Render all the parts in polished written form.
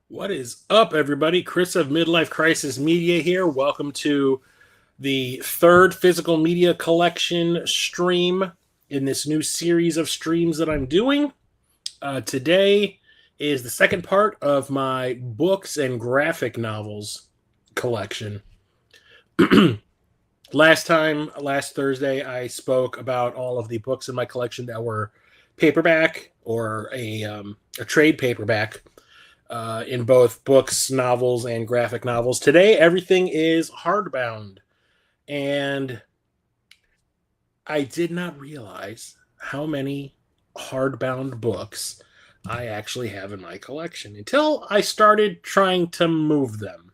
What is up, everybody? Chris of Midlife Crisis Media here. Welcome to the third physical media collection stream in this new series of streams that I'm doing. Today is the second part of my books and graphic novels collection. Last Thursday, I spoke about all of the books in my collection that were paperback or a trade paperback. In both books, novels, and graphic novels. Today, everything is hardbound. And I did not realize how many hardbound books I actually have in my collection until I started trying to move them.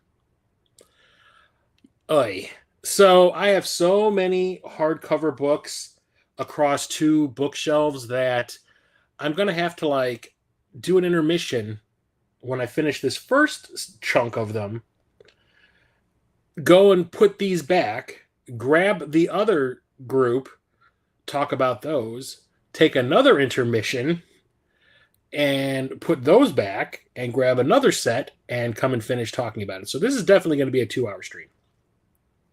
Oy. So I have so many hardcover books across two bookshelves that I'm going to have to do an intermission when I finish this first chunk of them, go and put these back, grab the other group, talk about those, take another intermission, and put those back, and grab another set, and come and finish talking about it. So this is definitely going to be a 2-hour stream.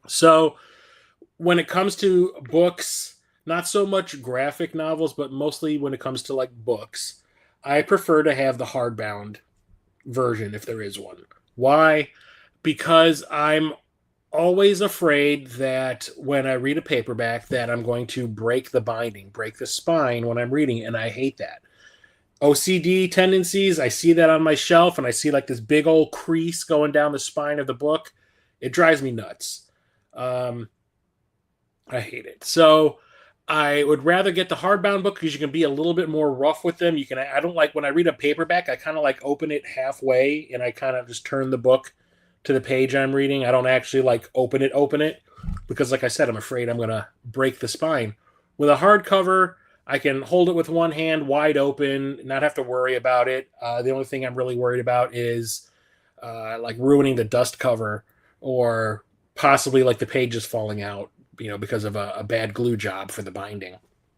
So when it comes to books, not so much graphic novels, but mostly when it comes to books, I prefer to have the hardbound version if there is one. Why? Because I'm always afraid that when I read a paperback that I'm going to break the binding, break the spine when I'm reading it, and I hate that. OCD tendencies, I see that on my shelf and I see this big old crease going down the spine of the book. It drives me nuts. I hate it. So I would rather get the hardbound book because you can be a little bit more rough with them. I don't like when I read a paperback, I kind of open it halfway and I kind of just turn the book to the page I'm reading. I don't actually open it because like I said, I'm afraid I'm going to break the spine. With a hardcover, I can hold it with one hand wide open, not have to worry about it. The only thing I'm really worried about is ruining the dust cover or possibly the pages falling out, because of a bad glue job for the binding.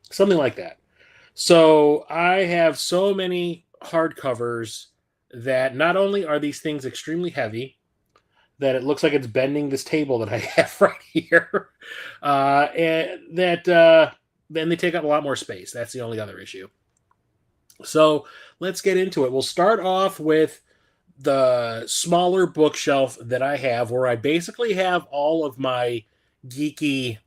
Something like that. So I have so many hardcovers that not only are these things extremely heavy, that it looks like it's bending this table that I have right here, and that then they take up a lot more space. That's the only other issue. So let's get into it. We'll start off with the smaller bookshelf that I have, where I basically have all of my geeky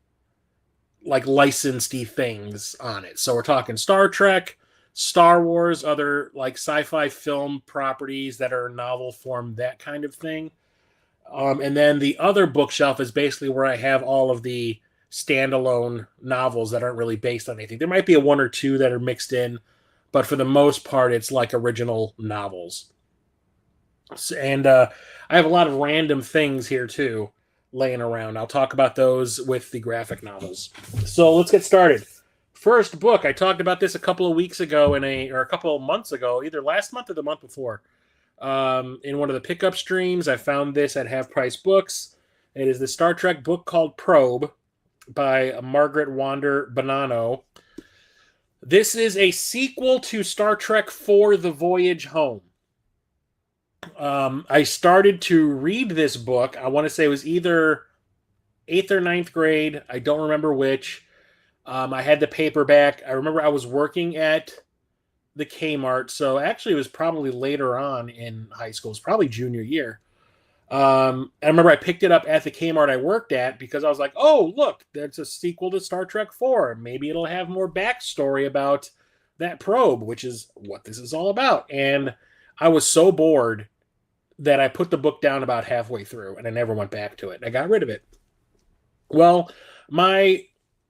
licensed-y things on it. So we're talking Star Trek, Star Wars, other sci-fi film properties that are novel form, that kind of thing. And then the other bookshelf is basically where I have all of the standalone novels that aren't really based on anything. There might be one or two that are mixed in, but for the most part, it's original novels. And I have a lot of random things here too laying around. I'll talk about those with the graphic novels. So let's get started. First book, I talked about this a couple of weeks ago or a couple of months ago, either last month or the month before. In one of the pickup streams, I found this at Half Price Books. It is the Star Trek book called Probe by Margaret Wander Bonanno. This is a sequel to Star Trek IV: The Voyage Home. I started to read this book. I want to say it was either 8th or 9th grade. I don't remember which. I had the paperback. I remember I was working at the Kmart. So actually it was probably later on in high school. It was probably junior year. I remember I picked it up at the Kmart I worked at because I was like, oh, look, there's a sequel to Star Trek IV. Maybe it'll have more backstory about that probe, which is what this is all about. And I was so bored that I put the book down about halfway through and I never went back to it. I got rid of it. Well, my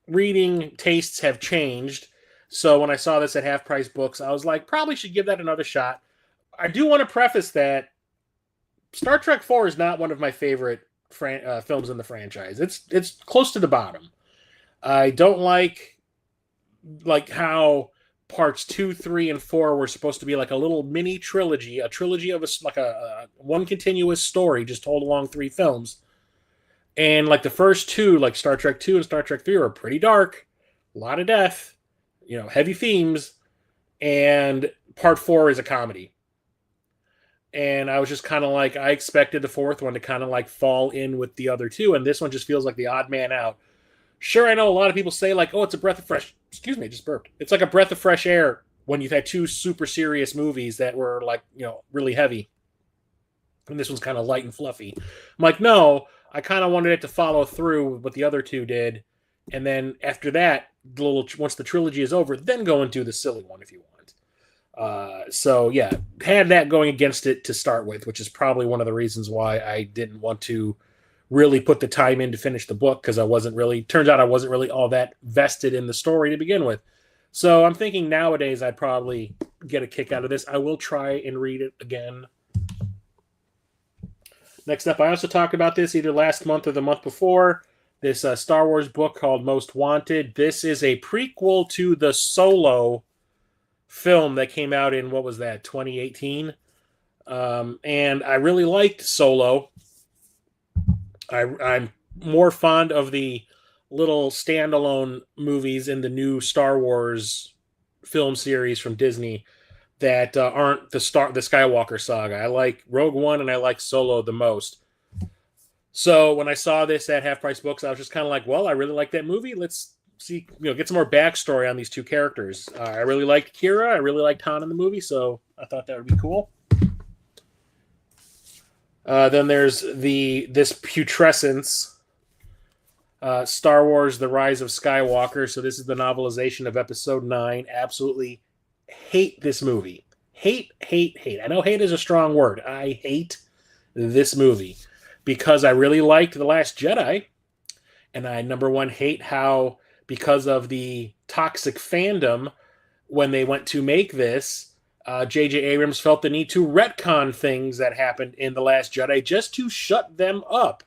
reading tastes have changed. So when I saw this at Half Price Books, I was like, probably should give that another shot. I do want to preface that Star Trek IV is not one of my favorite films in the franchise. It's close to the bottom. I don't like how parts 2, 3, and 4 were supposed to be a little mini trilogy, a trilogy of a one continuous story just told along 3 films. And the first two, Star Trek 2 and Star Trek 3, are pretty dark, a lot of death, heavy themes, and part 4 is a comedy. And I was just kind of like, I expected the fourth one to kind of like fall in with the other two, and this one just feels like the odd man out. Sure, I know a lot of people say like, oh, it's a breath of fresh. Excuse me, I just burped. It's like a breath of fresh air when you've had two super serious movies that were like, really heavy, and this one's kind of light and fluffy. I'm like, no, I kind of wanted it to follow through with what the other two did, and then after that, once the trilogy is over, then go and do the silly one if you want. So yeah, had that going against it to start with, which is probably one of the reasons why I didn't want to really put the time in to finish the book, because turns out I wasn't really all that vested in the story to begin with. So I'm thinking nowadays I'd probably get a kick out of this. I will try and read it again. Next up, I also talked about this either last month or the month before. This Star Wars book called Most Wanted. This is a prequel to the Solo film that came out in, 2018? And I really liked Solo. I'm more fond of the little standalone movies in the new Star Wars film series from Disney that aren't the Skywalker saga. I like Rogue One and I like Solo the most. So when I saw this at Half Price Books, I was just kind of like, well, I really like that movie. Let's see, get some more backstory on these two characters. I really liked Kira. I really liked Han in the movie, so I thought that would be cool. Then there's this Putrescence, Star Wars: The Rise of Skywalker. So this is the novelization of Episode 9. Absolutely hate this movie. Hate. I know hate is a strong word. I hate this movie because I really liked The Last Jedi, and I, number one, hate how, because of the toxic fandom, when they went to make this, J.J. Abrams felt the need to retcon things that happened in The Last Jedi just to shut them up.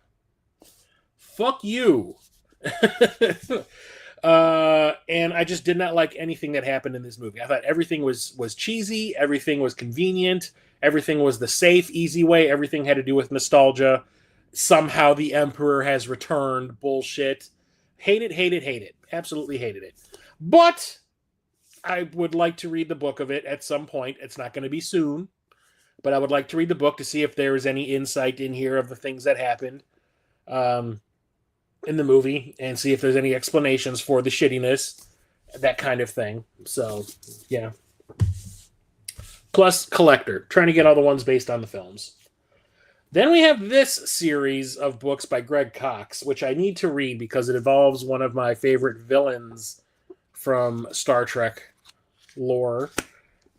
Fuck you. And I just did not like anything that happened in this movie. I thought everything was cheesy, everything was convenient, everything was the safe, easy way, everything had to do with nostalgia. Somehow the Emperor has returned bullshit. Hate it. Absolutely hated it. But I would like to read the book of it at some point. It's not going to be soon, but I would like to read the book to see if there is any insight in here of the things that happened in the movie, and see if there's any explanations for the shittiness, that kind of thing. So, yeah. Plus, collector. Trying to get all the ones based on the films. Then we have this series of books by Greg Cox, which I need to read because it involves one of my favorite villains from Star Trek lore.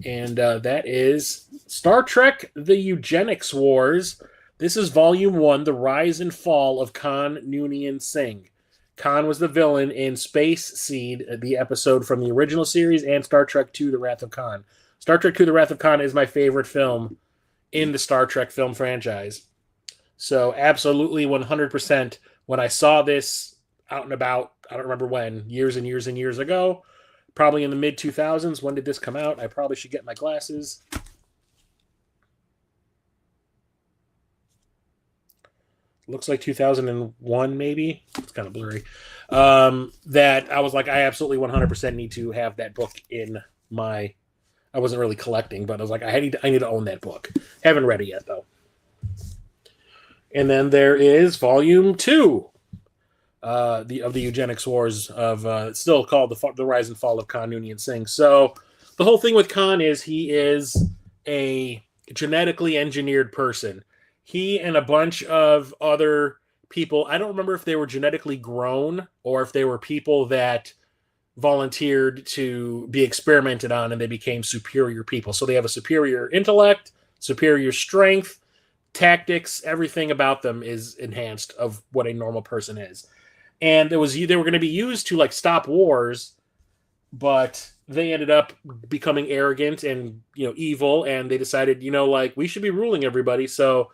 And that is Star Trek: The Eugenics Wars. This is Volume 1, The Rise and Fall of Khan Noonien Singh. Khan was the villain in Space Seed, the episode from the original series, and Star Trek II: The Wrath of Khan. Star Trek II: The Wrath of Khan is my favorite film in the Star Trek film franchise. So absolutely 100%, when I saw this out and about, I don't remember when, years and years and years ago, probably in the mid-2000s. When did this come out? I probably should get my glasses. Looks like 2001, maybe. It's kind of blurry. That I was like, I absolutely 100% need to have that book in my... I wasn't really collecting, but I was like, I need to own that book. Haven't read it yet, though. And then there is Volume 2 of the Eugenics Wars, of still called the Rise and Fall of Khan Noonien Singh. So the whole thing with Khan is he is a genetically engineered person. He and a bunch of other people, I don't remember if they were genetically grown or if they were people that volunteered to be experimented on and they became superior people. So they have a superior intellect, superior strength, tactics, everything about them is enhanced of what a normal person is. And they were going to be used to like stop wars, but they ended up becoming arrogant and evil, and they decided we should be ruling everybody. So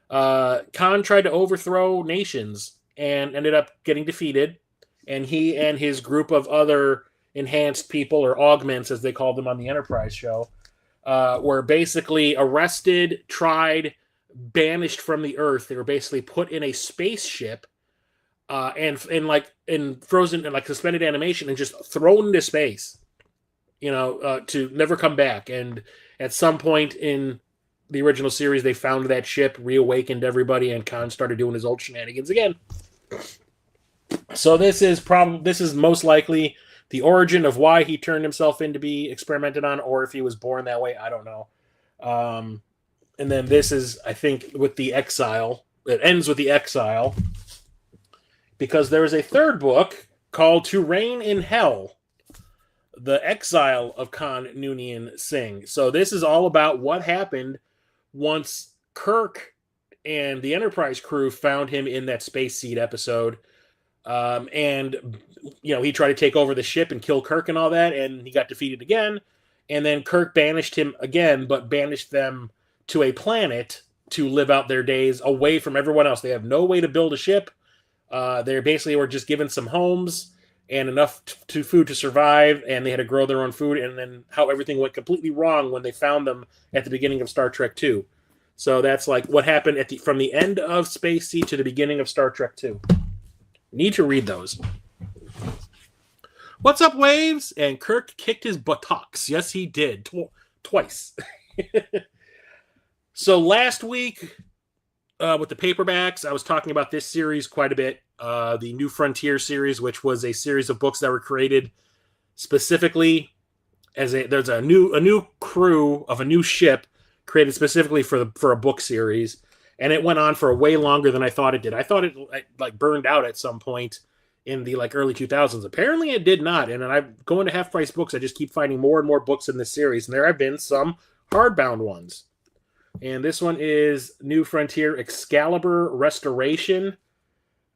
Khan tried to overthrow nations and ended up getting defeated. And he and his group of other enhanced people, or augments as they called them on the Enterprise show, were basically arrested, tried, banished from the Earth. They were basically put in a spaceship and frozen in like suspended animation and just thrown into space. to never come back. And at some point in the original series, they found that ship, reawakened everybody, and Khan started doing his old shenanigans again. So this is most likely the origin of why he turned himself in to be experimented on, or if he was born that way, I don't know. And then this is, I think, with the exile. It ends with the exile because there is a third book called To Reign in Hell, The Exile of Khan Noonien Singh. So this is all about what happened once Kirk and the Enterprise crew found him in that Space Seed episode. And he tried to take over the ship and kill Kirk and all that, and he got defeated again. And then Kirk banished him again, but banished them to a planet to live out their days away from everyone else. They have no way to build a ship. They basically were just given some homes and enough food to survive, and they had to grow their own food. And then how everything went completely wrong when they found them at the beginning of Star Trek II. So that's like what happened from the end of Space Seed to the beginning of Star Trek II. Need to read those. What's up, Waves? And Kirk kicked his buttocks. Yes, he did. Twice. So last week, with the paperbacks, I was talking about this series quite a bit. The New Frontier series, which was a series of books that were created specifically there's a new crew of a new ship created specifically for a book series, and it went on for way longer than I thought it did. I thought it like burned out at some point in the early 2000s. Apparently, it did not. And then I'm going to Half Price Books. I just keep finding more and more books in this series, and there have been some hardbound ones. And this one is New Frontier Excalibur Restoration.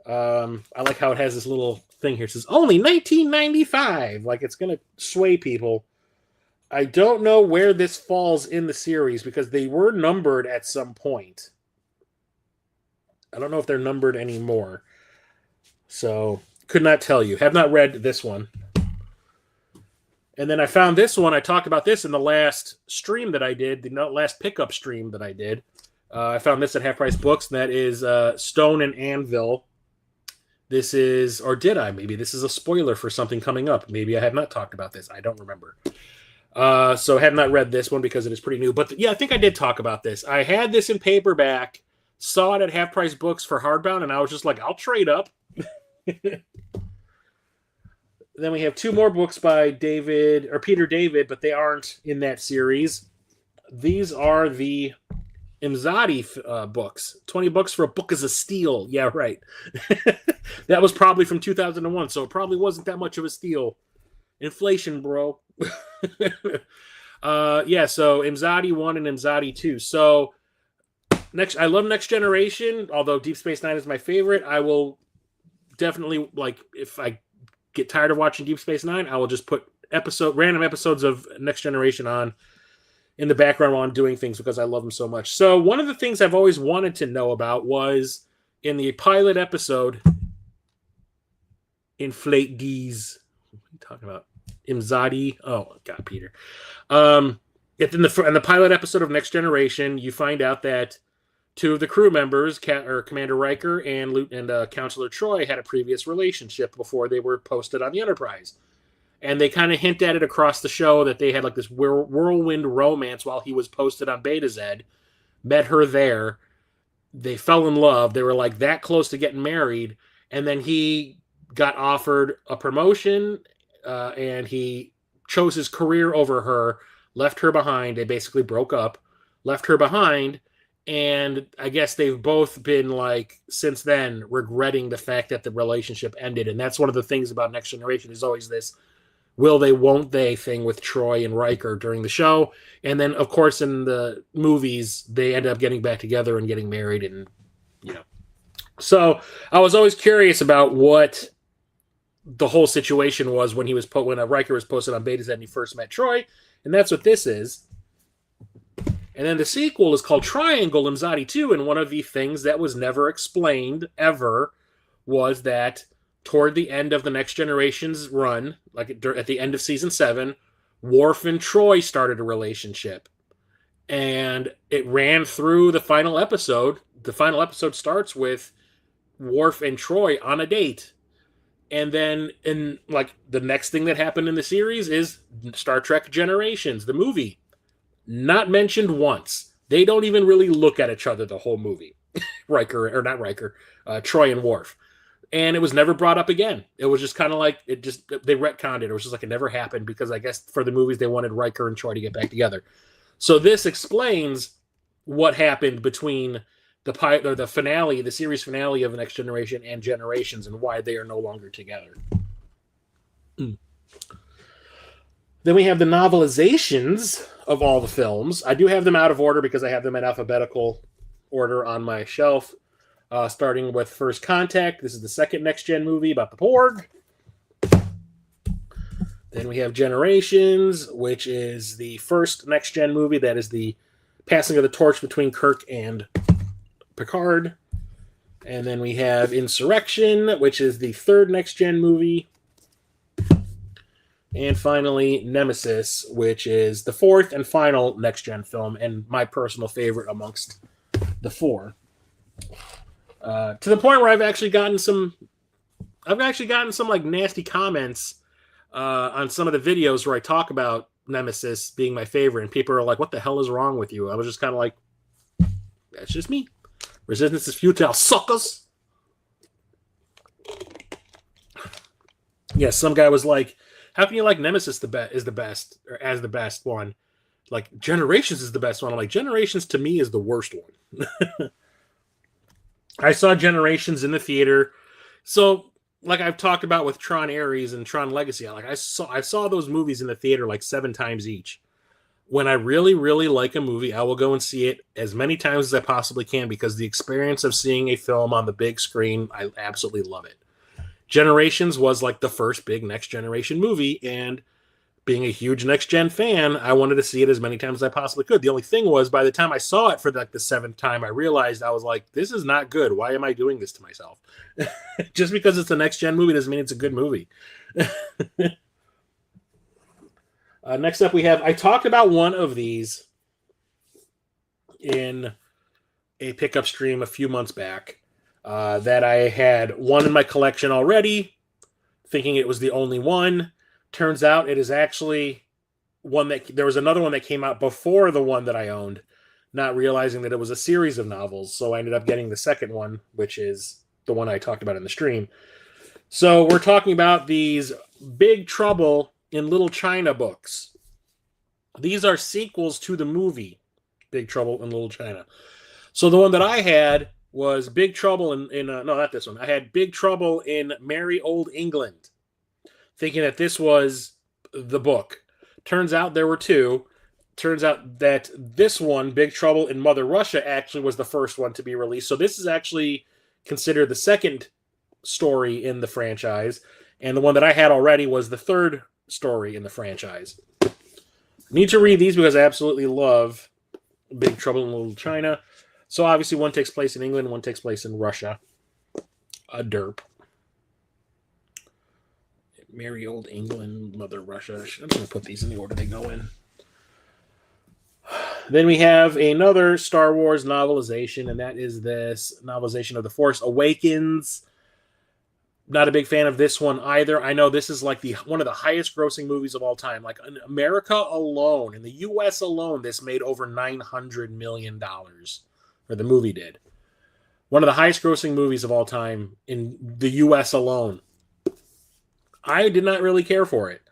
I like how it has this little thing here. It says, only $19.95. Like it's going to sway people. I don't know where this falls in the series because they were numbered at some point. I don't know if they're numbered anymore. So, could not tell you. Have not read this one. And then I found this one. I talked about this in the last stream that I did, the last pickup stream that I did. I found this at Half Price Books, and that is Stone and Anvil. This is, or did I? Maybe this is a spoiler for something coming up. Maybe I have not talked about this. I don't remember. So I have not read this one because it is pretty new. But yeah, I think I did talk about this. I had this in paperback, saw it at Half Price Books for hardbound, and I was just like, I'll trade up. Then we have two more books by Peter David, but they aren't in that series. These are the Imzadi books. 20 bucks for a book is a steal. Yeah, right. That was probably from 2001, so it probably wasn't that much of a steal. Inflation, bro. Yeah, so Imzadi 1 and Imzadi 2. So I love Next Generation, although Deep Space Nine is my favorite. I will definitely, if I get tired of watching Deep Space Nine, I will just put random episodes of Next Generation on in the background while I'm doing things because I love them so much. So one of the things I've always wanted to know about was in the pilot episode, Inflate Geese. What are you talking about? Imzadi. Oh, God, Peter. In the pilot episode of Next Generation, you find out that two of the crew members, Commander Riker and Counselor Troy, had a previous relationship before they were posted on the Enterprise. And they kind of hint at it across the show that they had this whirlwind romance while he was posted on Beta Z. Met her there. They fell in love. They were that close to getting married. And then he got offered a promotion and he chose his career over her, left her behind. They basically broke up, left her behind. And I guess they've both been since then regretting the fact that the relationship ended. And that's one of the things about Next Generation is always this will they, won't they thing with Troy and Riker during the show. And then, of course, in the movies, they end up getting back together and getting married. And, So I was always curious about what the whole situation was when Riker was posted on Beta Z and he first met Troy. And that's what this is. And then the sequel is called Triangle Imzadi 2, and one of the things that was never explained ever was that toward the end of the Next Generation's run, at the end of Season 7, Worf and Troy started a relationship. And it ran through the final episode. The final episode starts with Worf and Troy on a date. And then in like the next thing that happened in the series is Star Trek Generations, the movie. Not mentioned once. They don't even really look at each other the whole movie. Riker, or not Riker, Troy and Worf. And it was never brought up again. It was just kind of like they retconned it. It was just like it never happened because I guess for the movies they wanted Riker and Troy to get back together. So this explains what happened between the finale, the series finale of Next Generation and Generations, and why they are no longer together. Mm. Then we have the novelizations of all the films. I do have them out of order because I have them in alphabetical order on my shelf. Starting with First Contact. This is the second Next Gen movie about the Porg. Then we have Generations, which is the first Next Gen movie. That is the passing of the torch between Kirk and Picard. And then we have Insurrection, which is the third Next Gen movie. And finally, Nemesis, which is the fourth and final Next Gen film, and my personal favorite amongst the four. To the point where I've actually gotten some like nasty comments on some of the videos where I talk about Nemesis being my favorite, and people are like, "What the hell is wrong with you?" I was just kind of like, "That's just me. Resistance is futile, suckers." Yeah, some guy was like, "How can you like Nemesis the best or as the best one? Like Generations is the best one." I'm like, "Generations to me is the worst one." I saw Generations in the theater. So, like I've talked about with Tron Ares and Tron Legacy, I saw those movies in the theater like 7 times each. When I really, really like a movie, I will go and see it as many times as I possibly can because the experience of seeing a film on the big screen, I absolutely love it. Generations was like the first big Next Generation movie, and being a huge Next Gen fan, I wanted to see it as many times as I possibly could. The only thing was, by the time I saw it for like the 7th time, I realized I was like, this is not good. Why am I doing this to myself? Just because it's a Next Gen movie doesn't mean it's a good movie. Next up, we have, I talked about one of these in a pickup stream a few months back, that I had one in my collection already, thinking it was the only one. Turns out it is actually one that there was another one that came out before the one that I owned, not realizing that it was a series of novels. So I ended up getting the second one, which is the one I talked about in the stream. So we're talking about these Big Trouble in Little China books. These are sequels to the movie Big Trouble in Little China. So the one that I had was Big Trouble in no, not this one. I had Big Trouble in Merry Old England, thinking that this was the book. Turns out there were two. Turns out that this one, Big Trouble in Mother Russia, actually was the first one to be released. So this is actually considered the second story in the franchise. And the one that I had already was the third story in the franchise. Need to read these because I absolutely love Big Trouble in Little China. So obviously one takes place in England, one takes place in Russia. A derp. Merry Old England, Mother Russia. I'm just going to put these in the order they go in. Then we have another Star Wars novelization, and that is this novelization of The Force Awakens. Not a big fan of this one either. I know this is like one of the highest grossing movies of all time. Like in America alone, in the U.S. alone, this made over $900 million. Or the movie did. One of the highest grossing movies of all time in the U.S. alone. I did not really care for it.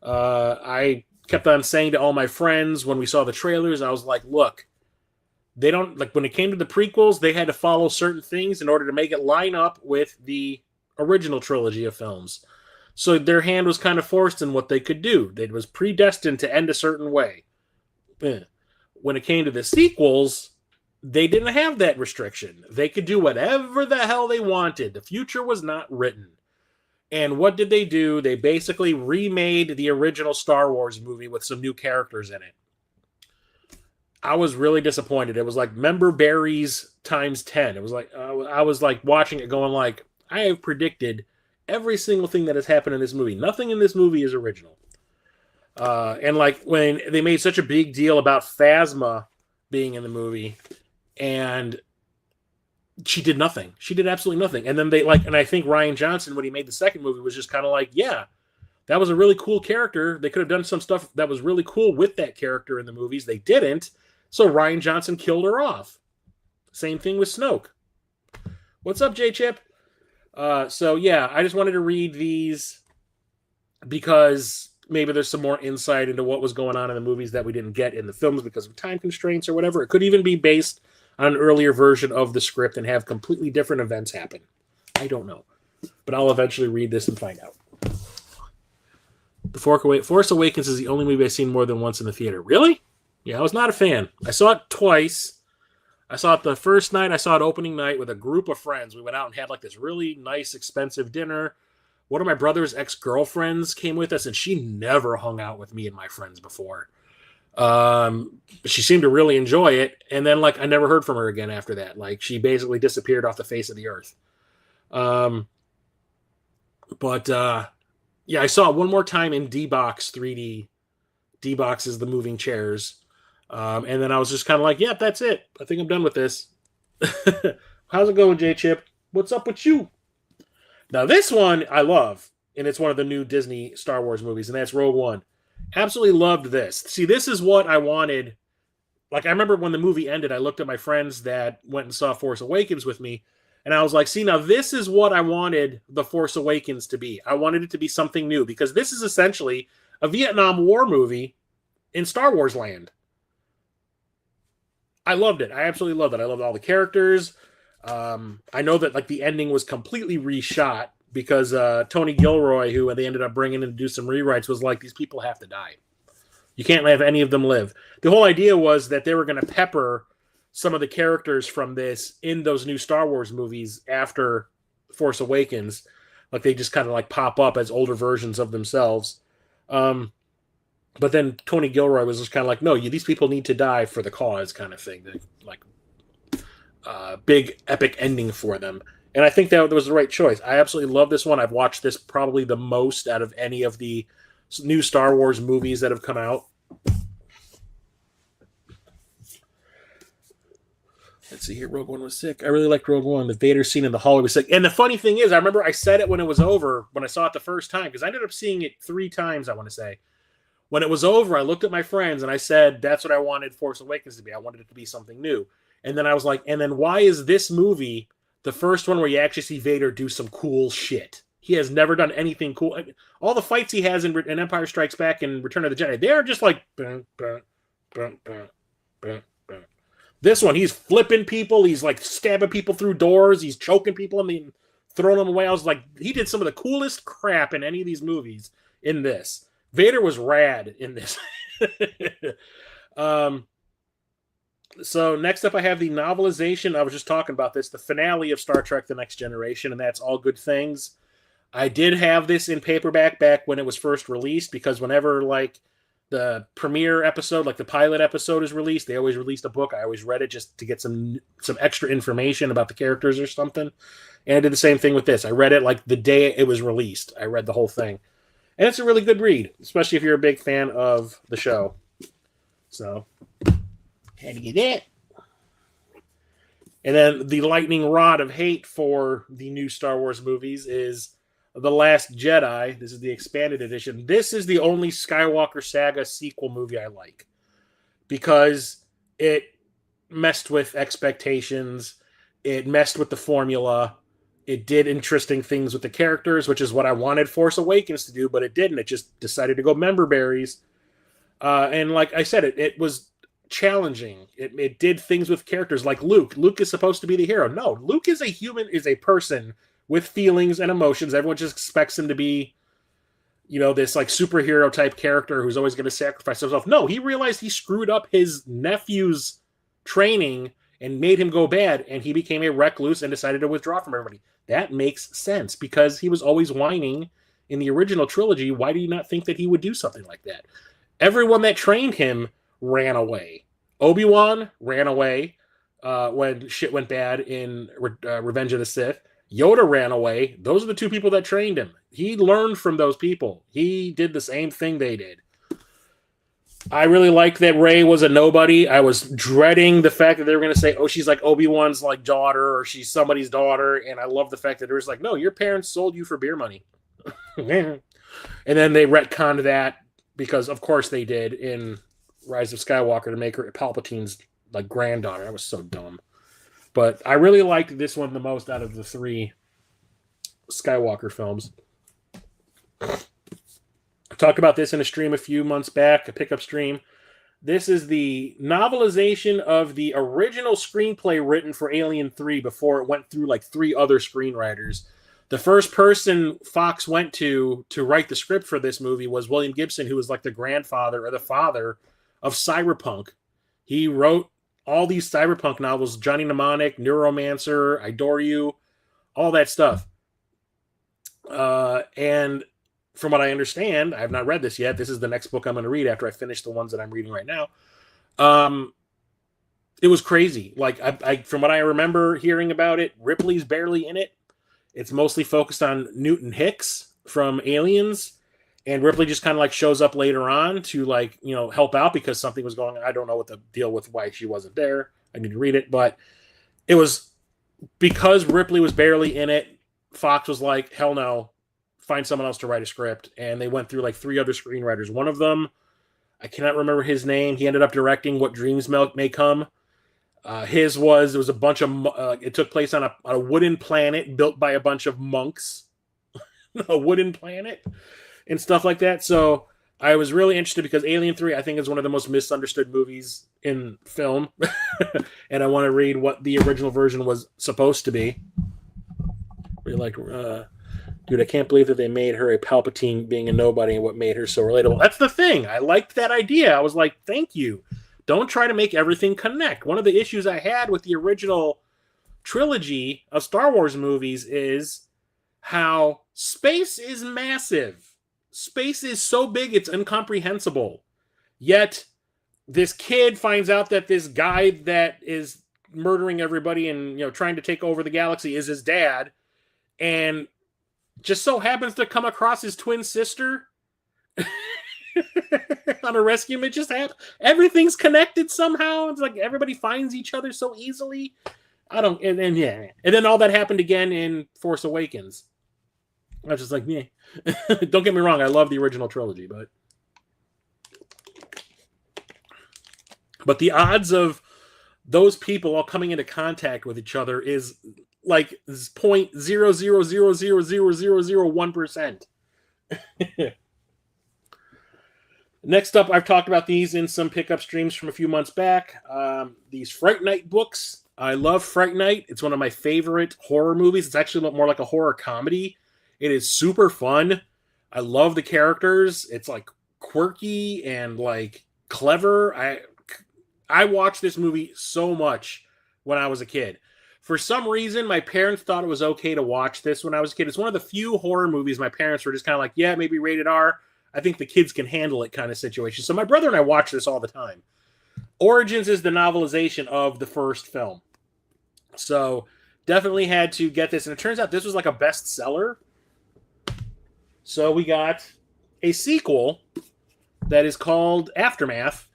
I kept on saying to all my friends when we saw the trailers, I was like, look, they don't, like when it came to the prequels, they had to follow certain things in order to make it line up with the original trilogy of films. So their hand was kind of forced in what they could do. It was predestined to end a certain way. When it came to the sequels, they didn't have that restriction. They could do whatever the hell they wanted. The future was not written. And what did they do? They basically remade the original Star Wars movie with some new characters in it. I was really disappointed. It was like Member Berries times 10. It was like I was like watching it going like, I have predicted every single thing that has happened in this movie. Nothing in this movie is original. And like when they made such a big deal about Phasma being in the movie, and She did nothing. She did absolutely nothing. And then they like, and I think Rian Johnson, when he made the second movie, was just kind of like, yeah, that was a really cool character. They could have done some stuff that was really cool with that character in the movies. They didn't. So Rian Johnson killed her off. Same thing with Snoke. What's up, J Chip? So yeah, I just wanted to read these because maybe there's some more insight into what was going on in the movies that we didn't get in the films because of time constraints or whatever. It could even be based on an earlier version of the script and have completely different events happen. I don't know. But I'll eventually read this and find out. The Force Awakens is the only movie I've seen more than once in the theater. Really? Yeah, I was not a fan. I saw it twice. I saw it the first night. I saw it opening night with a group of friends. We went out and had like this really nice, expensive dinner. One of my brother's ex-girlfriends came with us, and she never hung out with me and my friends before. She seemed to really enjoy it, and then like I never heard from her again after that. Like she basically disappeared off the face of the earth. Yeah, I saw it one more time in D-Box 3D. D-Box is the moving chairs. And then I was just kind of like, yeah, that's it. I think I'm done with this. How's it going, J-Chip? What's up with you? Now, this one I love, and it's one of the new Disney Star Wars movies, and that's Rogue One. Absolutely loved this. See, this is what I wanted. Like, I remember when the movie ended, I looked at my friends that went and saw Force Awakens with me, and I was like, see, now this is what I wanted The Force Awakens to be. I wanted it to be something new, because this is essentially a Vietnam War movie in Star Wars land. I loved it. I absolutely loved it. I loved all the characters. I know that like the ending was completely reshot because Tony Gilroy, who they ended up bringing in to do some rewrites, was like, these people have to die. You can't have any of them live. The whole idea was that they were going to pepper some of the characters from this in those new Star Wars movies after Force Awakens. Like they just kind of like pop up as older versions of themselves. But then Tony Gilroy was just kind of like, no, these people need to die for the cause kind of thing. Like big epic ending for them. And I think that was the right choice. I absolutely love this one. I've watched this probably the most out of any of the new Star Wars movies that have come out. Let's see here. Rogue One was sick. I really liked Rogue One. The Vader scene in the hallway was sick. And the funny thing is, I remember I said it when it was over, when I saw it the first time, because I ended up seeing it 3 times, I want to say. When it was over, I looked at my friends and I said, that's what I wanted Force Awakens to be. I wanted it to be something new. And then I was like, and then why is this movie the first one where you actually see Vader do some cool shit? He has never done anything cool. All the fights he has in Empire Strikes Back and Return of the Jedi, they're just like... This one, he's flipping people. He's like stabbing people through doors. He's choking people and throwing them away. I was like, he did some of the coolest crap in any of these movies in this. Vader was rad in this. So next up, I have the novelization. I was just talking about this, the finale of Star Trek: The Next Generation, and that's All Good Things. I did have this in paperback back when it was first released, because whenever like the premiere episode, like the pilot episode is released, they always released a book. I always read it just to get some extra information about the characters or something. And I did the same thing with this. I read it like the day it was released. I read the whole thing. And it's a really good read, especially if you're a big fan of the show. So, had to get it. And then the lightning rod of hate for the new Star Wars movies is The Last Jedi. This is the expanded edition. This is the only Skywalker Saga sequel movie I like, because it messed with expectations. It messed with the formula. It did interesting things with the characters, which is what I wanted Force Awakens to do, but it didn't. It just decided to go member berries. And like I said, it was challenging. It did things with characters like Luke. Luke is supposed to be the hero. No, Luke is a human, is a person with feelings and emotions. Everyone just expects him to be, this like superhero type character who's always going to sacrifice himself. No, he realized he screwed up his nephew's training and made him go bad, and he became a recluse and decided to withdraw from everybody. That makes sense, because he was always whining in the original trilogy. Why do you not think that he would do something like that? Everyone that trained him ran away. Obi-Wan ran away when shit went bad in Revenge of the Sith. Yoda ran away. Those are the 2 people that trained him. He learned from those people. He did the same thing they did. I really liked that Rey was a nobody. I was dreading the fact that they were going to say, "Oh, she's like Obi-Wan's like daughter, or she's somebody's daughter." And I love the fact that it was like, "No, your parents sold you for beer money." And then they retconned that because, of course, they did in Rise of Skywalker to make her Palpatine's like granddaughter. That was so dumb. But I really liked this one the most out of the three Skywalker films. I talked about this in a stream a few months back, a pickup stream. This is the novelization of the original screenplay written for Alien 3 before it went through like three other screenwriters. The first person Fox went to write the script for this movie was William Gibson, who was like the grandfather or the father of cyberpunk. He wrote all these cyberpunk novels, Johnny Mnemonic, Neuromancer, I Adore You, all that stuff. And from what I understand, I have not read this yet. This is the next book I'm going to read after I finish the ones that I'm reading right now. It was crazy. Like I from what I remember hearing about it, Ripley's barely in it. It's mostly focused on Newton Hicks from Aliens, and Ripley just kind of like shows up later on to like, you know, help out because something was going on. I don't know what the deal with why she wasn't there. I need to read it, but it was because Ripley was barely in it. Fox was like, hell no, find someone else to write a script. And they went through like three other screenwriters. One of them, I cannot remember his name. He ended up directing What Dreams May Come. His was, there was a bunch of, it took place on a wooden planet built by a bunch of monks, a wooden planet and stuff like that. So I was really interested because Alien 3, I think, is one of the most misunderstood movies in film. And I want to read what the original version was supposed to be. Really like, dude, I can't believe that they made her a Palpatine being a nobody and what made her so relatable. That's the thing. I liked that idea. I was like, thank you. Don't try to make everything connect. One of the issues I had with the original trilogy of Star Wars movies is how space is massive. Space is so big, it's incomprehensible. Yet, this kid finds out that this guy that is murdering everybody and, you know, trying to take over the galaxy is his dad, and just so happens to come across his twin sister on a rescue mission. Just everything's connected somehow. It's like everybody finds each other so easily. And then all that happened again in Force Awakens. I was just like, yeah. Don't get me wrong, I love the original trilogy, but the odds of those people all coming into contact with each other is like 0.000000001%. Next up, I've talked about these in some pickup streams from a few months back. These Fright Night books. I love Fright Night. It's one of my favorite horror movies. It's actually more like a horror comedy. It is super fun. I love the characters. It's like quirky and like clever. I watched this movie so much when I was a kid. For some reason, my parents thought it was okay to watch this when I was a kid. It's one of the few horror movies my parents were just kind of like, yeah, maybe rated R. I think the kids can handle it kind of situation. So my brother and I watch this all the time. Origins is the novelization of the first film. So definitely had to get this. And it turns out this was like a bestseller. So we got a sequel that is called Aftermath,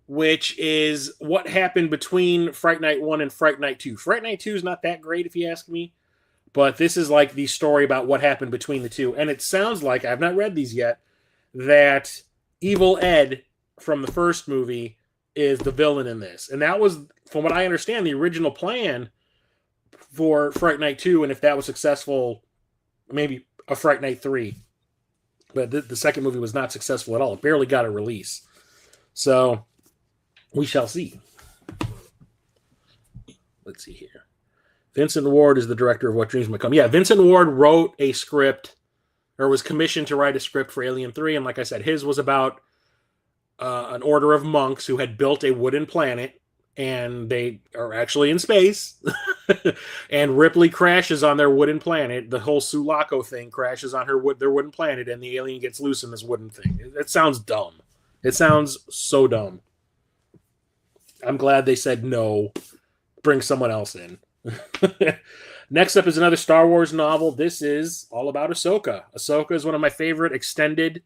which is what happened between Fright Night 1 and Fright Night 2. Fright Night 2 is not that great, if you ask me. But this is like the story about what happened between the two. And it sounds like, I've not read these yet, that Evil Ed from the first movie is the villain in this. And that was, from what I understand, the original plan for Fright Night 2. And if that was successful, maybe a Fright Night 3. But the second movie was not successful at all. It barely got a release. So we shall see. Let's see here. Vincent Ward is the director of What Dreams May Come. Yeah, Vincent Ward wrote a script, or was commissioned to write a script for Alien 3. And like I said, his was about an order of monks who had built a wooden planet, and they are actually in space. And Ripley crashes on their wooden planet. The whole Sulaco thing crashes on their wooden planet, and the alien gets loose in this wooden thing. It sounds dumb. It sounds so dumb. I'm glad they said no. Bring someone else in. Next up is another Star Wars novel. This is all about Ahsoka. Ahsoka is one of my favorite extended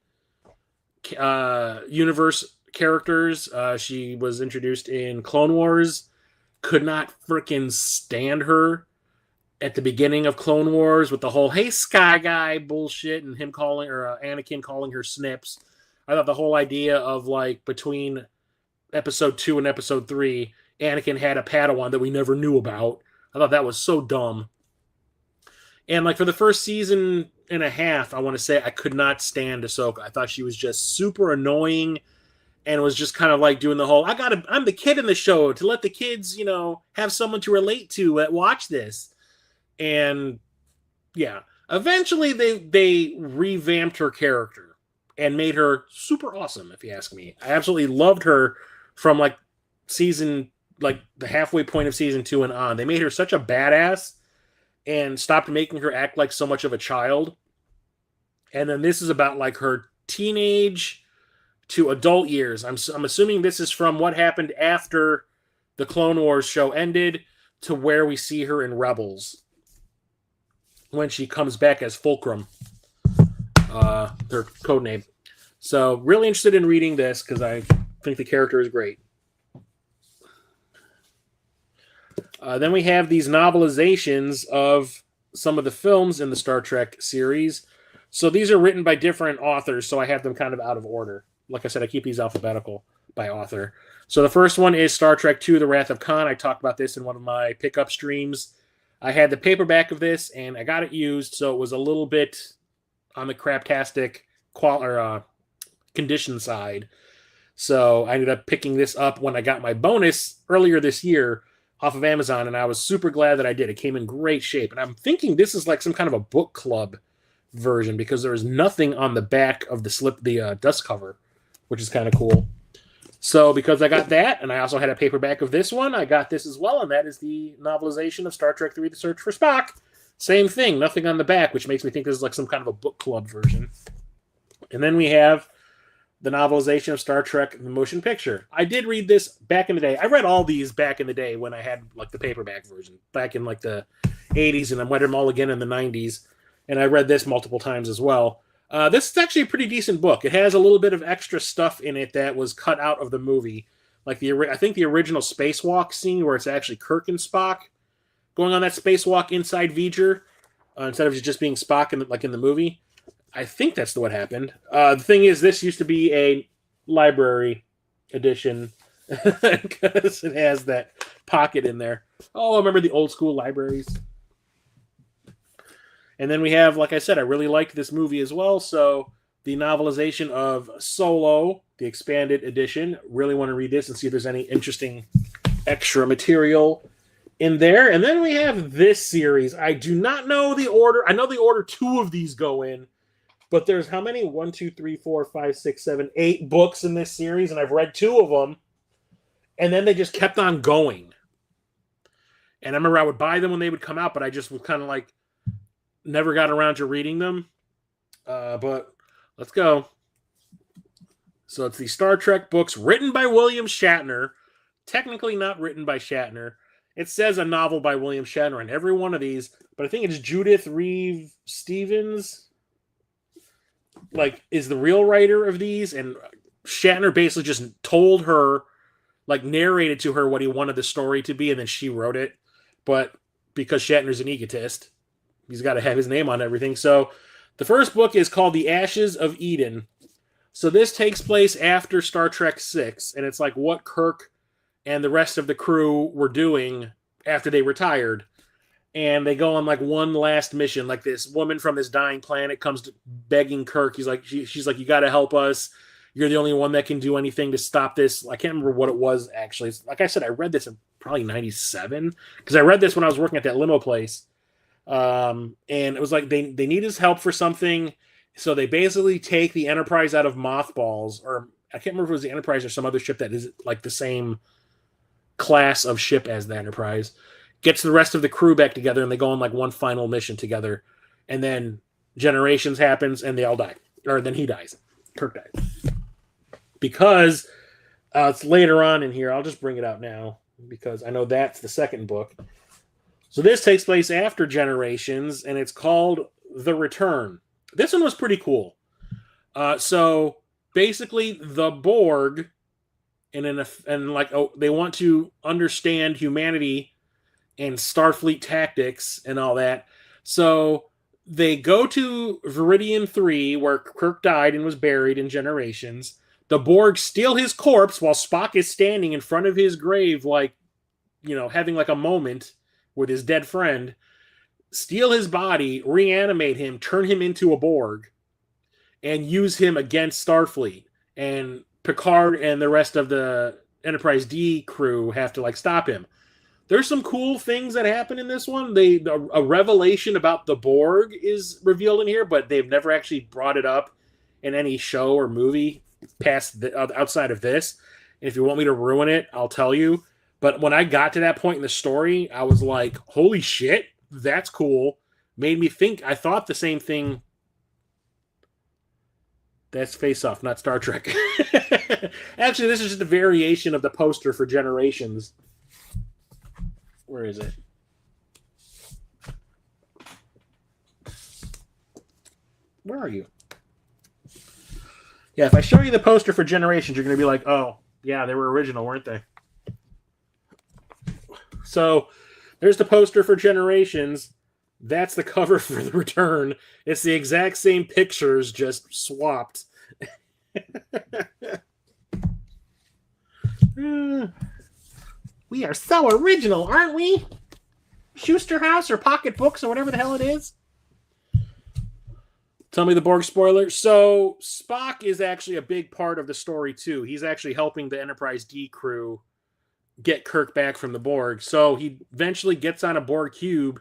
universe characters. She was introduced in Clone Wars. Could not freaking stand her at the beginning of Clone Wars with the whole "Hey Sky Guy" bullshit and him calling or Anakin calling her Snips. I thought the whole idea of like between episode 2 and episode 3, Anakin had a Padawan that we never knew about. I thought that was so dumb. And like for the first season and a half, I want to say I could not stand Ahsoka. I thought she was just super annoying and was just kind of like doing the whole I'm the kid in the show to let the kids, have someone to relate to that watch this. And yeah, eventually they revamped her character and made her super awesome, if you ask me. I absolutely loved her from like season, like the halfway point of season 2 and on. They made her such a badass and stopped making her act like so much of a child. And then this is about like her teenage to adult years. I'm assuming this is from what happened after the Clone Wars show ended to where we see her in Rebels when she comes back as Fulcrum, their code name. So really interested in reading this because I think the character is great. Then we have these novelizations of some of the films in the Star Trek series. So these are written by different authors, so I have them kind of out of order. Like I said, I keep these alphabetical by author. So the first one is Star Trek II, The Wrath of Khan. I talked about this in one of my pickup streams. I had the paperback of this, and I got it used, so it was a little bit on the craptastic condition side. So I ended up picking this up when I got my bonus earlier this year off of Amazon, and I was super glad that I did. It came in great shape, and I'm thinking this is like some kind of a book club version because there is nothing on the back of the dust cover, which is kind of cool. So because I got that, and I also had a paperback of this one, I got this as well, and that is the novelization of Star Trek III: The Search for Spock. Same thing, nothing on the back, which makes me think this is like some kind of a book club version. And then we have the novelization of Star Trek: The Motion Picture. I did read this back in the day. I read all these back in the day when I had like the paperback version, back in like the 80s, and I read them all again in the 90s. And I read this multiple times as well. This is actually a pretty decent book. It has a little bit of extra stuff in it that was cut out of the movie. Like I think the original spacewalk scene where it's actually Kirk and Spock going on that spacewalk inside V'ger instead of just being Spock in the movie. I think that's what happened. The thing is, this used to be a library edition because it has that pocket in there. Oh, I remember the old school libraries. And then we have, like I said, I really liked this movie as well. So the novelization of Solo, the expanded edition. Really want to read this and see if there's any interesting extra material in there. And then we have this series. I do not know the order. I know the order 2 of these go in. But there's how many? 1, 2, 3, 4, 5, 6, 7, 8 books in this series. And I've read 2 of them. And then they just kept on going. And I remember I would buy them when they would come out. But I just was kind of like, never got around to reading them. But let's go. So it's the Star Trek books written by William Shatner. Technically not written by Shatner. It says a novel by William Shatner on every one of these. But I think it's Judith Reeve Stevens. Like, is the real writer of these. And Shatner basically just told her, like narrated to her what he wanted the story to be. And then she wrote it. But because Shatner's an egotist, he's got to have his name on everything. So the first book is called The Ashes of Eden. So this takes place after Star Trek VI, and it's like what Kirk and the rest of the crew were doing after they retired. And they go on like one last mission. Like this woman from this dying planet comes to begging Kirk. He's like, she's like, you got to help us. You're the only one that can do anything to stop this. I can't remember what it was actually. Like I said, I read this in probably 97 because I read this when I was working at that limo place. And it was like they need his help for something, so they basically take the Enterprise out of mothballs, or I can't remember if it was the Enterprise or some other ship that is like the same class of ship as the Enterprise, gets the rest of the crew back together, and they go on like one final mission together, and then Generations happens, and they all die, or then he dies, Kirk dies, because it's later on in here. I'll just bring it out now because I know that's the second book. So this takes place after Generations, and it's called The Return. This one was pretty cool. So basically, the Borg and like, oh, they want to understand humanity and Starfleet tactics and all that. So they go to Viridian 3, where Kirk died and was buried in Generations. The Borg steal his corpse while Spock is standing in front of his grave, like, having like a moment with his dead friend. Steal his body, reanimate him, turn him into a Borg, and use him against Starfleet. And Picard and the rest of the Enterprise D crew have to like stop him. There's some cool things that happen in this one. A revelation about the Borg is revealed in here, but they've never actually brought it up in any show or movie outside of this. And if you want me to ruin it, I'll tell you. But when I got to that point in the story, I was like, holy shit, that's cool. Made me think. I thought the same thing. That's Face Off, not Star Trek. Actually, this is just a variation of the poster for Generations. Where is it? Where are you? Yeah, if I show you the poster for Generations, you're going to be like, oh, yeah, they were original, weren't they? So there's the poster for Generations. That's the cover for The Return. It's the exact same pictures, just swapped. We are so original, aren't we? Schuster House or Pocket Books or whatever the hell it is. Tell me the Borg spoiler. So Spock is actually a big part of the story too. He's actually helping the Enterprise D crew get Kirk back from the Borg. So he eventually gets on a Borg cube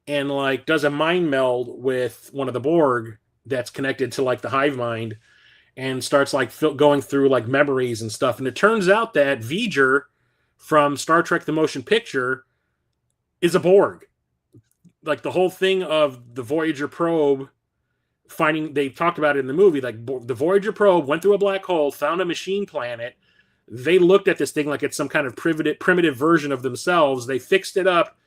and like does a mind meld with one of the Borg that's connected to like the hive mind, and starts like going through like memories and stuff. And it turns out that V'Ger from Star Trek: The Motion Picture is a Borg. Like the whole thing of the Voyager probe they talked about it in the movie, like the Voyager probe went through a black hole, found a machine planet. They looked at this thing like it's some kind of primitive version of themselves. They fixed it up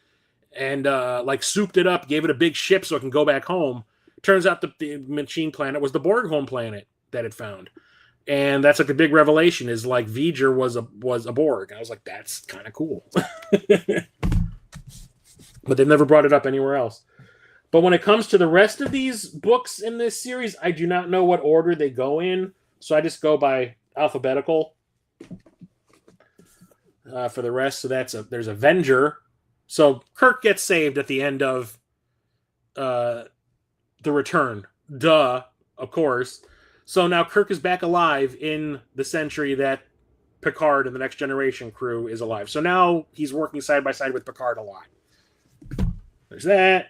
and like souped it up, gave it a big ship so it can go back home. Turns out the machine planet was the Borg home planet that it found. And that's like the big revelation, is like V'Ger was a Borg. I was like, that's kind of cool. But they've never brought it up anywhere else. But when it comes to the rest of these books in this series, I do not know what order they go in. So I just go by alphabetical for the rest. So there's Avenger. So Kirk gets saved at the end of The Return. Duh, of course. So now Kirk is back alive in the century that Picard and the Next Generation crew is alive. So now he's working side by side with Picard a lot. There's that.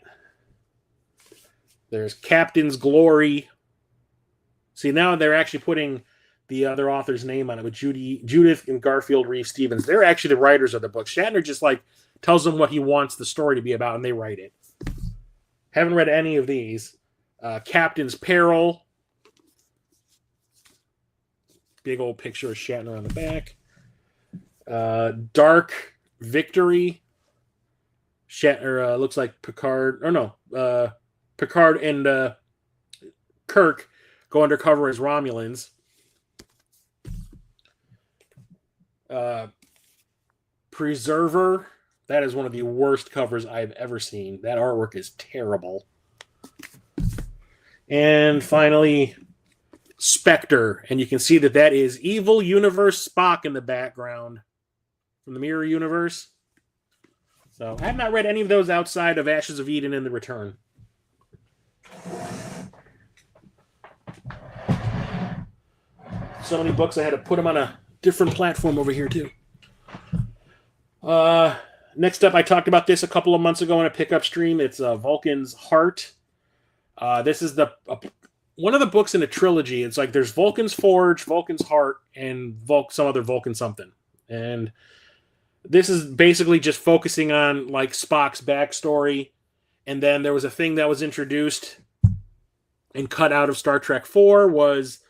There's Captain's Glory. See, now they're actually putting the other author's name on it with Judith and Garfield Reeve-Stevens. They're actually the writers of the book. Shatner just like tells them what he wants the story to be about, and they write it. Haven't read any of these. Captain's Peril. Big old picture of Shatner on the back. Dark Victory. Shatner looks like Picard. Or no, Picard and Kirk go undercover as Romulans. Preserver. That is one of the worst covers I've ever seen. That artwork is terrible. And finally, Spectre. And you can see that is Evil Universe Spock in the background from the Mirror Universe. So I have not read any of those outside of Ashes of Eden and The Return. So many books, I had to put them on a different platform over here too. Next up, I talked about this a couple of months ago in a pickup stream. It's Vulcan's Heart. This is one of the books in a trilogy. It's like there's Vulcan's Forge, Vulcan's Heart, and some other Vulcan something. And this is basically just focusing on like Spock's backstory. And then there was a thing that was introduced and cut out of Star Trek 4 was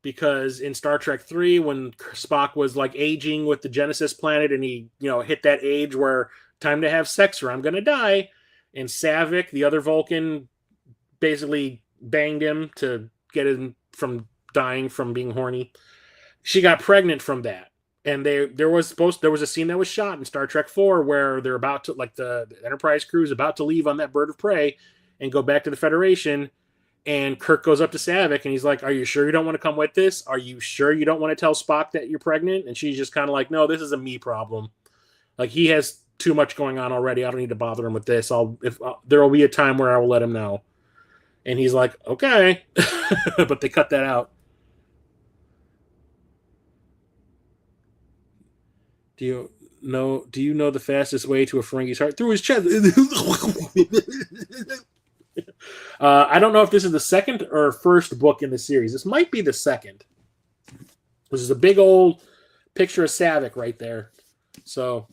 because in Star Trek 3, when Spock was like aging with the Genesis planet and he, hit that age where time to have sex or I'm going to die. And Saavik, the other Vulcan, basically banged him to get him from dying from being horny. She got pregnant from that. And there was a scene that was shot in Star Trek 4 where they're about to, like, the Enterprise crew is about to leave on that bird of prey and go back to the Federation. And Kirk goes up to Saavik and he's like, "Are you sure you don't want to come with this? Are you sure you don't want to tell Spock that you're pregnant?" And she's just kind of like, "No, this is a me problem. Like, he has too much going on already. I don't need to bother him with this. There will be a time where I will let him know." And he's like, "Okay," but they cut that out. Do you know the fastest way to a Ferengi's heart? Through his chest. I don't know if this is the second or first book in the series. This might be the second. This is a big old picture of Saavik right there. So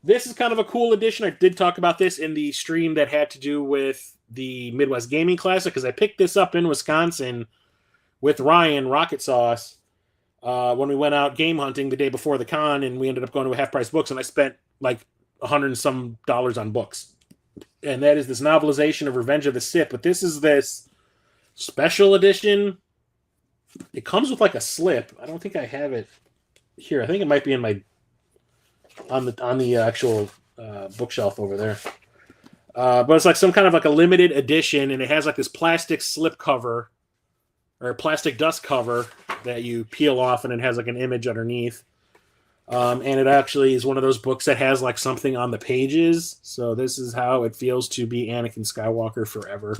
this is kind of a cool edition. I did talk about this in the stream that had to do with the Midwest Gaming Classic, because I picked this up in Wisconsin with Ryan Rocket Sauce when we went out game hunting the day before the con, and we ended up going to a Half Price Books, and I spent like $100 and some on books. And that is this novelization of Revenge of the Sith. But this is this special edition. It comes with like a slip. I don't think I have it here. I think it might be in my on the actual bookshelf over there. But it's like some kind of like a limited edition, and it has like this plastic slip cover or plastic dust cover that you peel off, and it has like an image underneath. And it actually is one of those books that has like something on the pages. So this is how it feels to be Anakin Skywalker forever.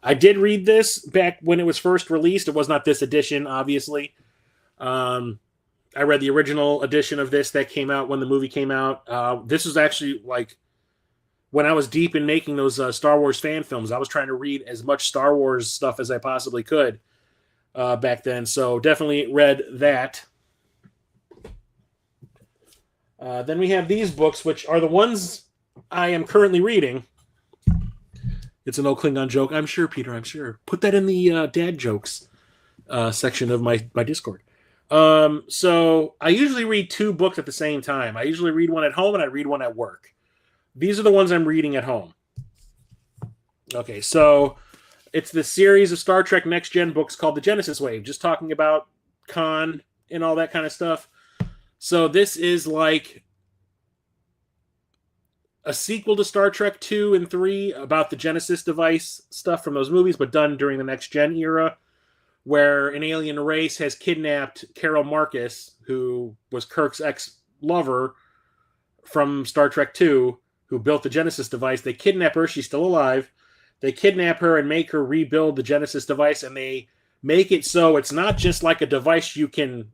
I did read this back when it was first released. It was not this edition, obviously. I read the original edition of this that came out when the movie came out. This was actually like when I was deep in making those Star Wars fan films. I was trying to read as much Star Wars stuff as I possibly could back then. So definitely read that. Then we have these books, which are the ones I am currently reading. It's an old Klingon joke. I'm sure, Peter, I'm sure. Put that in the dad jokes section of my Discord. So I usually read two books at the same time. I usually read one at home and I read one at work. These are the ones I'm reading at home. Okay, so it's the series of Star Trek Next Gen books called The Genesis Wave, just talking about Khan and all that kind of stuff. So this is like a sequel to Star Trek 2 and 3 about the Genesis device stuff from those movies, but done during the Next Gen era, where an alien race has kidnapped Carol Marcus, who was Kirk's ex-lover from Star Trek 2, who built the Genesis device. They kidnap her. She's still alive. They kidnap her and make her rebuild the Genesis device, and they make it so it's not just like a device you can,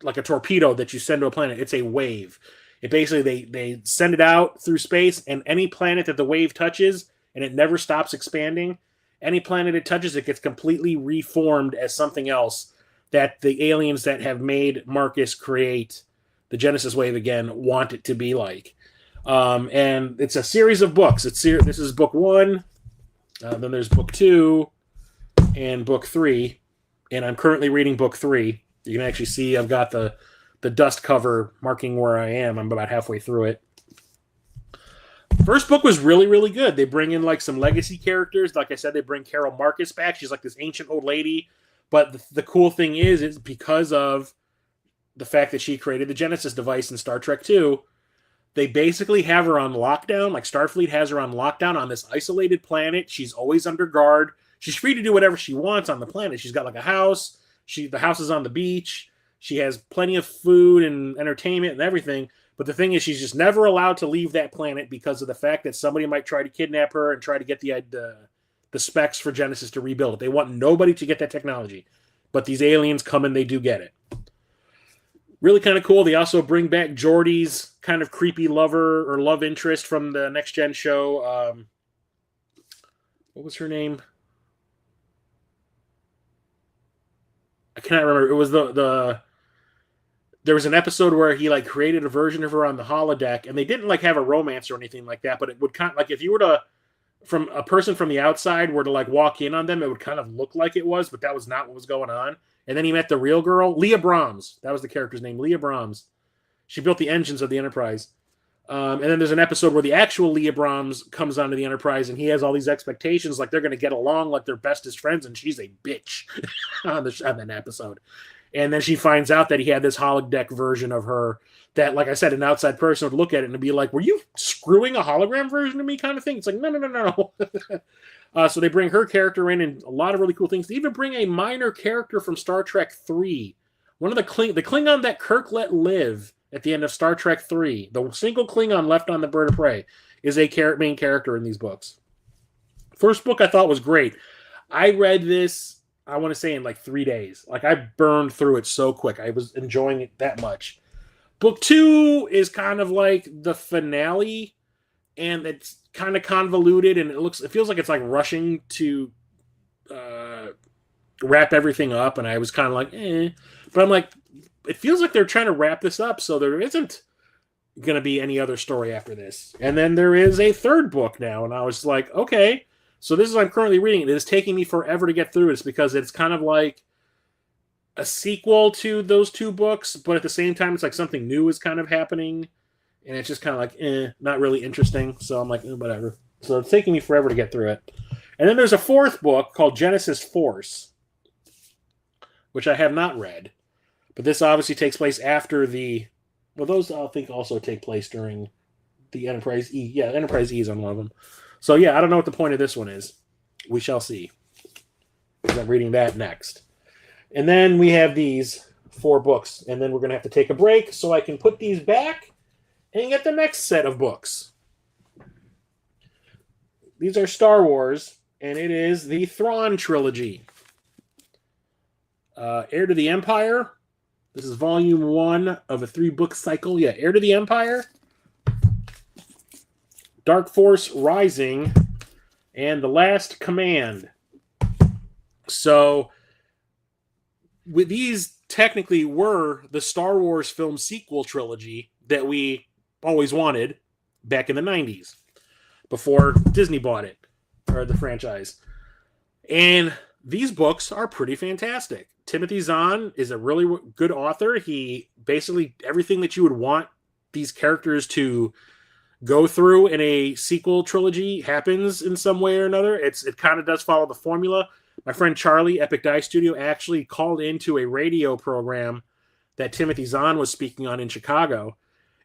like a torpedo that you send to a planet. It's a wave. It basically, they send it out through space, and any planet that the wave touches, and it never stops expanding, any planet it touches, it gets completely reformed as something else that the aliens that have made Marcus create the Genesis wave again want it to be like. And it's a series of books. This is book 1, then there's book 2, and book 3, and I'm currently reading book 3. You can actually see I've got the dust cover marking where I am. I'm about halfway through it. First book was really, really good. They bring in like some legacy characters. Like I said, they bring Carol Marcus back. She's like this ancient old lady. But the cool thing is because of the fact that she created the Genesis device in Star Trek 2, they basically have her on lockdown. Like Starfleet has her on lockdown on this isolated planet. She's always under guard. She's free to do whatever she wants on the planet. She's got like a house. The house is on the beach. She has plenty of food and entertainment and everything. But the thing is, she's just never allowed to leave that planet because of the fact that somebody might try to kidnap her and try to get the specs for Genesis to rebuild it. They want nobody to get that technology. But these aliens come and they do get it. Really kind of cool. They also bring back Geordi's kind of creepy lover or love interest from the Next Gen show. What was her name? I cannot remember. It was there was an episode where he like created a version of her on the holodeck, and they didn't like have a romance or anything like that, but it would kind of like if you were to from a person from the outside were to like walk in on them, it would kind of look like it was, but that was not what was going on. And then he met the real girl, Leah Brahms. That was the character's name, Leah Brahms. She built the engines of the Enterprise. And then there's an episode where the actual Leah Brahms comes onto the Enterprise, and he has all these expectations like they're going to get along like they're bestest friends, and she's a bitch on that episode. And then she finds out that he had this holodeck version of her that, like I said, an outside person would look at it and be like, were you screwing a hologram version of me kind of thing? It's like, no. So they bring her character in and a lot of really cool things. They even bring a minor character from Star Trek 3. One of the Klingon that Kirk let live at the end of Star Trek 3, the single Klingon left on the Bird of Prey, is a main character in these books. First book I thought was great. I read this, I want to say, in like 3 days. Like, I burned through it so quick. I was enjoying it that much. Book 2 is kind of like the finale, and it's kind of convoluted, and it feels like it's like rushing to wrap everything up, and I was kind of like, But I'm like, it feels like they're trying to wrap this up, so there isn't going to be any other story after this. And then there is a third book now, and I was like, okay, so this is what I'm currently reading. It is taking me forever to get through this because it's kind of like a sequel to those 2 books, but at the same time, it's like something new is kind of happening, and it's just kind of like, not really interesting. So I'm like, whatever. So it's taking me forever to get through it. And then there's a 4th book called Genesis Force, which I have not read. But this obviously takes place after those I think also take place during the Enterprise E. Yeah, Enterprise E is on one of them. So yeah, I don't know what the point of this one is. We shall see. Because I'm reading that next. And then we have these 4 books. And then we're going to have to take a break so I can put these back and get the next set of books. These are Star Wars, and it is the Thrawn trilogy. Heir to the Empire. This is volume 1 of a 3-book cycle. Yeah, Heir to the Empire, Dark Force Rising, and The Last Command. So, these technically were the Star Wars film sequel trilogy that we always wanted back in the 90s, before Disney bought it, or the franchise. And these books are pretty fantastic. Timothy Zahn is a really good author. He basically, everything that you would want these characters to go through in a sequel trilogy happens in some way or another. It kind of does follow the formula. My friend Charlie, Epic Die Studio, actually called into a radio program that Timothy Zahn was speaking on in Chicago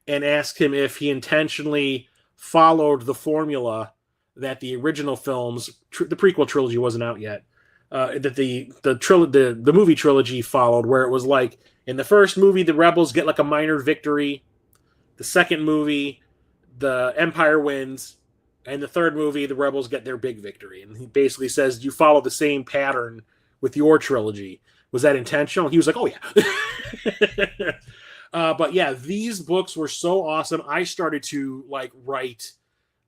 and asked him if he intentionally followed the formula that the original films, the prequel trilogy wasn't out yet, that the movie trilogy followed, where it was like, in the first movie, the rebels get like a minor victory. The second movie, the Empire wins. And the third movie, the rebels get their big victory. And he basically says, you follow the same pattern with your trilogy. Was that intentional? He was like, oh, yeah. But yeah, these books were so awesome. I started to like write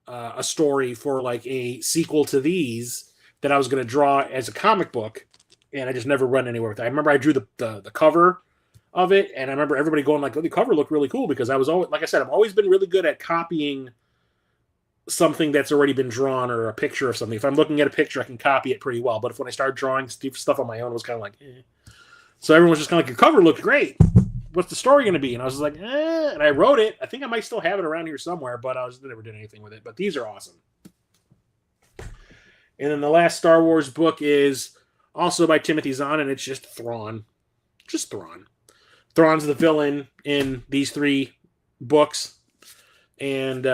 a story for like a sequel to these that I was going to draw as a comic book. And I just never went anywhere with it. I remember I drew the cover of it. And I remember everybody going like, oh, the cover looked really cool, because I was always, like I said, I've always been really good at copying something that's already been drawn, or a picture of something. If I'm looking at a picture, I can copy it pretty well. But when I started drawing stuff on my own, it was kind of like, eh. So everyone was just kind of like, your cover looked great. What's the story going to be? And I was like, eh. And I wrote it. I think I might still have it around here somewhere, but I never did anything with it. But these are awesome. And then the last Star Wars book is also by Timothy Zahn, and it's just Thrawn. Just Thrawn. Thrawn's the villain in these 3 books. And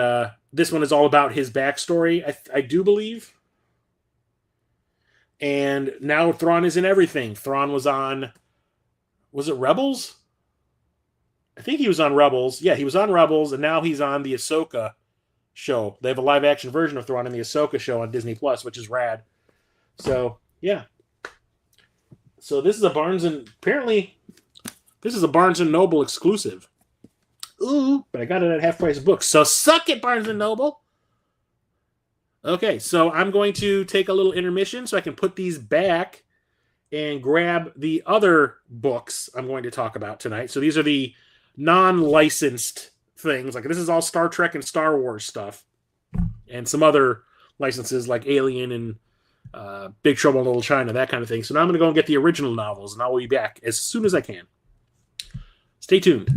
this one is all about his backstory, I do believe. And now Thrawn is in everything. Thrawn was on, was it Rebels? I think he was on Rebels. Yeah, he was on Rebels, and now he's on the Ahsoka show. They have a live-action version of Thrawn in the Ahsoka show on Disney Plus, which is rad. So, yeah. So this is apparently, this is a Barnes & Noble exclusive. Ooh, but I got it at half price books. So suck it, Barnes & Noble. Okay, so I'm going to take a little intermission so I can put these back and grab the other books I'm going to talk about tonight. So these are the non-licensed things. Like, this is all Star Trek and Star Wars stuff. And some other licenses like Alien and Big Trouble in Little China, that kind of thing. So now I'm going to go and get the original novels, and I will be back as soon as I can. Stay tuned.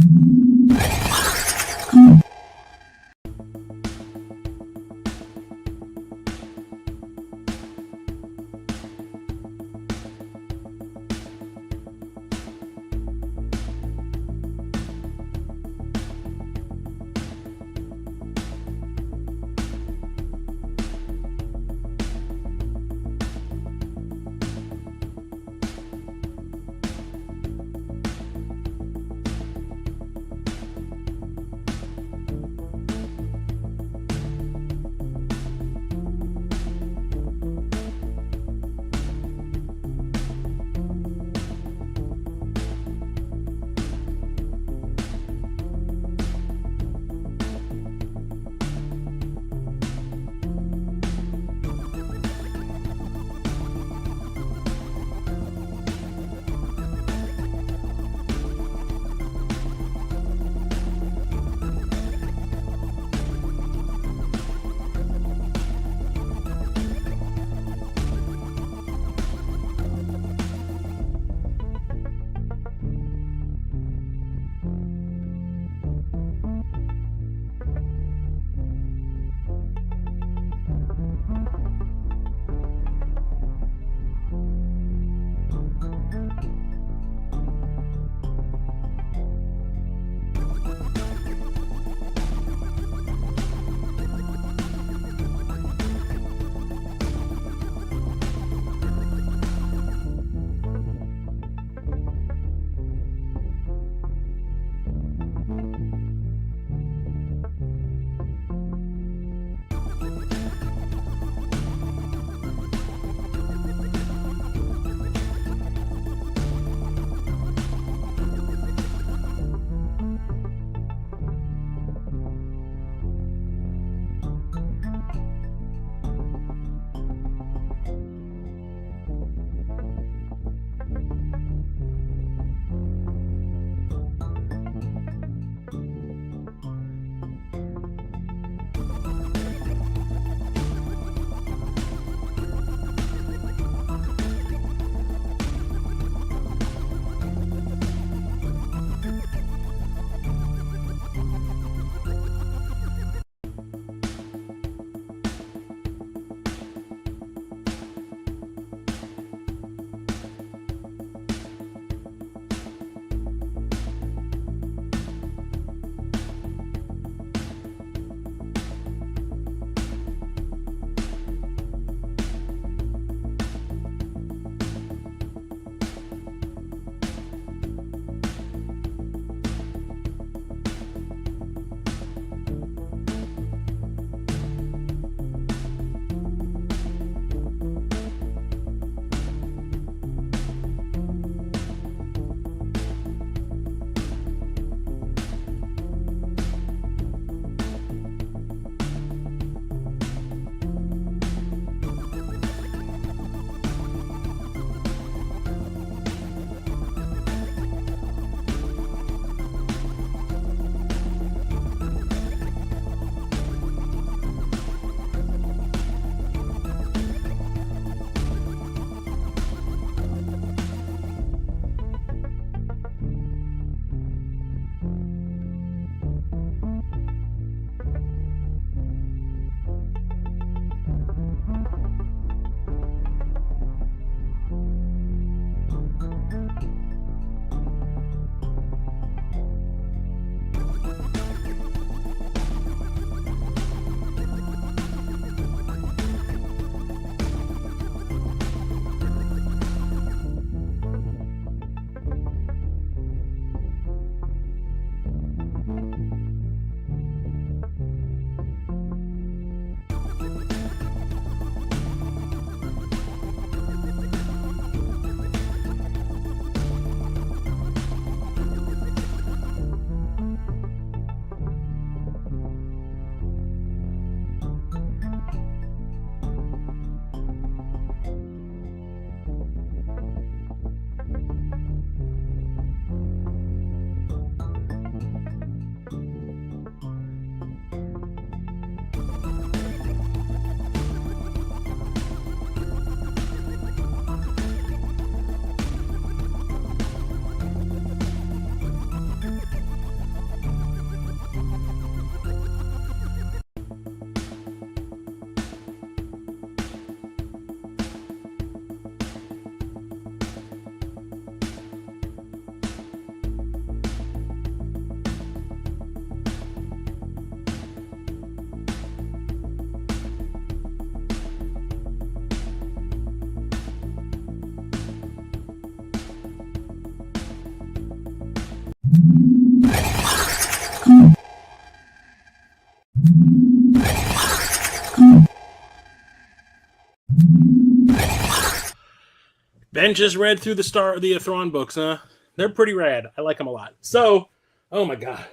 Ben just read through the Thrawn books, huh? They're pretty rad. I like them a lot. So, oh my god,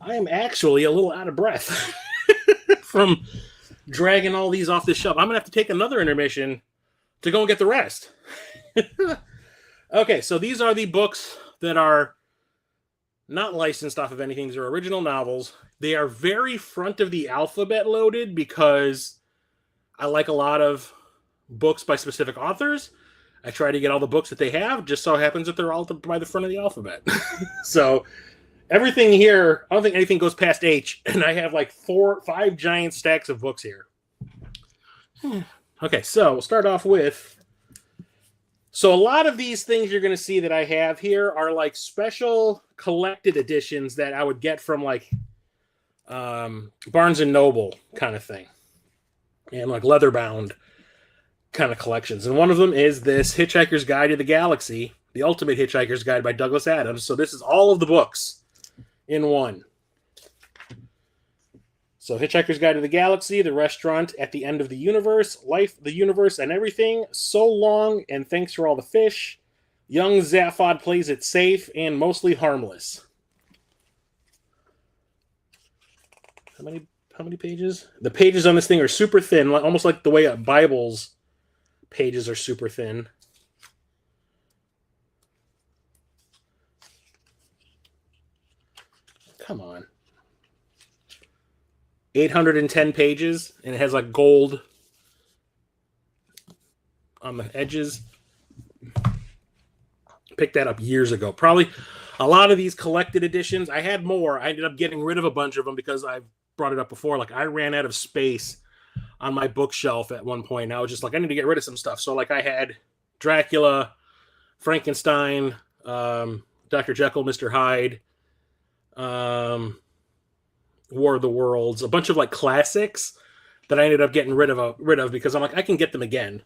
I am actually a little out of breath from dragging all these off the shelf. I'm gonna have to take another intermission to go and get the rest. Okay, so these are the books that are not licensed off of anything. These are original novels. They are very front of the alphabet loaded because I like a lot of books by specific authors. I try to get all the books that they have. Just so happens that they're all by the front of the alphabet. So everything here, I don't think anything goes past H, and I have like 5 giant stacks of books here. Okay, so we'll start off with. So a lot of these things you're going to see that I have here are like special collected editions that I would get from like Barnes and Noble kind of thing, and like leather-bound kind of collections. And one of them is this Hitchhiker's Guide to the Galaxy, the Ultimate Hitchhiker's Guide by Douglas Adams. So this is all of the books in one. So Hitchhiker's Guide to the Galaxy, The Restaurant at the End of the Universe, Life, the Universe, and Everything, So Long, and Thanks for All the Fish, Young Zaphod Plays It Safe, and Mostly Harmless. How many pages? The pages on this thing are super thin, almost like the way a Bible's pages are super thin. Come on. 810 pages, and it has like gold on the edges. Picked that up years ago. Probably a lot of these collected editions. I had more. I ended up getting rid of a bunch of them because I've brought it up before. Like I ran out of space on my bookshelf at one point. And I was just like, I need to get rid of some stuff. So like I had Dracula, Frankenstein, Dr. Jekyll, Mr. Hyde, War of the Worlds, a bunch of like classics that I ended up getting rid of because I'm like, I can get them again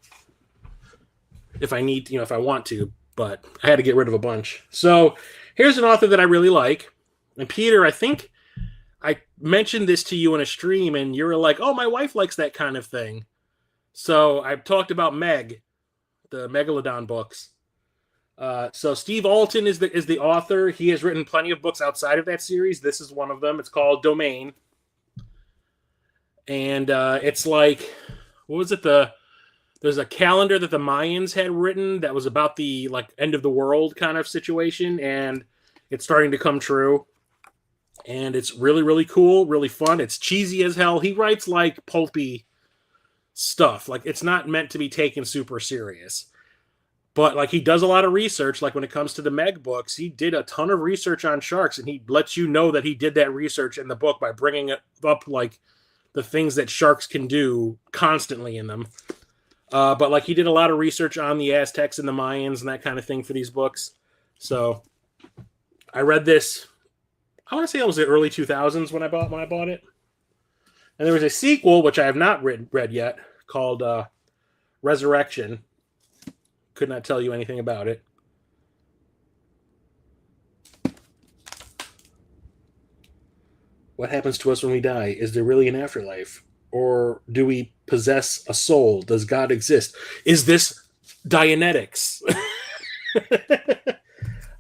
if I need, if I want to, but I had to get rid of a bunch. So here's an author that I really like. And Peter, I think I mentioned this to you in a stream and you were like, oh, my wife likes that kind of thing. So I've talked about Meg, the Megalodon books. So Steve Alton is the author. He has written plenty of books outside of that series. This is one of them. It's called Domain. And it's like, what was it? There's a calendar that the Mayans had written that was about the like end of the world kind of situation, and it's starting to come true. And it's really, really cool, really fun. It's cheesy as hell. He writes like pulpy stuff. Like it's not meant to be taken super serious. But like he does a lot of research. Like when it comes to the Meg books, he did a ton of research on sharks, and he lets you know that he did that research in the book by bringing it up like the things that sharks can do constantly in them. But like he did a lot of research on the Aztecs and the Mayans and that kind of thing for these books. So I read this. I want to say it was the early 2000s when I bought it. And there was a sequel which I have not read yet called Resurrection. Could not tell you anything about it. What happens to us when we die? Is there really an afterlife? Or do we possess a soul? Does God exist? Is this Dianetics?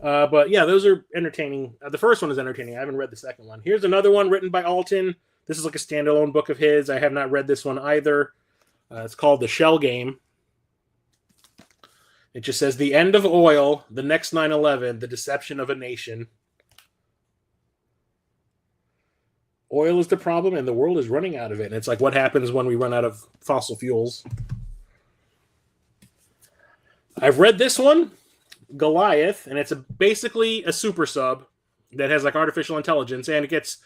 But yeah, those are entertaining. The first one is entertaining. I haven't read the second one. Here's another one written by Alton. This is like a standalone book of his. I have not read this one either. It's called The Shell Game. It just says the end of oil, the next 9/11, the deception of a nation. Oil is the problem, and the world is running out of it. And it's like, what happens when we run out of fossil fuels? I've read this one, Goliath, and it's basically a super sub that has like artificial intelligence, and it gets,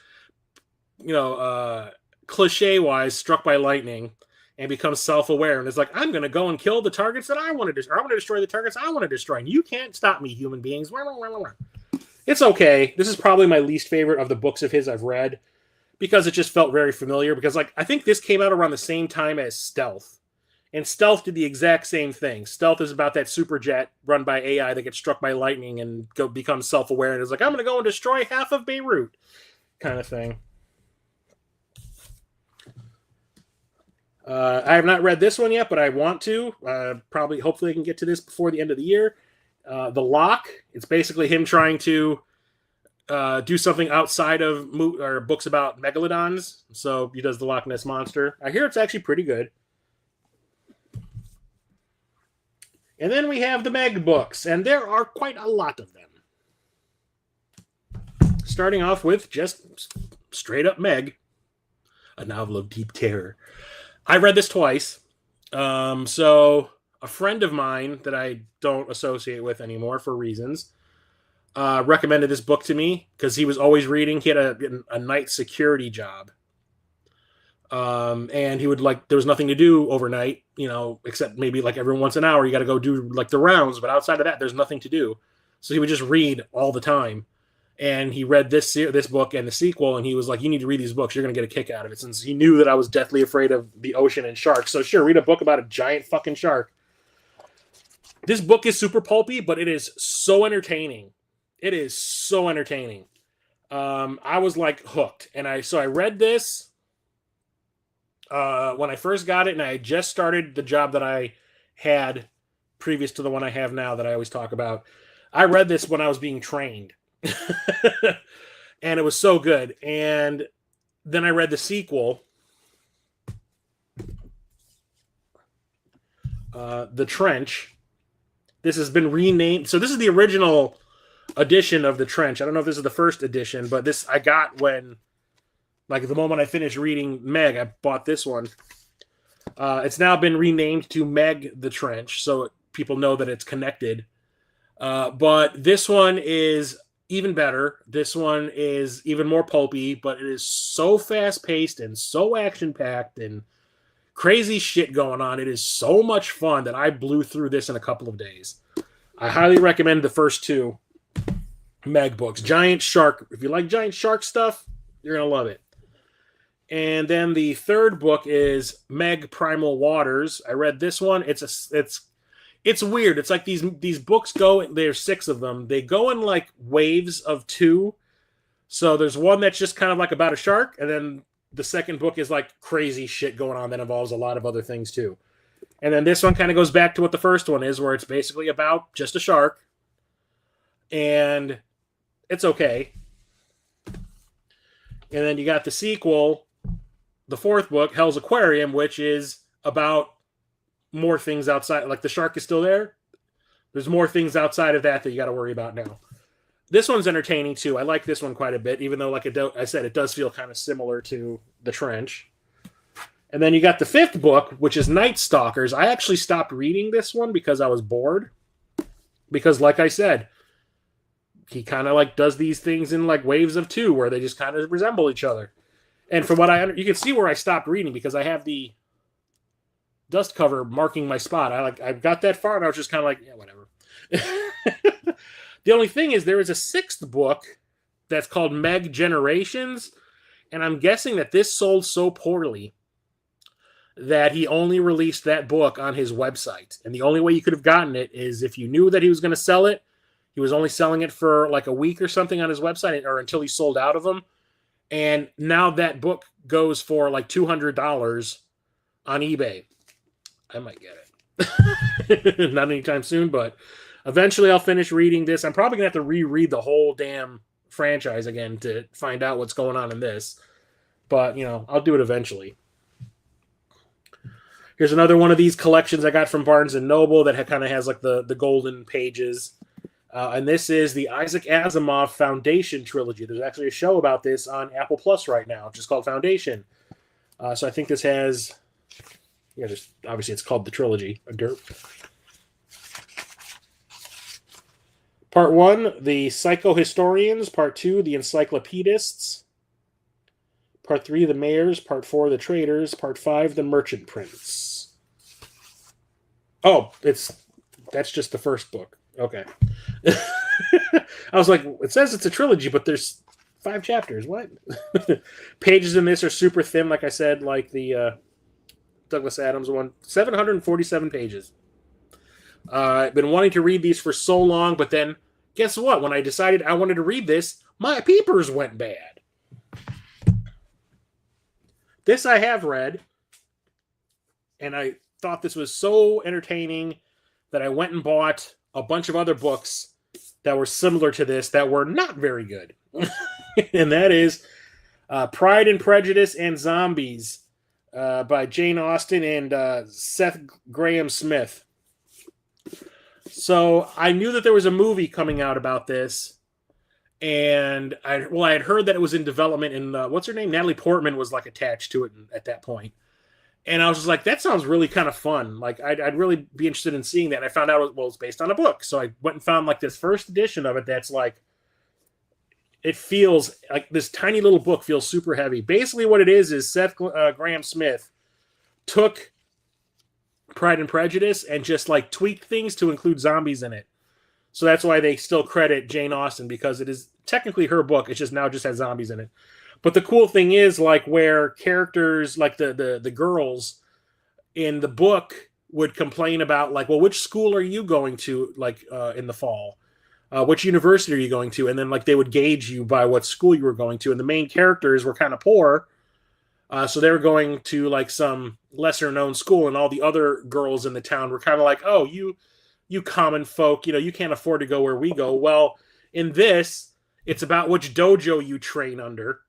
cliche-wise struck by lightning and becomes self-aware, and it's like, I'm going to go and kill the targets that I want to destroy. I'm going to destroy the targets I want to destroy, and you can't stop me, human beings. It's okay. This is probably my least favorite of the books of his I've read because it just felt very familiar. Because like I think this came out around the same time as Stealth, And Stealth did the exact same thing. Stealth is about that super jet run by AI that gets struck by lightning and becomes self-aware and is like, I'm going to go and destroy half of Beirut, kind of thing. I have not read this one yet, but I want to. Hopefully I can get to this before the end of the year. The Lock. It's basically him trying to do something outside of books about megalodons. So he does the Loch Ness Monster. I hear it's actually pretty good. And then we have the Meg books, and there are quite a lot of them. Starting off with just straight up Meg, a novel of deep terror. I read this twice. So a friend of mine that I don't associate with anymore for reasons recommended this book to me because he was always reading. He had a night security job. And he would there was nothing to do overnight, except maybe every once an hour you got to go do the rounds. But outside of that, there's nothing to do. So he would just read all the time. And he read this book and the sequel, and he was like, you need to read these books. You're going to get a kick out of it. Since he knew that I was deathly afraid of the ocean and sharks. So sure, read a book about a giant fucking shark. This book is super pulpy, but it is so entertaining. It is so entertaining. I was hooked. And I read this when I first got it, and I had just started the job that I had previous to the one I have now that I always talk about. I read this when I was being trained. And it was so good. And then I read the sequel, The Trench. This has been renamed. So this is the original edition of The Trench. I don't know if this is the first edition, but this I got when, the moment I finished reading Meg, I bought this one. It's now been renamed to Meg the Trench, so people know that it's connected. But this one is even better. This one is even more pulpy, but it is so fast-paced and so action-packed and crazy shit going on. It is so much fun that I blew through this in a couple of days. I highly recommend the first two Meg books. Giant Shark. If you like giant shark stuff, you're going to love it. And then the third book is Meg Primal Waters. I read this one. It's weird. It's like these books go, there's 6 of them. They go in waves of 2. So there's one that's just kind of about a shark, and then the second book is crazy shit going on that involves a lot of other things too. And then this one kind of goes back to what the first one is, where it's basically about just a shark. And it's okay. And then you got the sequel, the fourth book, Hell's Aquarium, which is about more things outside. The shark is still there. There's more things outside of that you got to worry about now. This one's entertaining too. I like this one quite a bit, even though, I said, it does feel kind of similar to The Trench. And then you got the fifth book, which is Night Stalkers. I actually stopped reading this one because I was bored. Because, like I said, he kind of does these things in waves of 2, where they just kind of resemble each other. And from what you can see where I stopped reading, because I have the dust cover marking my spot. I got that far, and I was just kind of yeah, whatever. The only thing is, there is a 6th book that's called Meg Generations, and I'm guessing that this sold so poorly that he only released that book on his website. And the only way you could have gotten it is if you knew that he was going to sell it. He was only selling it for a week or something on his website, or until he sold out of them. And now that book goes for $200 on eBay. I might get it. Not anytime soon, but eventually I'll finish reading this. I'm probably going to have to reread the whole damn franchise again to find out what's going on in this. But, I'll do it eventually. Here's another one of these collections I got from Barnes & Noble that kind of has the golden pages. And this is the Isaac Asimov Foundation trilogy. There's actually a show about this on Apple Plus right now, just called Foundation. So I think this has... Yeah, obviously it's called the trilogy. A derp. Part 1, the Psychohistorians. Part 2, the Encyclopedists. Part 3, the Mayors. Part 4, the Traders. Part 5, the Merchant Prince. Oh, that's just the first book. Okay. I was like, it says it's a trilogy, but there's 5 chapters. What? Pages in this are super thin, like I said, like the Douglas Adams one, 747 pages. I've been wanting to read these for so long, but then guess what? When I decided I wanted to read this, my papers went bad. This I have read, and I thought this was so entertaining that I went and bought a bunch of other books that were similar to this that were not very good. And that is Pride and Prejudice and Zombies by Jane Austen and Seth Grahame-Smith. So I knew that there was a movie coming out about this, and I had heard that it was in development, and what's her name? Natalie Portman was like attached to it at that point. And I was just like, that sounds really kind of fun. Like, I'd really be interested in seeing that. And I found out, it's based on a book. So I went and found like this first edition of it that's like, it feels like this tiny little book feels super heavy. Basically what it is Seth Grahame-Smith took Pride and Prejudice and just like tweaked things to include zombies in it. So that's why they still credit Jane Austen, because it is technically her book. It's just now just has zombies in it. But the cool thing is, like, where characters like the girls in the book would complain about, like, well, which school are you going to, like, in the fall? Which university are you going to? And then, like, they would gauge you by what school you were going to. And the main characters were kind of poor. So they were going to, like, some lesser-known school. And all the other girls in the town were kind of like, oh, you common folk, you can't afford to go where we go. Well, in this, it's about which dojo you train under,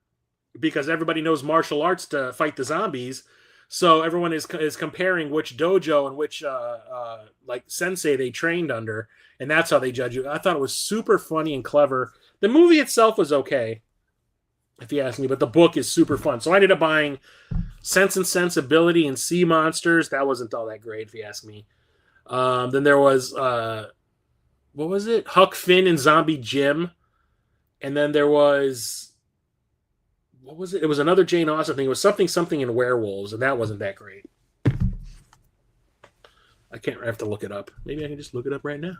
because everybody knows martial arts to fight the zombies. So everyone is comparing which dojo and which like sensei they trained under, and that's how they judge you. I thought it was super funny and clever. The movie itself was okay, if you ask me, but the book is super fun. So I ended up buying Sense and Sensibility and Sea Monsters. That wasn't all that great, if you ask me. Then there was what was it? Huck Finn and Zombie Jim, and then there was, what was it? It was another Jane Austen thing. It was something in werewolves, and that wasn't that great. I have to look it up. Maybe I can just look it up right now.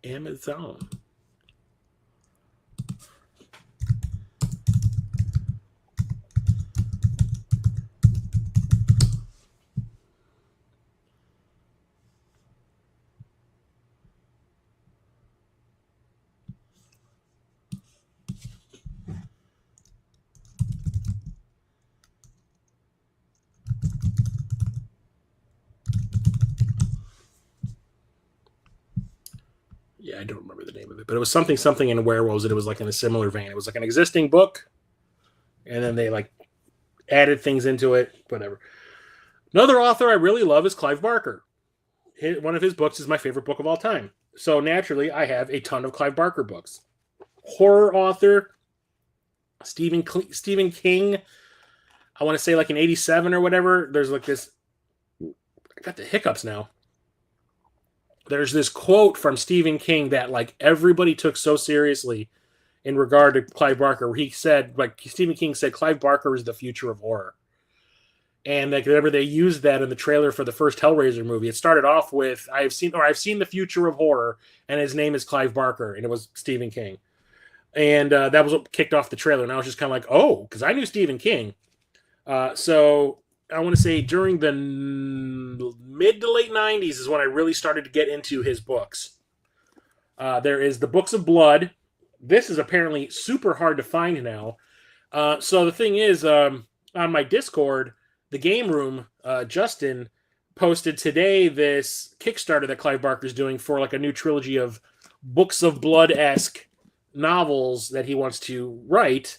Amazon. Yeah, I don't remember the name of it, but it was something in werewolves, and it was like in a similar vein. It was like an existing book, and then they like added things into it, whatever. Another author I really love is Clive Barker. One of his books is my favorite book of all time. So naturally, I have a ton of Clive Barker books. Horror author, Stephen King. I want to say like in 87 or whatever. There's like this, I got the hiccups now. There's this quote from Stephen King that like everybody took so seriously in regard to Clive Barker, where he said, like, Stephen King said, Clive Barker is the future of horror. And like, whenever they used that in the trailer for the first Hellraiser movie, it started off with, I've seen the future of horror, and his name is Clive Barker, and it was Stephen King. And that was what kicked off the trailer. And I was just kind of like, oh, because I knew Stephen King. So I want to say during the mid to late 90s is when I really started to get into his books. There is the Books of Blood. This is apparently super hard to find now. So the thing is, on my Discord, the Game Room, Justin posted today this Kickstarter that Clive Barker's doing for like a new trilogy of Books of Blood-esque novels that he wants to write.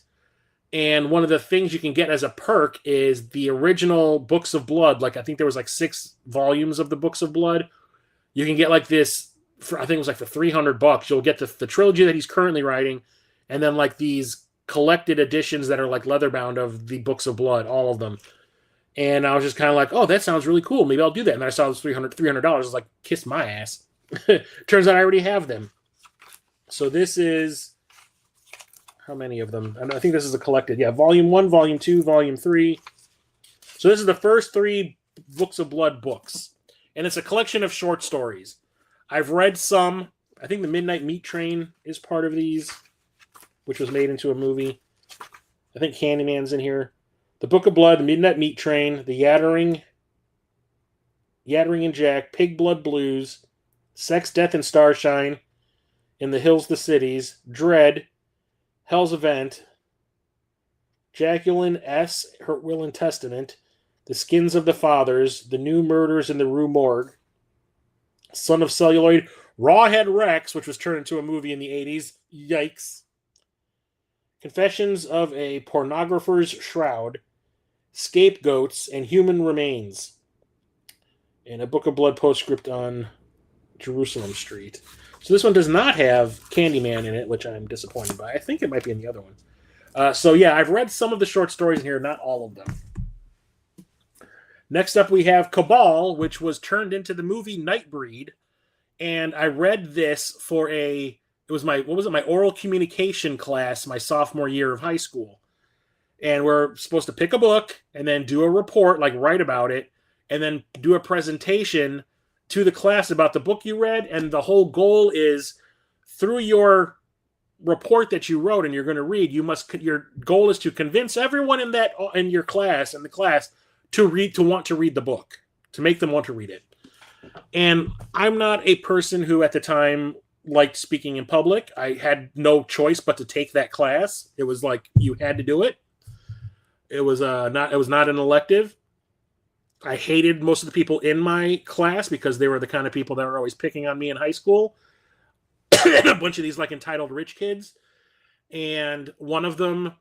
And one of the things you can get as a perk is the original Books of Blood. Like, I think there was like 6 volumes of the Books of Blood. You can get like this, I think it was like for $300. You'll get the trilogy that he's currently writing, and then like these collected editions that are like leather-bound of the Books of Blood, all of them. And I was just kind of like, oh, that sounds really cool. Maybe I'll do that. And then I saw this $300. I was like, kiss my ass. Turns out I already have them. So this is, how many of them? I think this is a collected. Yeah, Volume 1, Volume 2, Volume 3. So this is the first 3 Books of Blood books. And it's a collection of short stories. I've read some. I think the Midnight Meat Train is part of these. which was made into a movie. I think Candyman's in here. The Book of Blood, The Midnight Meat Train, The Yattering and Jack, Pig Blood Blues, Sex, Death, and Starshine, In the Hills, the Cities, Dread, Hell's Event, Jacqueline S., Her Will and Testament, The Skins of the Fathers, The New Murders in the Rue Morgue, Son of Celluloid, Rawhead Rex, which was turned into a movie in the 80s. Yikes. Confessions of a Pornographer's Shroud, Scapegoats, and Human Remains. And a Book of Blood postscript on Jerusalem Street. So this one does not have Candyman in it, which I'm disappointed by. I think it might be in the other ones. So yeah, I've read some of the short stories in here, not all of them. Next up, we have Cabal, which was turned into the movie Nightbreed. And I read this for my oral communication class my sophomore year of high school. And we're supposed to pick a book and then do a report, like write about it, and then do a presentation to the class about the book you read. And the whole goal is, through your report that you wrote and you're going to read, your goal is to convince everyone in your class, to want to read the book, to make them want to read it. And I'm not a person who at the time liked speaking in public. I had no choice but to take that class. It was like you had to do it. It was not an elective. I hated most of the people in my class because they were the kind of people that were always picking on me in high school. And a bunch of these like entitled rich kids. And one of them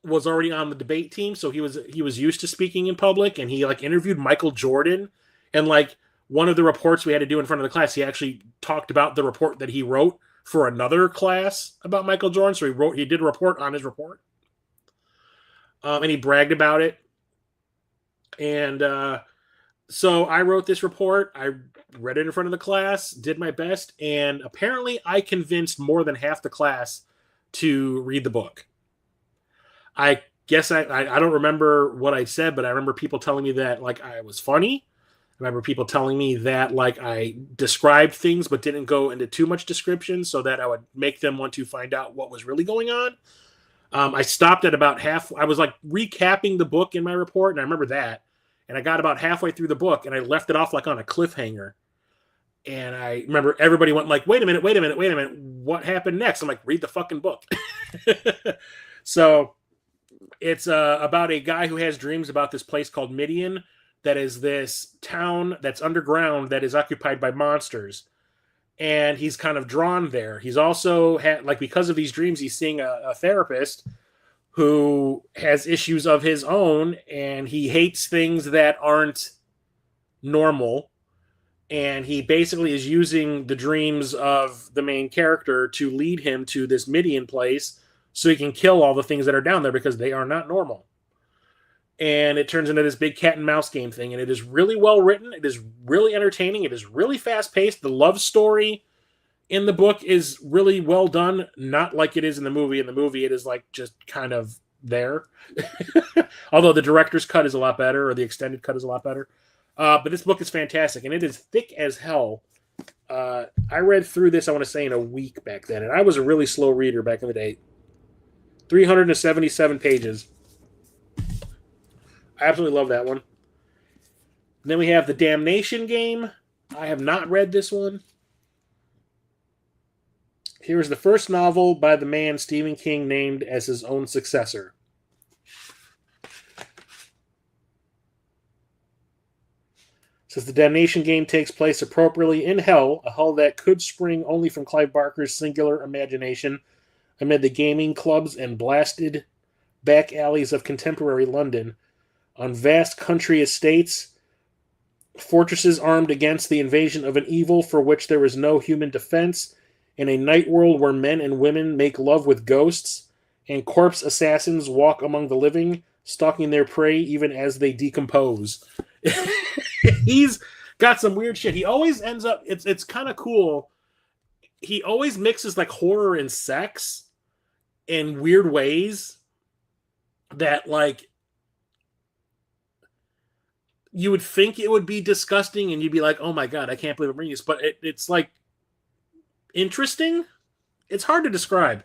was already on the debate team, so he was used to speaking in public, and he like interviewed Michael Jordan. And like one of the reports we had to do in front of the class, he actually talked about the report that he wrote for another class about Michael Jordan. So he did a report on his report. And he bragged about it. And so I wrote this report. I read it in front of the class, did my best, and apparently I convinced more than half the class to read the book. I guess I don't remember what I said, but I remember people telling me that like I was funny. I remember people telling me that like I described things but didn't go into too much description so that I would make them want to find out what was really going on. I stopped at about half. I was like recapping the book in my report, and I remember that. And I got about halfway through the book, and I left it off like on a cliffhanger. And I remember everybody went like, wait a minute. What happened next? I'm like, read the fucking book. So it's about a guy who has dreams about this place called Midian, that is this town that's underground that is occupied by monsters. And he's kind of drawn there. He's also had, like, because of these dreams, he's seeing a therapist who has issues of his own, and he hates things that aren't normal. And he basically is using the dreams of the main character to lead him to this Midian place so he can kill all the things that are down there because they are not normal. And it turns into this big cat and mouse game thing. And it is really well written. It is really entertaining. It is really fast paced. The love story in the book is really well done. Not like it is in the movie. In the movie, it is like just kind of there. Although the director's cut is a lot better, or the extended cut is a lot better. But this book is fantastic. And it is thick as hell. I read through this, I want to say, in a week back then. And I was a really slow reader back in the day. 377 pages. I absolutely love that one. And then we have The Damnation Game. I have not read this one. Here's the first novel by the man Stephen King named as his own successor. It says The Damnation Game takes place appropriately in hell, a hell that could spring only from Clive Barker's singular imagination amid the gaming clubs and blasted back alleys of contemporary London. On vast country estates, fortresses armed against the invasion of an evil for which there is no human defense, in a night world where men and women make love with ghosts, and corpse assassins walk among the living, stalking their prey even as they decompose. He's got some weird shit. He always ends up, it's kind of cool. He always mixes like horror and sex in weird ways that like you would think it would be disgusting and you'd be like, oh my God, I can't believe I'm reading this. But it's like interesting. It's hard to describe.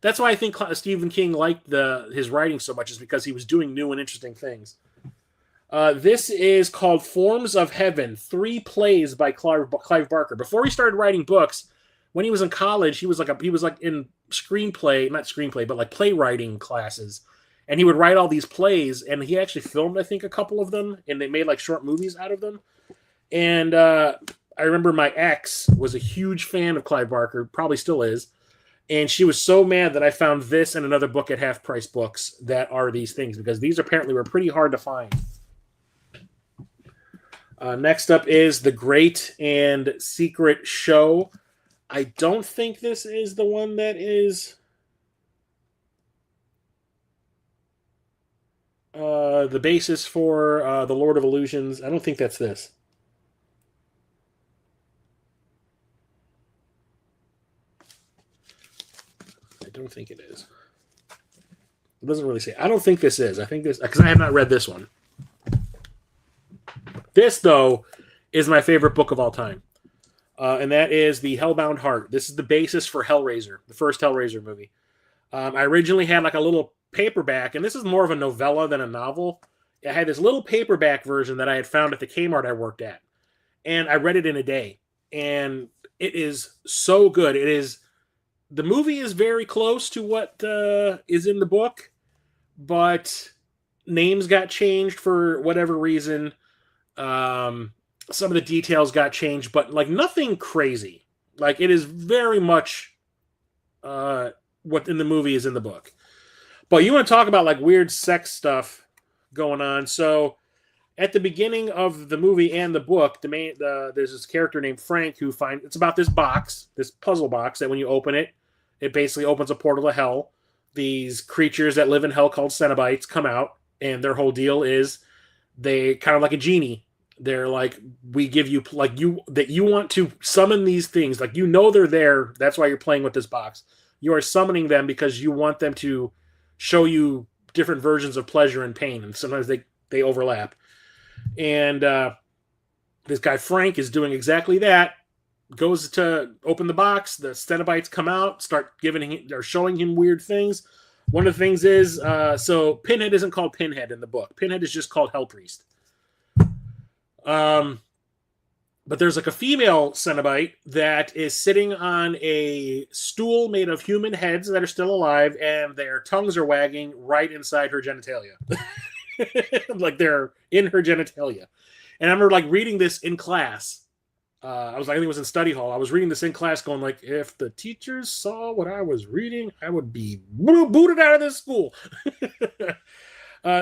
That's why I think Stephen King liked his writing so much, is because he was doing new and interesting things. This is called Forms of Heaven, 3 plays by Clive Barker. Before he started writing books, when he was in college, he was like in not screenplay, but like playwriting classes. And he would write all these plays, and he actually filmed, I think, a couple of them, and they made like short movies out of them. And I remember my ex was a huge fan of Clive Barker, probably still is. And she was so mad that I found this and another book at Half Price Books that are these things, because these apparently were pretty hard to find. Next up is The Great and Secret Show. I don't think this is the one that is the basis for The Lord of Illusions. I don't think that's this. I don't think it is. It doesn't really say. I don't think this is. I think this, because I have not read this one. This, though, is my favorite book of all time. And that is The Hellbound Heart. This is the basis for Hellraiser, the first Hellraiser movie. I originally had like a little paperback, and this is more of a novella than a novel. I had this little paperback version that I had found at the Kmart I worked at. And I read it in a day. And it is so good. The movie is very close to what is in the book, but names got changed for whatever reason. Some of the details got changed, but like nothing crazy. Like it is very much what in the movie is in the book. But you want to talk about like weird sex stuff going on. So at the beginning of the movie and the book, there's this character named Frank who it's about this box, this puzzle box, that when you open it, it basically opens a portal to hell. These creatures that live in hell called Cenobites come out, and their whole deal is they kind of like a genie. They're like, we give you that you want to summon these things. Like, they're there. That's why you're playing with this box. You are summoning them because you want them to show you different versions of pleasure and pain. And sometimes they overlap. And this guy Frank is doing exactly that. Goes to open the box. The Cenobites come out, start showing him weird things. One of the things is, so Pinhead isn't called Pinhead in the book. Pinhead is just called Hell Priest. But there's like a female Cenobite that is sitting on a stool made of human heads that are still alive, and their tongues are wagging right inside her genitalia. Like they're in her genitalia. And I remember like reading this in class. I think it was in study hall. I was reading this in class going like, if the teachers saw what I was reading, I would be booted out of this school.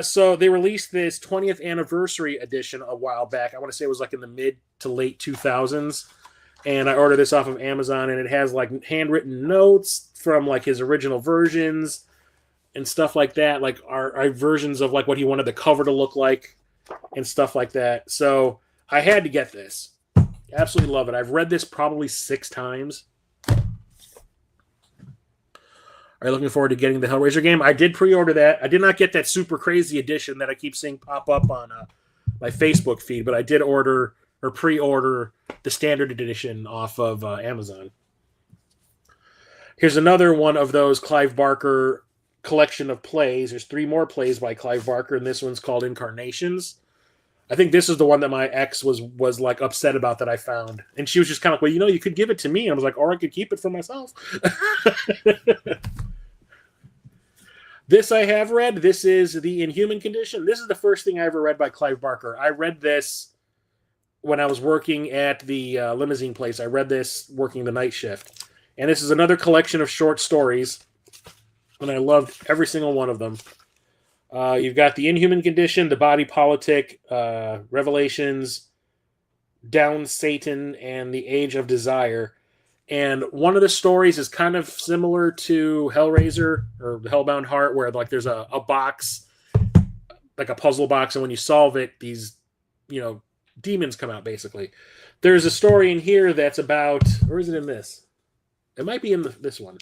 So they released this 20th anniversary edition a while back. I want to say it was like in the mid to late 2000s. And I ordered this off of Amazon, and it has like handwritten notes from like his original versions and stuff like that. Like our versions of like what he wanted the cover to look like and stuff like that. So I had to get this. Absolutely love it. I've read this probably 6 times. Are you looking forward to getting the Hellraiser game? I did pre-order that. I did not get that super crazy edition that I keep seeing pop up on my Facebook feed, but I did order or pre-order the standard edition off of Amazon. Here's another one of those Clive Barker collection of plays. There's 3 more plays by Clive Barker, and this one's called Incarnations. I think this is the one that my ex was like upset about that I found. And she was just kind of like, well, you could give it to me. And I was like, or I could keep it for myself. This I have read. This is The Inhuman Condition. This is the first thing I ever read by Clive Barker. I read this when I was working at the limousine place. I read this working the night shift. And this is another collection of short stories. And I loved every single one of them. You've got The Inhuman Condition, The Body Politic, Revelations, Down Satan, and The Age of Desire. And one of the stories is kind of similar to Hellraiser or The Hellbound Heart, where like there's a box, like a puzzle box, and when you solve it, these demons come out, basically. There's a story in here that's about, or is it in this? It might be in this one.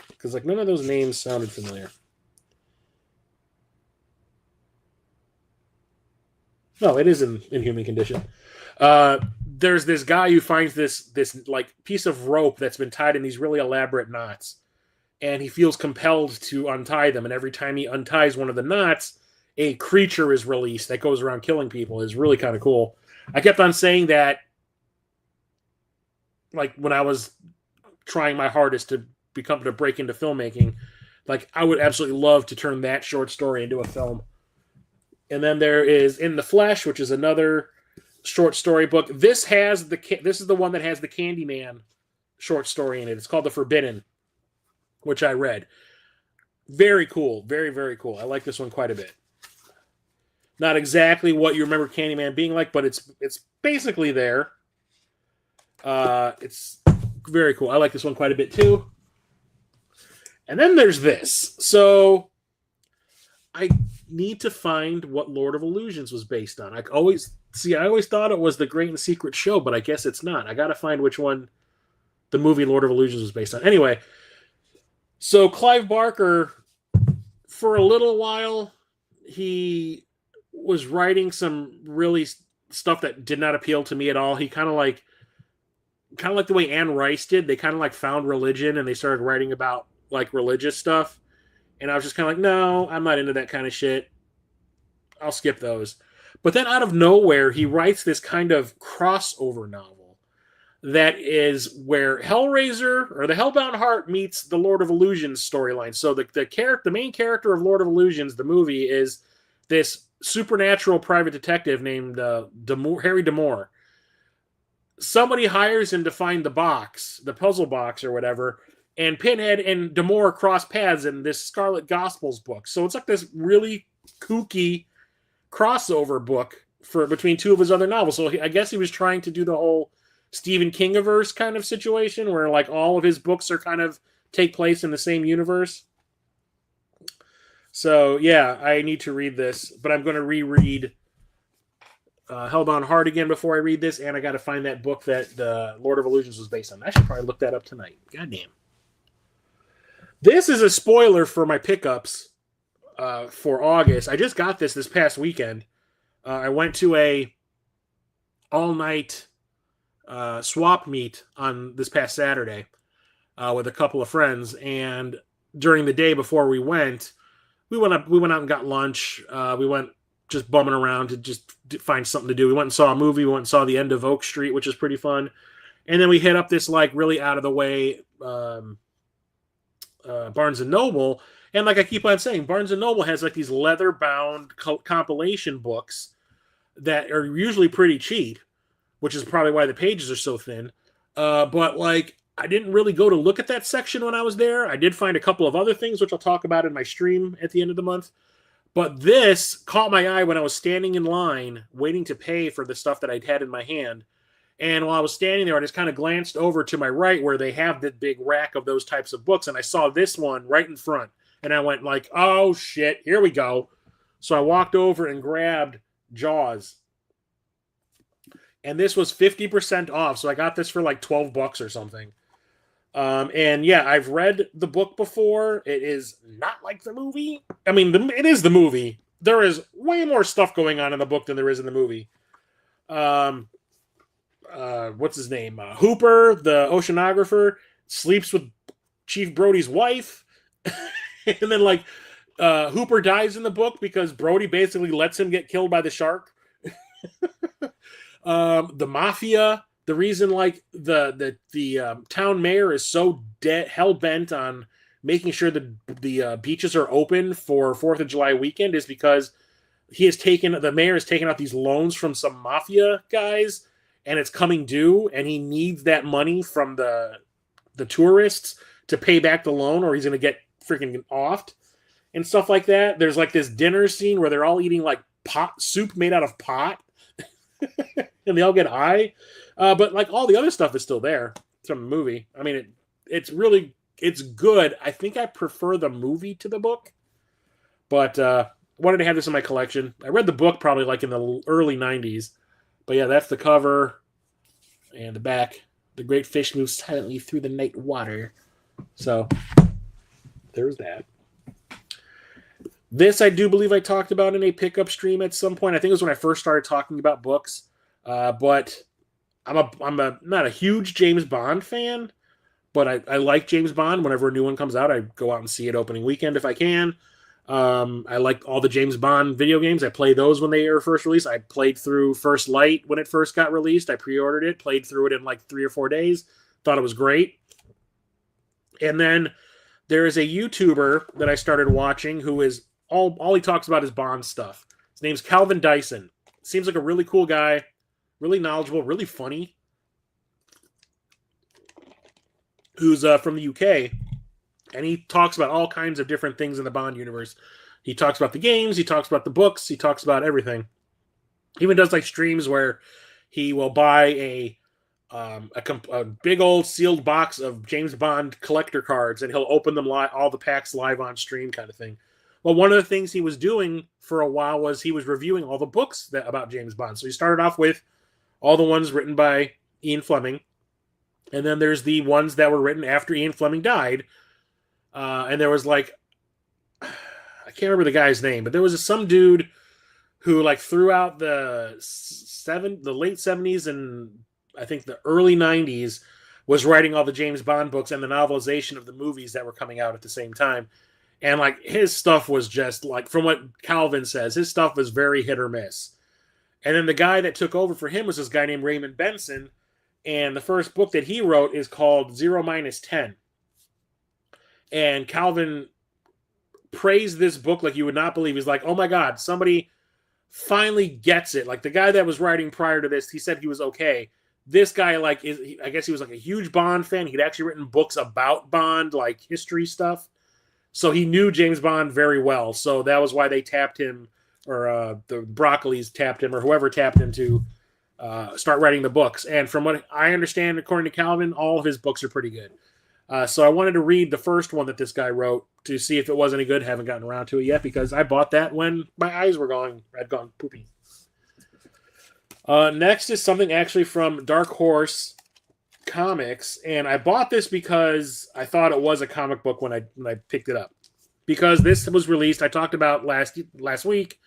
Because like none of those names sounded familiar. No, it is in Inhuman Condition. there's this guy who finds this like piece of rope that's been tied in these really elaborate knots, and he feels compelled to untie them. And every time he unties one of the knots, a creature is released that goes around killing people. Is really kind of cool. I kept on saying that, like when I was trying my hardest to break into filmmaking, like I would absolutely love to turn that short story into a film. And then there is In the Flesh, which is another short story book. This is the one that has the Candyman short story in it. It's called The Forbidden, which I read. Very cool. Very, very cool. I like this one quite a bit. Not exactly what you remember Candyman being like, but it's basically there. It's very cool. I like this one quite a bit too. And then there's this. So I need to find what Lord of Illusions was based on. I always thought it was The Great and Secret Show, but I guess it's not. I got to find which one the movie Lord of Illusions was based on. Anyway, so Clive Barker, for a little while, he was writing some really stuff that did not appeal to me at all. He kind of like the way Anne Rice did. They kind of like found religion and they started writing about like religious stuff. And I was just kind of like, no, I'm not into that kind of shit. I'll skip those. But then out of nowhere, he writes this kind of crossover novel that is where Hellraiser or the Hellbound Heart meets the Lord of Illusions storyline. So the main character of Lord of Illusions, the movie, is this supernatural private detective named Harry D'Amour. Somebody hires him to find the puzzle box or whatever, and Pinhead and D'Amour cross paths in this Scarlet Gospels book. So it's like this really kooky crossover book between two of his other novels. So I guess he was trying to do the whole Stephen King-averse kind of situation where like all of his books are kind of take place in the same universe. So yeah, I need to read this, but I'm going to reread Hellbound Heart again before I read this, and I got to find that book that the Lord of Illusions was based on. I should probably look that up tonight. Goddamn. This is a spoiler for my pickups for August. I just got this past weekend. I went to a all-night swap meet on this past Saturday with a couple of friends, and during the day before we went out and got lunch. We went just bumming around to just find something to do. We went and saw a movie. We went and saw The End of Oak Street, which is pretty fun. And then we hit up this like really out of the way Barnes & Noble. And like I keep on saying, Barnes & Noble has like these leather-bound compilation books that are usually pretty cheap, which is probably why the pages are so thin. But like, I didn't really go to look at that section when I was there. I did find a couple of other things, which I'll talk about in my stream at the end of the month. But this caught my eye when I was standing in line waiting to pay for the stuff that I'd had in my hand. And while I was standing there, I just kind of glanced over to my right where they have the big rack of those types of books. And I saw this one right in front. And I went like, oh, shit, here we go. So I walked over and grabbed Jaws. And this was 50% off. So I got this for like $12 or something. And yeah, I've read the book before. It is not like the movie. I mean, it is the movie. There is way more stuff going on in the book than there is in the movie. What's his name? Hooper, the oceanographer, sleeps with Chief Brody's wife. And then like, Hooper dies in the book because Brody basically lets him get killed by the shark. The mafia. The reason, like the town mayor is so hell bent on making sure that the beaches are open for 4th of July weekend is because the mayor has taken out these loans from some mafia guys, and it's coming due, and he needs that money from the tourists to pay back the loan, or he's going to get freaking offed and stuff like that. There's like this dinner scene where they're all eating like pot soup made out of pot, and they all get high. But like all the other stuff is still there from the movie. I mean, it's good. I think I prefer the movie to the book, but wanted to have this in my collection. I read the book probably like in the early 90s, but yeah, that's the cover and the back. The great fish moves silently through the night water. So there's that. This I do believe I talked about in a pickup stream at some point. I think it was when I first started talking about books, but I'm not a huge James Bond fan, but I like James Bond. Whenever a new one comes out, I go out and see it opening weekend if I can. I like all the James Bond video games. I play those when they were first released. I played through First Light when it first got released. I pre-ordered it, played through it in like 3 or 4 days. Thought it was great. And then there is a YouTuber that I started watching who is all he talks about is Bond stuff. His name's Calvin Dyson. Seems like a really cool guy, really knowledgeable, really funny. Who's from the UK, and he talks about all kinds of different things in the Bond universe. He talks about the games, he talks about the books, he talks about everything. He even does like streams where he will buy a big old sealed box of James Bond collector cards, and he'll open them all the packs live on stream, kind of thing. Well, one of the things he was doing for a while was he was reviewing all the books about James Bond. So he started off with all the ones written by Ian Fleming, and then there's the ones that were written after Ian Fleming died. And there was like, I can't remember the guy's name, but there was some dude who like throughout the late 70s and I think the early 90s was writing all the James Bond books and the novelization of the movies that were coming out at the same time. And like his stuff was just like, from what Calvin says, his stuff was very hit or miss. And then the guy that took over for him was this guy named Raymond Benson. And the first book that he wrote is called 0-10. And Calvin praised this book like you would not believe. He's like, oh my God, somebody finally gets it. Like the guy that was writing prior to this, he said he was okay. This guy, like, I guess he was like a huge Bond fan. He'd actually written books about Bond, like history stuff. So he knew James Bond very well. So that was why they tapped him, or the Broccolis tapped him, or whoever tapped him to start writing the books. And from what I understand, according to Calvin, all of his books are pretty good. So I wanted to read the first one that this guy wrote to see if it was any good. Haven't gotten around to it yet because I bought that when my eyes had gone poopy. Next is something actually from Dark Horse Comics, and I bought this because I thought it was a comic book when I picked it up. Because this was released, I talked about last week,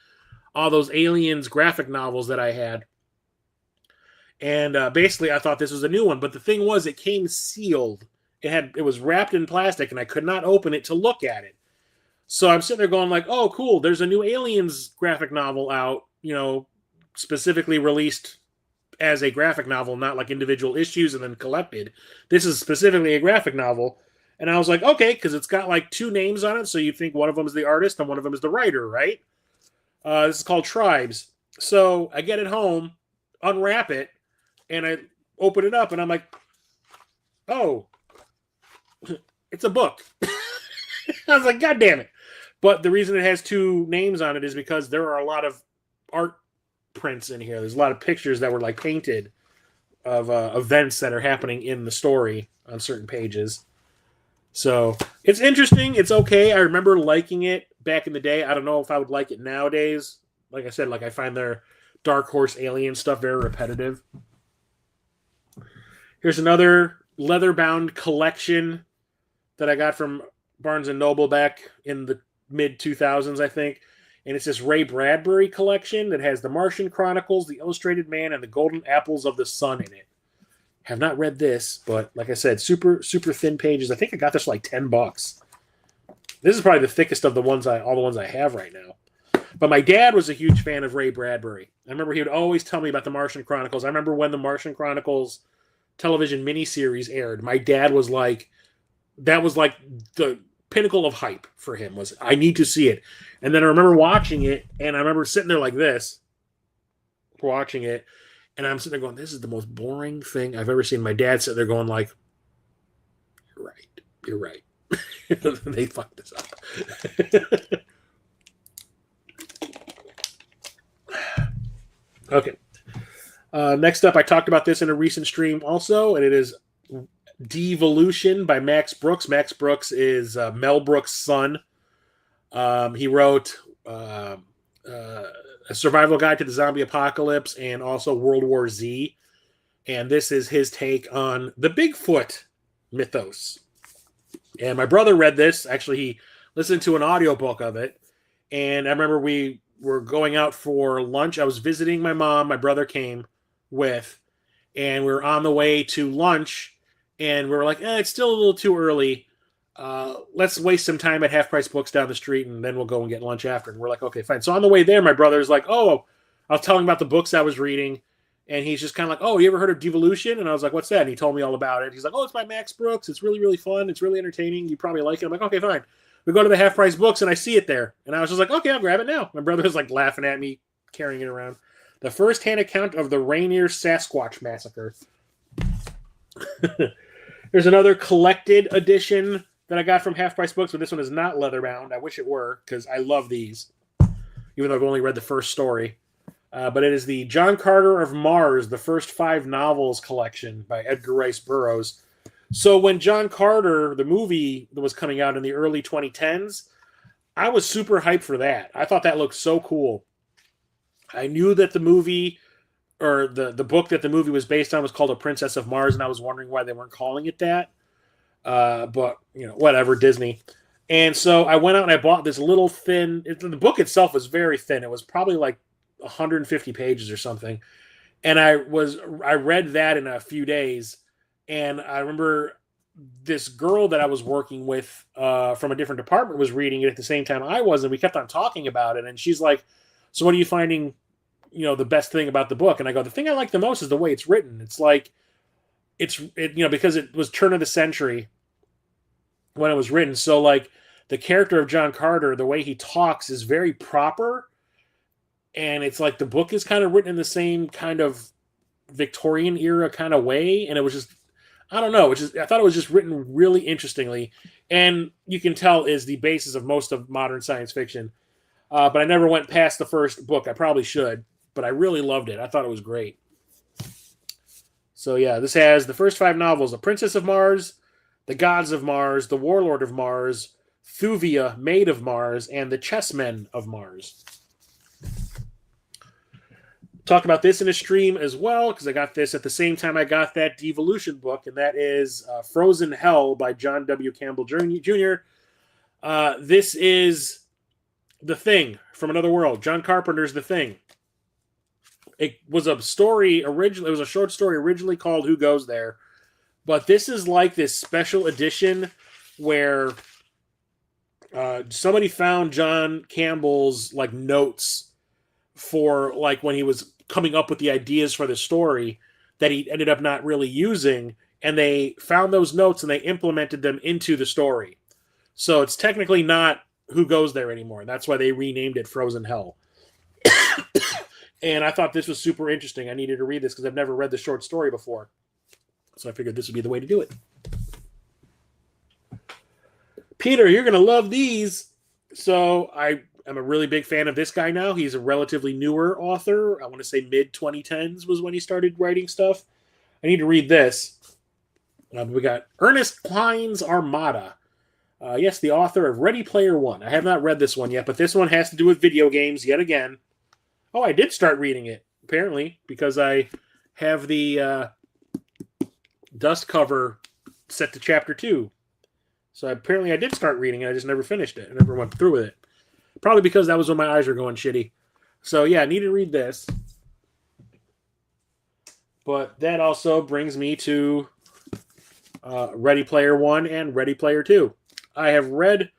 all those Aliens graphic novels that I had. And basically I thought this was a new one, but the thing was it came sealed. It was wrapped in plastic, and I could not open it to look at it. So I'm sitting there going like, oh, cool, there's a new Aliens graphic novel out, specifically released as a graphic novel, not like individual issues and then collected. This is specifically a graphic novel. And I was like, okay, because it's got like 2 names on it, so you think one of them is the artist and one of them is the writer, right? This is called Tribes. So I get it home, unwrap it, and I open it up, and I'm like, oh, it's a book. I was like, God damn it. But the reason it has 2 names on it is because there are a lot of art prints in here. There's a lot of pictures that were like painted of events that are happening in the story on certain pages. So it's interesting. It's okay. I remember liking it back in the day. I don't know if I would like it nowadays. Like I said, like I find their Dark Horse Alien stuff very repetitive. Here's another leather-bound collection that I got from Barnes & Noble back in the mid-2000s, I think. And it's this Ray Bradbury collection that has The Martian Chronicles, The Illustrated Man, and The Golden Apples of the Sun in it. Have not read this, but like I said, super, super thin pages. I think I got this for like $10. This is probably the thickest of all the ones I have right now. But my dad was a huge fan of Ray Bradbury. I remember he would always tell me about The Martian Chronicles. I remember when The Martian Chronicles television miniseries aired, my dad was like, that was like the pinnacle of hype for him, was I need to see it. And then I remember watching it, and I remember sitting there like this, watching it, and I'm sitting there going, this is the most boring thing I've ever seen. My dad sitting there going like, you're right. They fucked this up. Okay. Next up, I talked about this in a recent stream also, and it is Devolution by Max Brooks. Max Brooks is Mel Brooks' son. He wrote A Survival Guide to the Zombie Apocalypse and also World War Z. And this is his take on the Bigfoot mythos. And my brother read this. Actually, he listened to an audiobook of it. And I remember we were going out for lunch. I was visiting my mom. My brother came with. and we were on the way to lunch, and we were like, it's still a little too early. Let's waste some time at Half Price Books down the street, and then we'll go and get lunch after. And we're like, okay, fine. So on the way there, my brother's like, oh, I was telling him about the books I was reading, and he's just kind of like, oh, you ever heard of Devolution? And I was like, what's that? And he told me all about it. He's like, oh, it's by Max Brooks. It's really, really fun. It's really entertaining. You probably like it. I'm like, okay, fine. We go to the Half Price Books, and I see it there. And I was just like, okay, I'll grab it now. My brother was like laughing at me, carrying it around. The first-hand account of the Rainier Sasquatch Massacre. There's another collected edition that I got from Half Price Books, but this one is not leather-bound. I wish it were, because I love these, even though I've only read the first story. But it is the John Carter of Mars, the first 5 novels collection by Edgar Rice Burroughs. So when John Carter, the movie that was coming out in the early 2010s, I was super hyped for that. I thought that looked so cool. I knew that the movie, or the book that the movie was based on, was called A Princess of Mars, and I was wondering why they weren't calling it that. But, whatever, Disney. And so I went out and I bought this little thin... The book itself was very thin. It was probably like 150 pages or something. And I read that in a few days. And I remember this girl that I was working with from a different department was reading it at the same time I was, and we kept on talking about it. And she's like, so what are you finding, the best thing about the book? And I go, the thing I like the most is the way it's written. It's like, because it was turn of the century when it was written. So like the character of John Carter, the way he talks is very proper. And it's like the book is kind of written in the same kind of Victorian era kind of way. And it was just, I don't know. I thought it was just written really interestingly. And you can tell is the basis of most of modern science fiction. But I never went past the first book. I probably should. But I really loved it. I thought it was great. So yeah, this has the first 5 novels: The Princess of Mars, The Gods of Mars, The Warlord of Mars, Thuvia, Maid of Mars, and The Chessmen of Mars. Talk about this in a stream as well, because I got this at the same time I got that Devolution book, and that is Frozen Hell by John W. Campbell Jr. This is The Thing from Another World. John Carpenter's The Thing. It was a story originally. It was a short story originally called Who Goes There, but this is like this special edition where somebody found John Campbell's like notes for like when he was coming up with the ideas for the story that he ended up not really using, and they found those notes and they implemented them into the story. So it's technically not Who Goes There anymore. That's why they renamed it Frozen Hell. And I thought this was super interesting. I needed to read this because I've never read the short story before. So I figured this would be the way to do it. Peter, you're going to love these. So I am a really big fan of this guy now. He's a relatively newer author. I want to say mid-2010s was when he started writing stuff. I need to read this. We got Ernest Cline's Armada. Yes, the author of Ready Player One. I have not read this one yet, but this one has to do with video games yet again. Oh, I did start reading it, apparently, because I have the dust cover set to chapter 2. So apparently I did start reading it. I just never finished it. I never went through with it. Probably because that was when my eyes were going shitty. So yeah, I need to read this. But that also brings me to Ready Player One and Ready Player Two. I have read,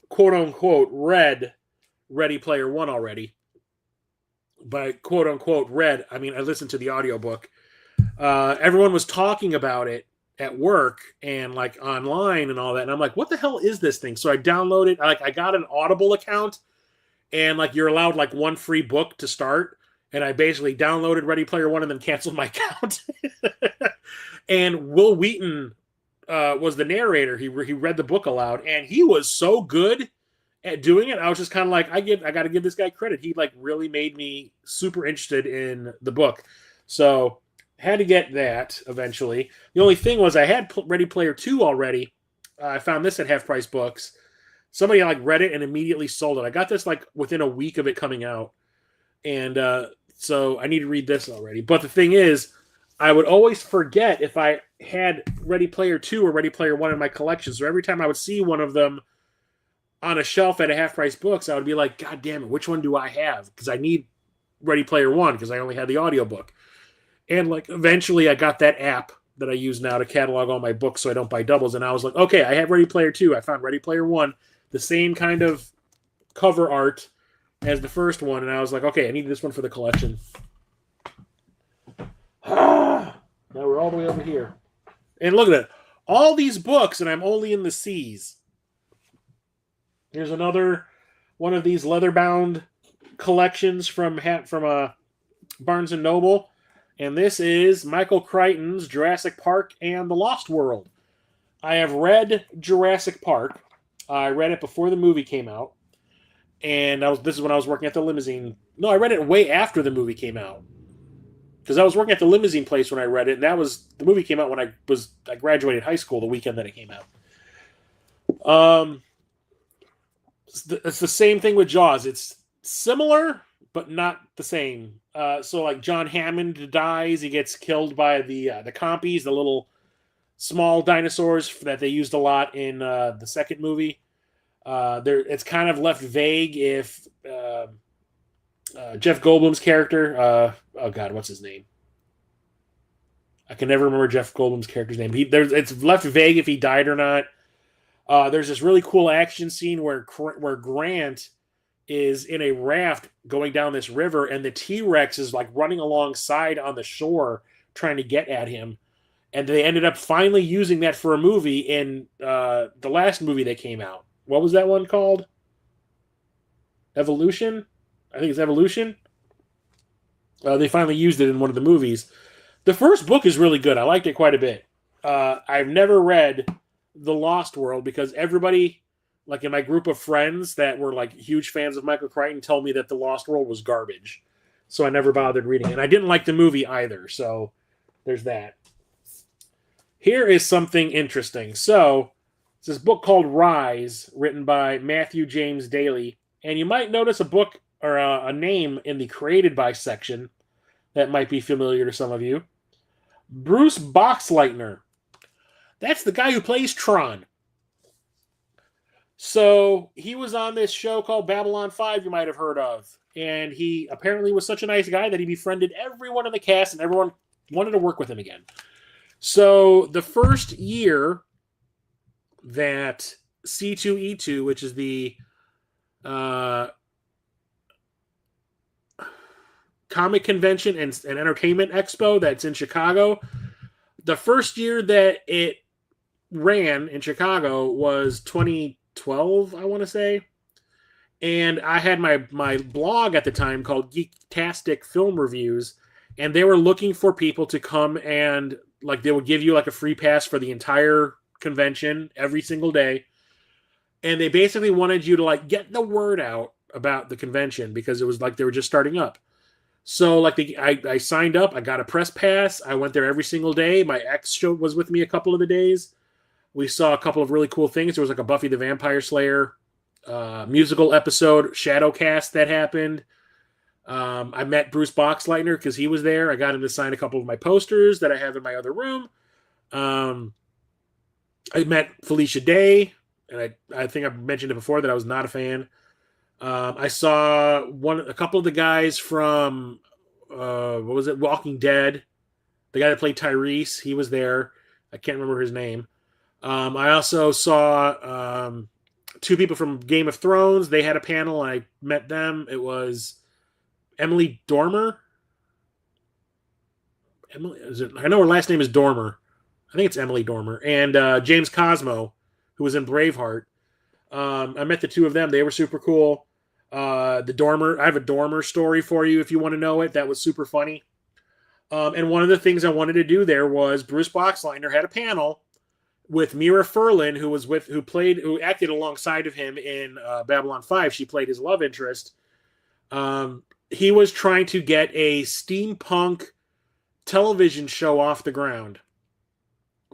quote-unquote, Ready Player One already. By quote-unquote read, I mean I listened to the audiobook. Everyone was talking about it at work and like online and all that, and I'm like, what the hell is this thing? So I downloaded, I got an Audible account, and like you're allowed like one free book to start, and I basically downloaded Ready Player One and then canceled my account. And Will Wheaton was the narrator. He read the book aloud, and he was so good at doing it. I was just kind of like, I got to give this guy credit. He like really made me super interested in the book. So had to get that eventually. The only thing was I had Ready Player 2 already. I found this at Half Price Books. Somebody like read it and immediately sold it. I got this like within a week of it coming out. And so I need to read this already. But the thing is, I would always forget if I had Ready Player 2 or Ready Player 1 in my collection. So every time I would see one of them on a shelf at a Half Price Books, I would be like, God damn it, which one do I have? Because I need Ready Player One because I only had the audiobook. And like eventually I got that app that I use now to catalog all my books so I don't buy doubles. And I was like, okay, I have Ready Player 2. I found Ready Player 1, the same kind of cover art as the first one. And I was like, okay, I need this one for the collection. Now we're all the way over here. And look at it. All these books, and I'm only in the C's. Here's another one of these leather-bound collections from Barnes & Noble. And this is Michael Crichton's Jurassic Park and the Lost World. I have read Jurassic Park. I read it before the movie came out. And this is when I was working at the limousine. No, I read it way after the movie came out. Because I was working at the limousine place when I read it, and the movie came out when I graduated high school the weekend that it came out. It's the same thing with Jaws. It's similar, but not the same. So like John Hammond dies, he gets killed by the compies, the little small dinosaurs that they used a lot in the second movie. It's kind of left vague if Jeff Goldblum's character, oh god, what's his name? I can never remember Jeff Goldblum's character's name. It's left vague if he died or not. There's this really cool action scene where Grant is in a raft going down this river, and the T-Rex is like running alongside on the shore trying to get at him. And they ended up finally using that for a movie in the last movie that came out. What was that one called? Evolution? I think it's Evolution. They finally used it in one of the movies. The first book is really good. I liked it quite a bit. I've never read The Lost World because everybody, like in my group of friends that were like huge fans of Michael Crichton, told me that The Lost World was garbage. So I never bothered reading it. And I didn't like the movie either. So there's that. Here is something interesting. So it's this book called Rise, written by Matthew James Daly. And you might notice a book or a name in the created by section that might be familiar to some of you. Bruce Boxleitner. That's the guy who plays Tron. So he was on this show called Babylon 5 you might have heard of. And he apparently was such a nice guy that he befriended everyone in the cast and everyone wanted to work with him again. So the first year that C2E2, which is the comic convention and entertainment expo that's in Chicago, the first year that it ran in Chicago was 2012, I want to say. And I had my blog at the time called Geektastic Film Reviews, and they were looking for people to come and like they would give you like a free pass for the entire convention every single day. And they basically wanted you to like get the word out about the convention because it was like they were just starting up. So like I signed up, I got a press pass, I went there every single day. My ex was with me a couple of the days. We saw a couple of really cool things. There was like a Buffy the Vampire Slayer musical episode, Shadowcast that happened. I met Bruce Boxleitner because he was there. I got him to sign a couple of my posters that I have in my other room. I met Felicia Day, and I think I've mentioned it before that I was not a fan. I saw a couple of the guys from what was it, Walking Dead. The guy that played Tyrese, he was there. I can't remember his name. I also saw two people from Game of Thrones. They had a panel, and I met them. It was Emily Dormer. I know her last name is Dormer. I think it's Emily Dormer. And James Cosmo, who was in Braveheart. I met the two of them. They were super cool. The Dormer, I have a Dormer story for you if you want to know it. That was super funny. And one of the things I wanted to do there was Bruce Boxleitner had a panel with Mira Furlan, who acted alongside of him in Babylon 5. She played his love interest. He was trying to get a steampunk television show off the ground.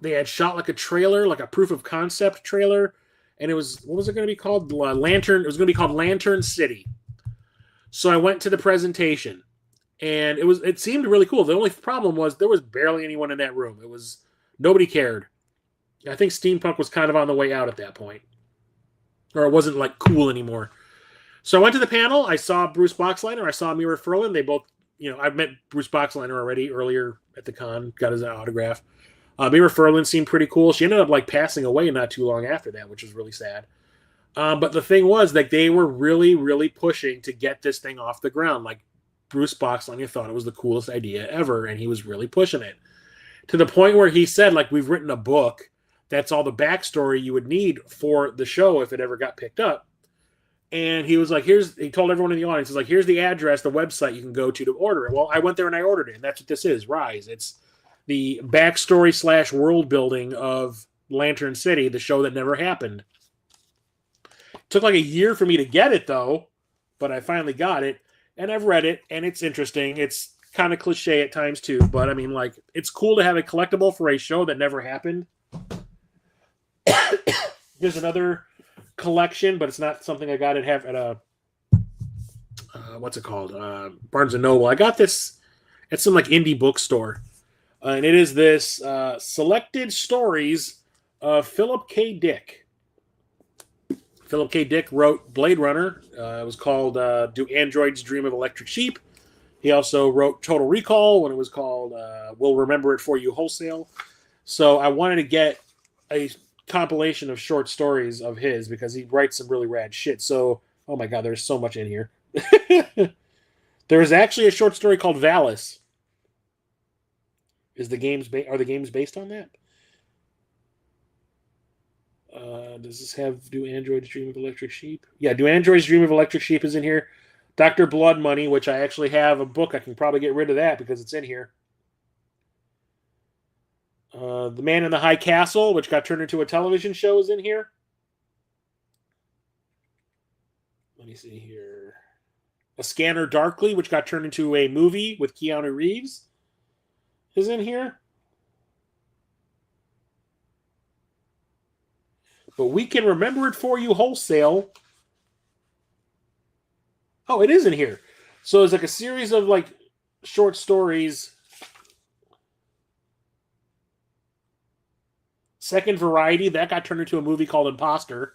They had shot like a trailer, like a proof of concept trailer. And it was, what was it going to be called? Lantern. It was going to be called Lantern City. So I went to the presentation, and it seemed really cool. The only problem was there was barely anyone in that room. Nobody cared. I think steampunk was kind of on the way out at that point, or it wasn't like cool anymore. So I went to the panel. I saw Bruce Boxleitner. I saw Mira Furlan. They both, I've met Bruce Boxleitner already earlier at the con, got his autograph. Mira Furlan seemed pretty cool. She ended up like passing away not too long after that, which was really sad. But the thing was, like, they were really, really pushing to get this thing off the ground. Like, Bruce Boxleitner thought it was the coolest idea ever, and he was really pushing it to the point where he said, like, we've written a book that's all the backstory you would need for the show if it ever got picked up. And he was like, he told everyone in the audience, he's like, here's the address, the website you can go to order it. Well, I went there and I ordered it, and that's what this is, Rise. It's the backstory / world building of Lantern City, the show that never happened. It took like a year for me to get it, though, but I finally got it, and I've read it, and it's interesting. It's kind of cliche at times, too, but I mean, like, it's cool to have a collectible for a show that never happened. There's another collection, but it's not something I got at a what's it called, Barnes and Noble. I got this at some like indie bookstore, and it is this selected stories of Philip K. Dick. Philip K. Dick wrote Blade Runner. It was called Do Androids Dream of Electric Sheep? He also wrote Total Recall when it was called We'll Remember It For You Wholesale. So I wanted to get a compilation of short stories of his because he writes some really rad shit. So, oh my god, there's so much in here. There's actually a short story called Valis. Are the games based on that? Does this have Do Androids Dream of Electric Sheep? Yeah, Do Androids Dream of Electric Sheep is in here. Dr. Blood Money, which I actually have a book. I can probably get rid of that because it's in here. The Man in the High Castle, which got turned into a television show, is in here. Let me see here. A Scanner Darkly, which got turned into a movie with Keanu Reeves, is in here. But We Can Remember It For You Wholesale. Oh, it is in here. So it's like a series of like short stories. Second Variety, that got turned into a movie called Imposter.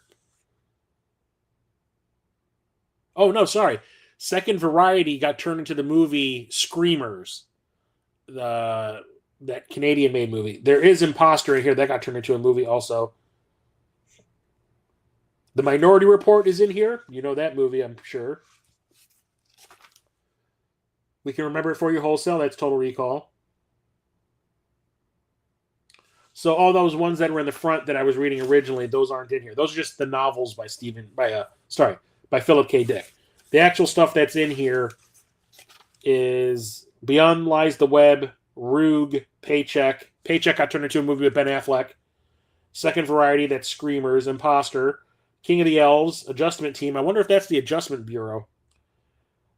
Oh, no, sorry. Second Variety got turned into the movie Screamers, that Canadian-made movie. There is Imposter in here. That got turned into a movie also. The Minority Report is in here. You know that movie, I'm sure. We Can Remember It For You Wholesale. That's Total Recall. So all those ones that were in the front that I was reading originally, those aren't in here. Those are just the novels by Philip K. Dick. The actual stuff that's in here is Beyond Lies the Web, Roog, Paycheck. Paycheck got turned into a movie with Ben Affleck. Second Variety, that's Screamers, Imposter, King of the Elves, Adjustment Team. I wonder if that's the Adjustment Bureau.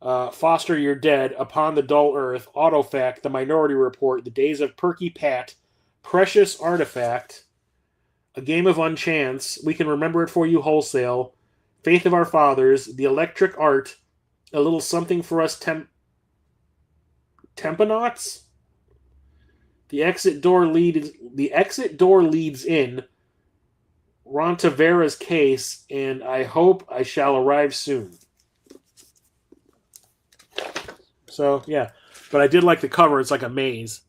Foster, You're Dead, Upon the Dull Earth, Autofact, The Minority Report, The Days of Perky Pat, Precious Artifact, A Game of Unchance, We Can Remember It For You Wholesale, Faith of Our Fathers, The Electric Art, A Little Something for Us Temponauts, The Exit Door Leads In, Ron Tavera's Case, and I Hope I Shall Arrive Soon. So, yeah. But I did like the cover. It's like a maze.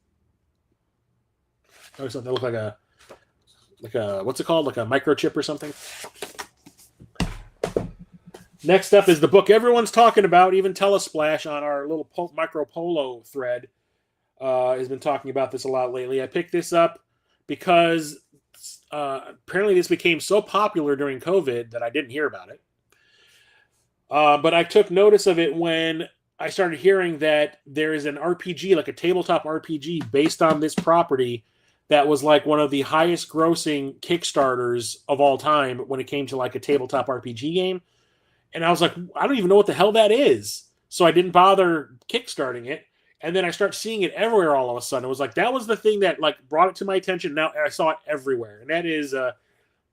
Or something that looked like a what's it called? Like a microchip or something. Next up is the book everyone's talking about. Even Telesplash on our little micro polo thread has been talking about this a lot lately. I picked this up because apparently this became so popular during COVID that I didn't hear about it. But I took notice of it when I started hearing that there is an RPG, like a tabletop RPG, based on this property that was like one of the highest grossing Kickstarters of all time when it came to like a tabletop RPG game. And I was like, I don't even know what the hell that is. So I didn't bother kickstarting it. And then I start seeing it everywhere all of a sudden. It was like, that was the thing that like brought it to my attention. Now I saw it everywhere. And that is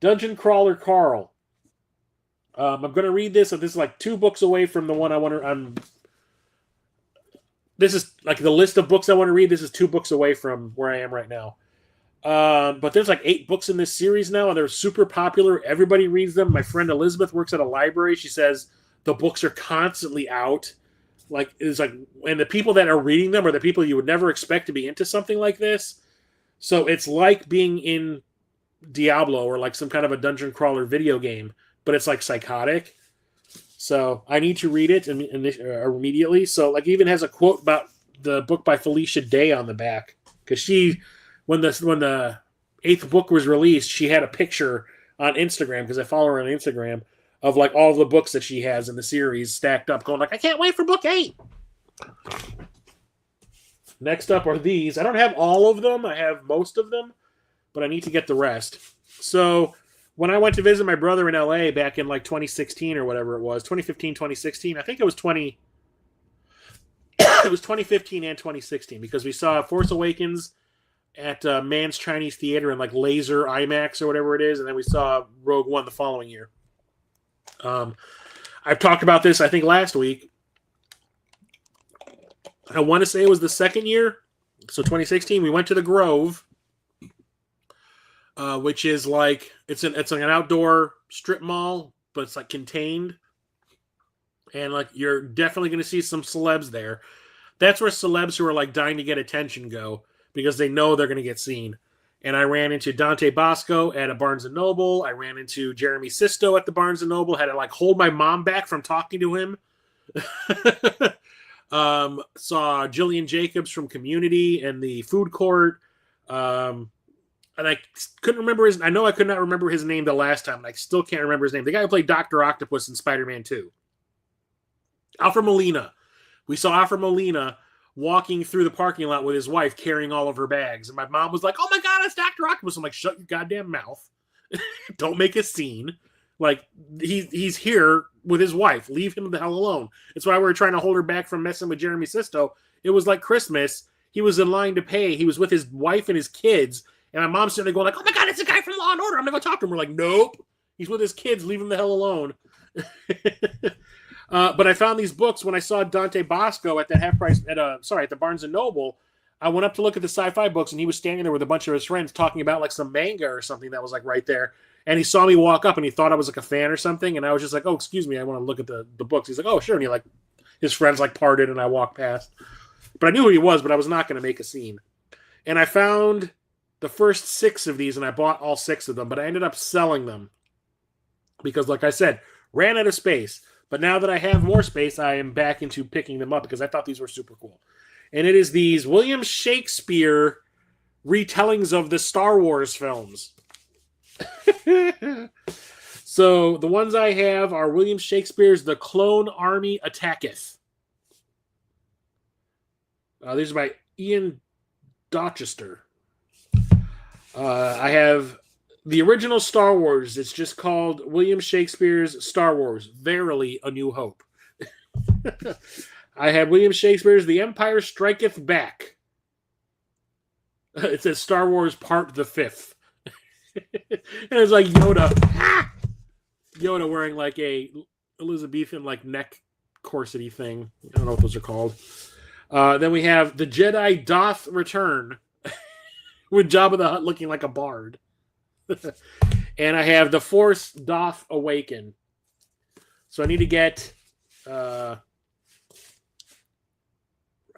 Dungeon Crawler Carl. I'm going to read this. So this is like 2 books away from the one I want to... This is like the list of books I want to read. This is 2 books away from where I am right now. But there's like 8 books in this series now, and they're super popular. Everybody reads them. My friend Elizabeth works at a library. She says the books are constantly out. Like it's like, and the people that are reading them are the people you would never expect to be into something like this. So it's like being in Diablo or like some kind of a dungeon crawler video game, but it's like psychotic. So I need to read it immediately. So like, it even has a quote about the book by Felicia Day on the back, because she, when the eighth book was released, she had a picture on Instagram, because I follow her on Instagram, of like all the books that she has in the series stacked up, going like, I can't wait for book 8. Next up are these. I don't have all of them. I have most of them, but I need to get the rest. So when I went to visit my brother in LA back in like 2016 or whatever it was, 2015, 2016, I think it was 2015 and 2016, because we saw Force Awakens at Man's Chinese Theater in like Laser IMAX or whatever it is, and then we saw Rogue One the following year. I've talked about this, I think, last week. I want to say it was the second year. So 2016, we went to the Grove, which is like, it's like an outdoor strip mall, but it's like contained. And like, you're definitely going to see some celebs there. That's where celebs who are like dying to get attention go, because they know they're going to get seen. And I ran into Dante Bosco at a Barnes & Noble. I ran into Jeremy Sisto at the Barnes & Noble. Had to like hold my mom back from talking to him. Saw Jillian Jacobs from Community and the food court. And I couldn't remember I know I could not remember his name the last time, and I still can't remember his name. The guy who played Dr. Octopus in Spider-Man 2. Alfred Molina. We saw Alfred Molina walking through the parking lot with his wife carrying all of her bags. And my mom was like, oh my God, it's Dr. Octopus. I'm like, shut your goddamn mouth. Don't make a scene. Like, he's here with his wife. Leave him the hell alone. That's why we were trying to hold her back from messing with Jeremy Sisto. It was like Christmas. He was in line to pay. He was with his wife and his kids. And my mom's sitting there going like, oh my God, it's the guy from Law and Order. I'm going to go talk to him. We're like, nope. He's with his kids. Leave him the hell alone. But I found these books when I saw Dante Bosco at that half price at the Barnes and Noble. I went up to look at the sci-fi books, and he was standing there with a bunch of his friends talking about like some manga or something that was like right there. And he saw me walk up, and he thought I was like a fan or something. And I was just like, oh, excuse me, I want to look at the books. He's like, oh, sure. And he like, his friends like parted, and I walked past. But I knew who he was, but I was not going to make a scene. And I found the first 6 of these, and I bought all 6 of them, but I ended up selling them because, like I said, ran out of space. But now that I have more space, I am back into picking them up because I thought these were super cool. And it is these William Shakespeare retellings of the Star Wars films. So the ones I have are William Shakespeare's The Clone Army Attacketh. These are by Ian Dorchester. I have the original Star Wars. It's just called William Shakespeare's Star Wars, Verily A New Hope. I have William Shakespeare's The Empire Striketh Back. It says Star Wars Part the 5th. And it's like Yoda. Yoda wearing like a Elizabethan like neck corsety thing. I don't know what those are called. Then we have The Jedi Doth Return with Jabba the Hutt looking like a bard. And I have The Force Doth Awaken. So I need to get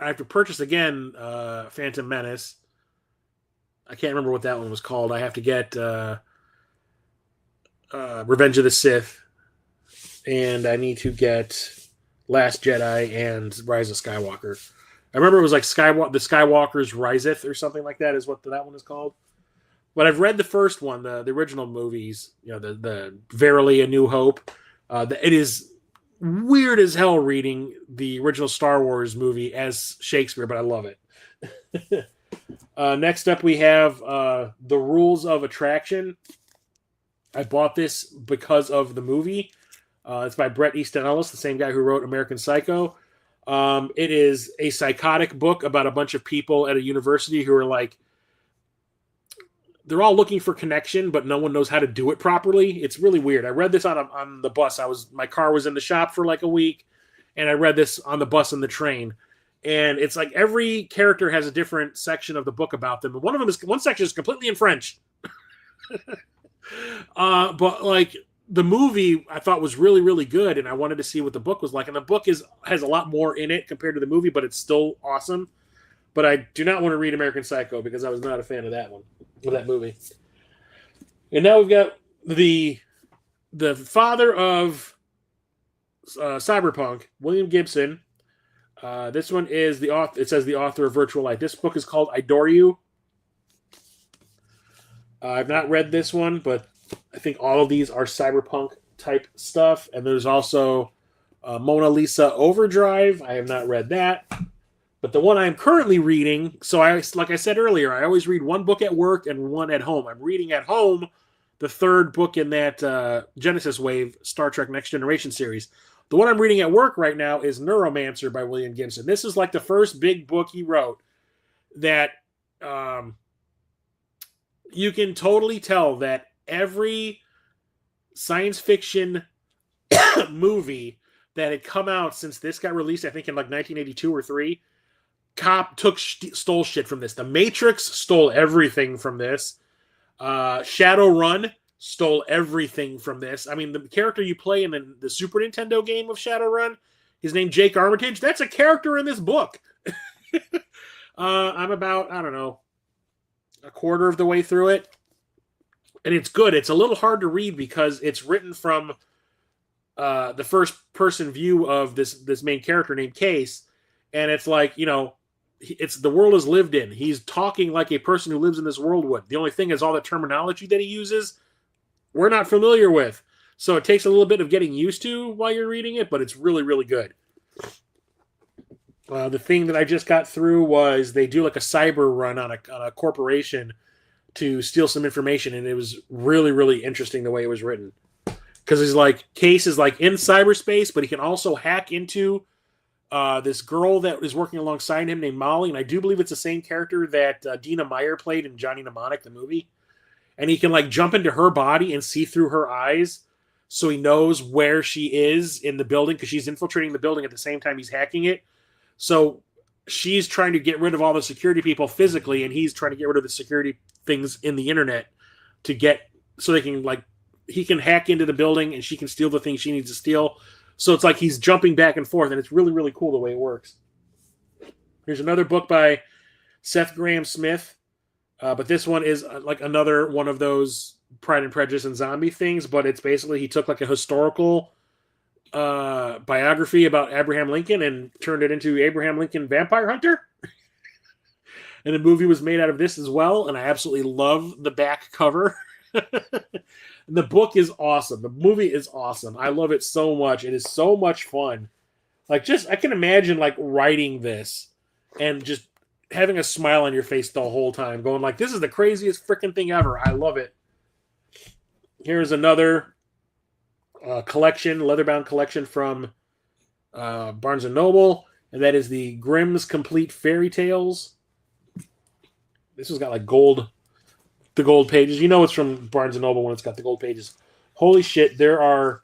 I have to purchase again Phantom Menace. I can't remember what that one was called. I have to get Revenge of the Sith, and I need to get Last Jedi and Rise of Skywalker. I remember it was like the Skywalker's Riseth or something like that is what that one is called. But I've read the first one, the original movies, you know, the Verily A New Hope. It is weird as hell reading the original Star Wars movie as Shakespeare, but I love it. Next up, we have The Rules of Attraction. I bought this because of the movie. It's by Bret Easton Ellis, the same guy who wrote American Psycho. It is a psychotic book about a bunch of people at a university who are like, they're all looking for connection, but no one knows how to do it properly. It's really weird. I read this on the bus. My car was in the shop for like a week, and I read this on the bus and the train. And it's like every character has a different section of the book about them. But one section is completely in French. But like the movie I thought was really, really good, and I wanted to see what the book was like. And the book has a lot more in it compared to the movie, but it's still awesome. But I do not want to read American Psycho because I was not a fan of that one, of that movie. And now we've got the father of Cyberpunk, William Gibson. This one is the author. It says the author of Virtual Life. This book is called I Adore You. I've not read this one, but I think all of these are cyberpunk type stuff. And there's also Mona Lisa Overdrive. I have not read that. But the one I'm currently reading, so like I said earlier, I always read one book at work and one at home. I'm reading at home the third book in that Genesis Wave Star Trek Next Generation series. The one I'm reading at work right now is Neuromancer by William Gibson. This is like the first big book he wrote that you can totally tell that every science fiction movie that had come out since this got released, I think in like 1982 or 3, stole shit from this. The Matrix stole everything from this. Shadowrun stole everything from this. I mean, the character you play in the Super Nintendo game of Shadowrun, his name Jake Armitage, that's a character in this book. I'm about, I don't know, a quarter of the way through it. And it's good. It's a little hard to read because it's written from the first person view of this main character named Case. And it's like, you know, it's the world is lived in. He's talking like a person who lives in this world would. The only thing is all the terminology that he uses, we're not familiar with. So it takes a little bit of getting used to while you're reading it, but it's really, really good. The thing that I just got through was they do like a cyber run on a corporation to steal some information, and it was really, really interesting the way it was written. Because he's like, Case is like in cyberspace, but he can also hack into this girl that is working alongside him named Molly, and I do believe it's the same character that Dina Meyer played in Johnny Mnemonic, the movie. And he can like jump into her body and see through her eyes, so he knows where she is in the building because she's infiltrating the building at the same time he's hacking it. So she's trying to get rid of all the security people physically, and he's trying to get rid of the security things in the internet to get so they can like he can hack into the building and she can steal the things she needs to steal. So it's like he's jumping back and forth, and it's really, really cool the way it works. Here's another book by Seth Grahame-Smith, but this one is like another one of those Pride and Prejudice and zombie things, but it's basically he took like a historical biography about Abraham Lincoln and turned it into Abraham Lincoln Vampire Hunter. And the movie was made out of this as well, and I absolutely love the back cover. The book is awesome. The movie is awesome. I love it so much. It is so much fun. Like, just I can imagine like writing this and just having a smile on your face the whole time, going like, "This is the craziest freaking thing ever." I love it. Here's another collection, leather-bound collection from Barnes and Noble, and that is the Grimm's Complete Fairy Tales. This has got like the gold pages. You know it's from Barnes and Noble when it's got the gold pages. Holy shit, there are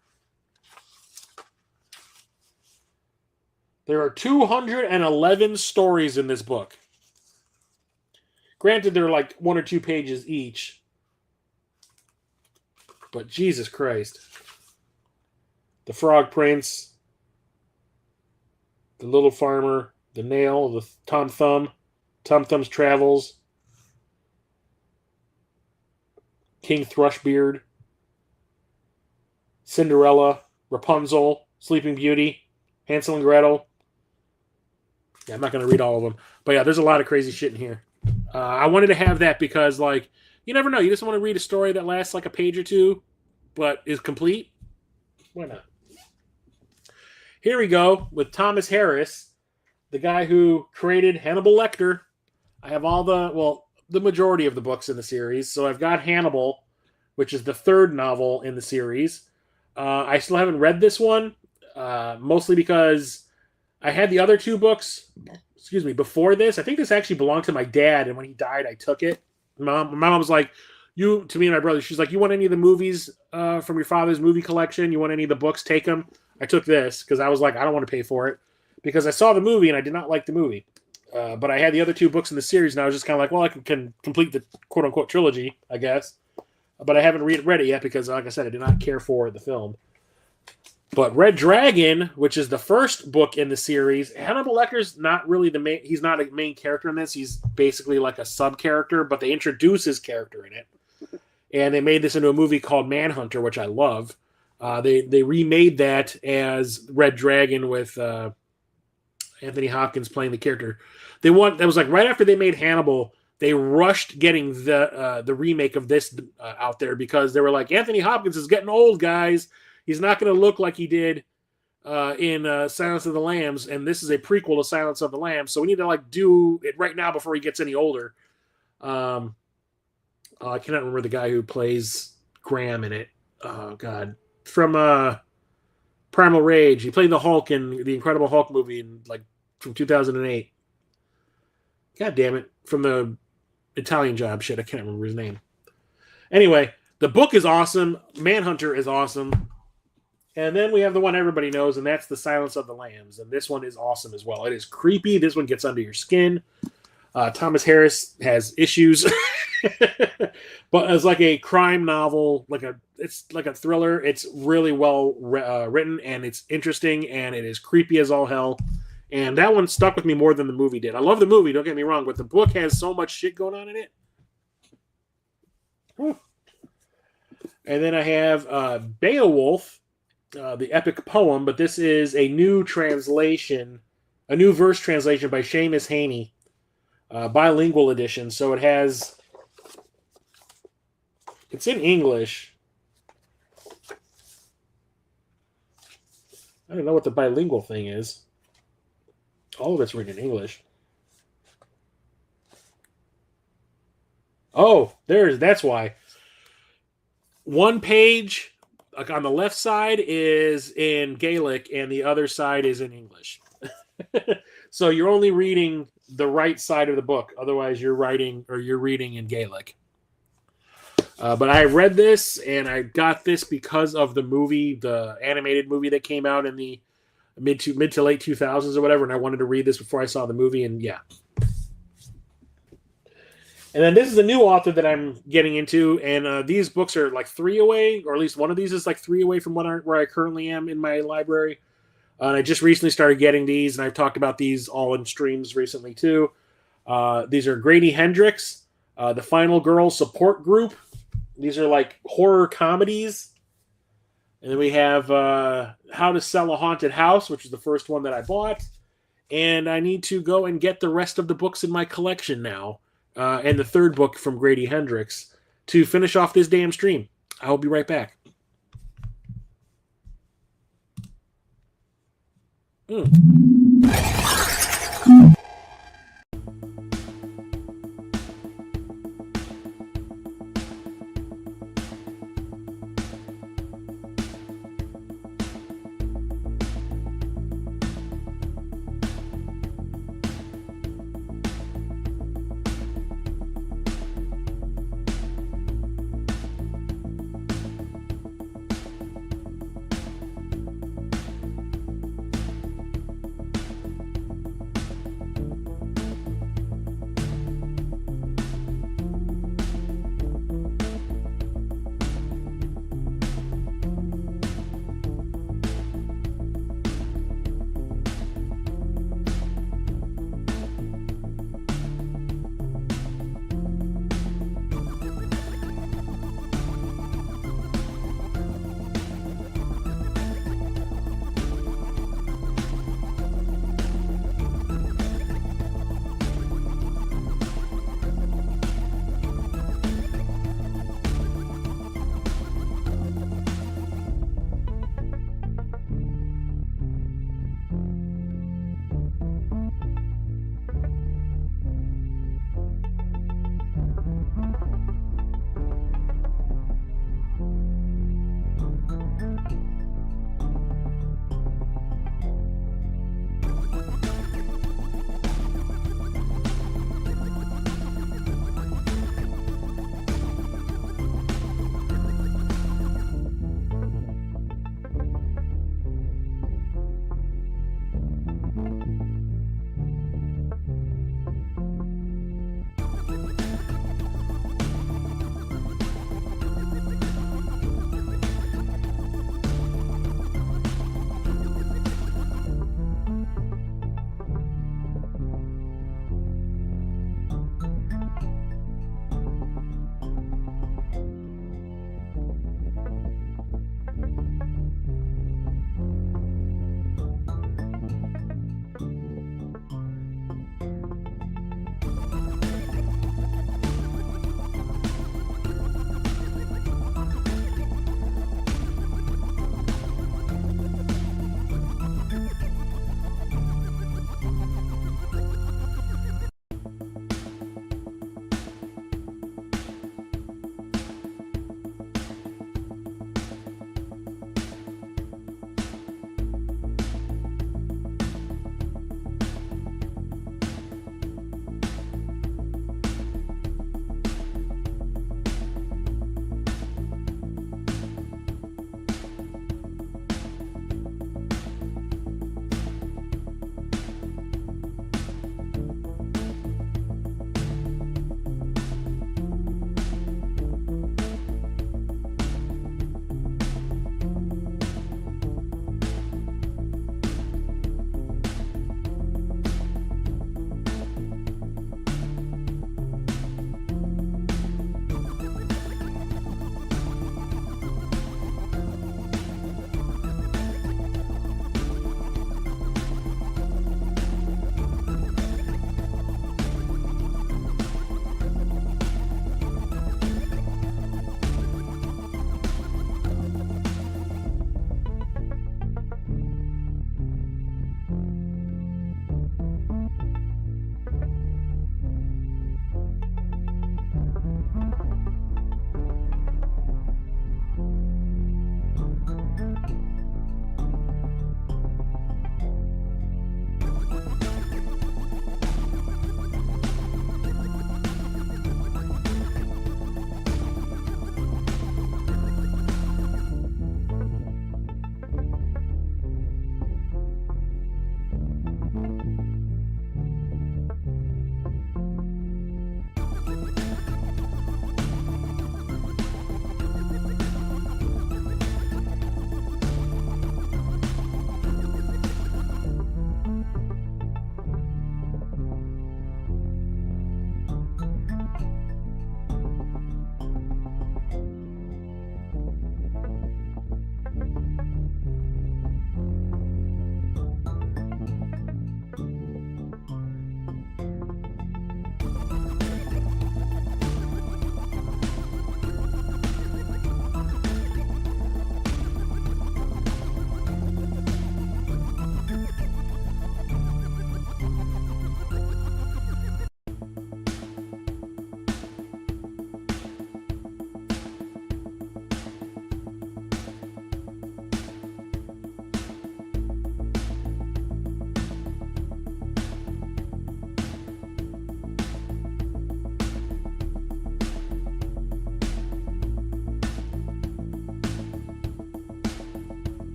211 stories in this book. Granted, they're like 1 or 2 pages each, but Jesus Christ. The Frog Prince, the Little Farmer, the Nail, the Tom Thumb, Tom Thumb's Travels, King Thrushbeard, Cinderella, Rapunzel, Sleeping Beauty, Hansel and Gretel. Yeah, I'm not going to read all of them. But yeah, there's a lot of crazy shit in here. I wanted to have that because, like, you never know. You just want to read a story that lasts like a page or two, but is complete. Why not? Here we go with Thomas Harris, the guy who created Hannibal Lecter. I have all the majority of the books in the series. So I've got Hannibal, which is the third novel in the series. I still haven't read this one, mostly because I had the other 2 books, before this. I think this actually belonged to my dad, and when he died, I took it. My mom was like, to me and my brother, she's like, "You want any of the movies from your father's movie collection? You want any of the books? Take them." I took this because I was like, I don't want to pay for it because I saw the movie and I did not like the movie. But I had the other 2 books in the series, and I was just kind of like, well, I can complete the quote-unquote trilogy, I guess. but I haven't read it yet because, like I said, I did not care for the film. But Red Dragon, which is the first book in the series, Hannibal Lecter's not really the main. He's not a main character in this. He's basically like a sub character, but they introduce his character in it, and they made this into a movie called Manhunter, which I love. They remade that as Red Dragon with Anthony Hopkins playing the character. That was like right after they made Hannibal. They rushed getting the remake of this out there because they were like, Anthony Hopkins is getting old, guys. He's not going to look like he did in Silence of the Lambs, and this is a prequel to Silence of the Lambs, so we need to like do it right now before he gets any older. I cannot remember the guy who plays Graham in it. Oh God, from Primal Rage. He played the Hulk in the Incredible Hulk movie from 2008. God damn it, from the Italian Job shit. I can't remember his name. Anyway, the book is awesome. Manhunter is awesome. And then we have the one everybody knows, and that's The Silence of the Lambs. And this one is awesome as well. It is creepy. This one gets under your skin. Thomas Harris has issues. But it's like a crime novel, it's like a thriller. It's really well written, and it's interesting, and it is creepy as all hell. And that one stuck with me more than the movie did. I love the movie, don't get me wrong, but the book has so much shit going on in it. Whew. And then I have Beowulf, the epic poem, but this is a new translation, a new verse translation by Seamus Heaney, bilingual edition. So it's in English. I don't know what the bilingual thing is. All of it's written in English. Oh, that's why. One page, like on the left side, is in Gaelic, and the other side is in English. So you're only reading the right side of the book. Otherwise, you're reading in Gaelic. But I read this, and I got this because of the movie, the animated movie that came out in the mid to late 2000s or whatever, and I wanted to read this before I saw the movie, and yeah. And then this is a new author that I'm getting into, and these books are like 3 away, or at least one of these is like 3 away from where I currently am in my library. And I just recently started getting these, and I've talked about these all in streams recently too. These are Grady Hendrix, The Final Girl Support Group. These are like horror comedies. And then we have How to Sell a Haunted House, which is the first one that I bought. And I need to go and get the rest of the books in my collection now. And the third book from Grady Hendrix to finish off this damn stream. I will be right back.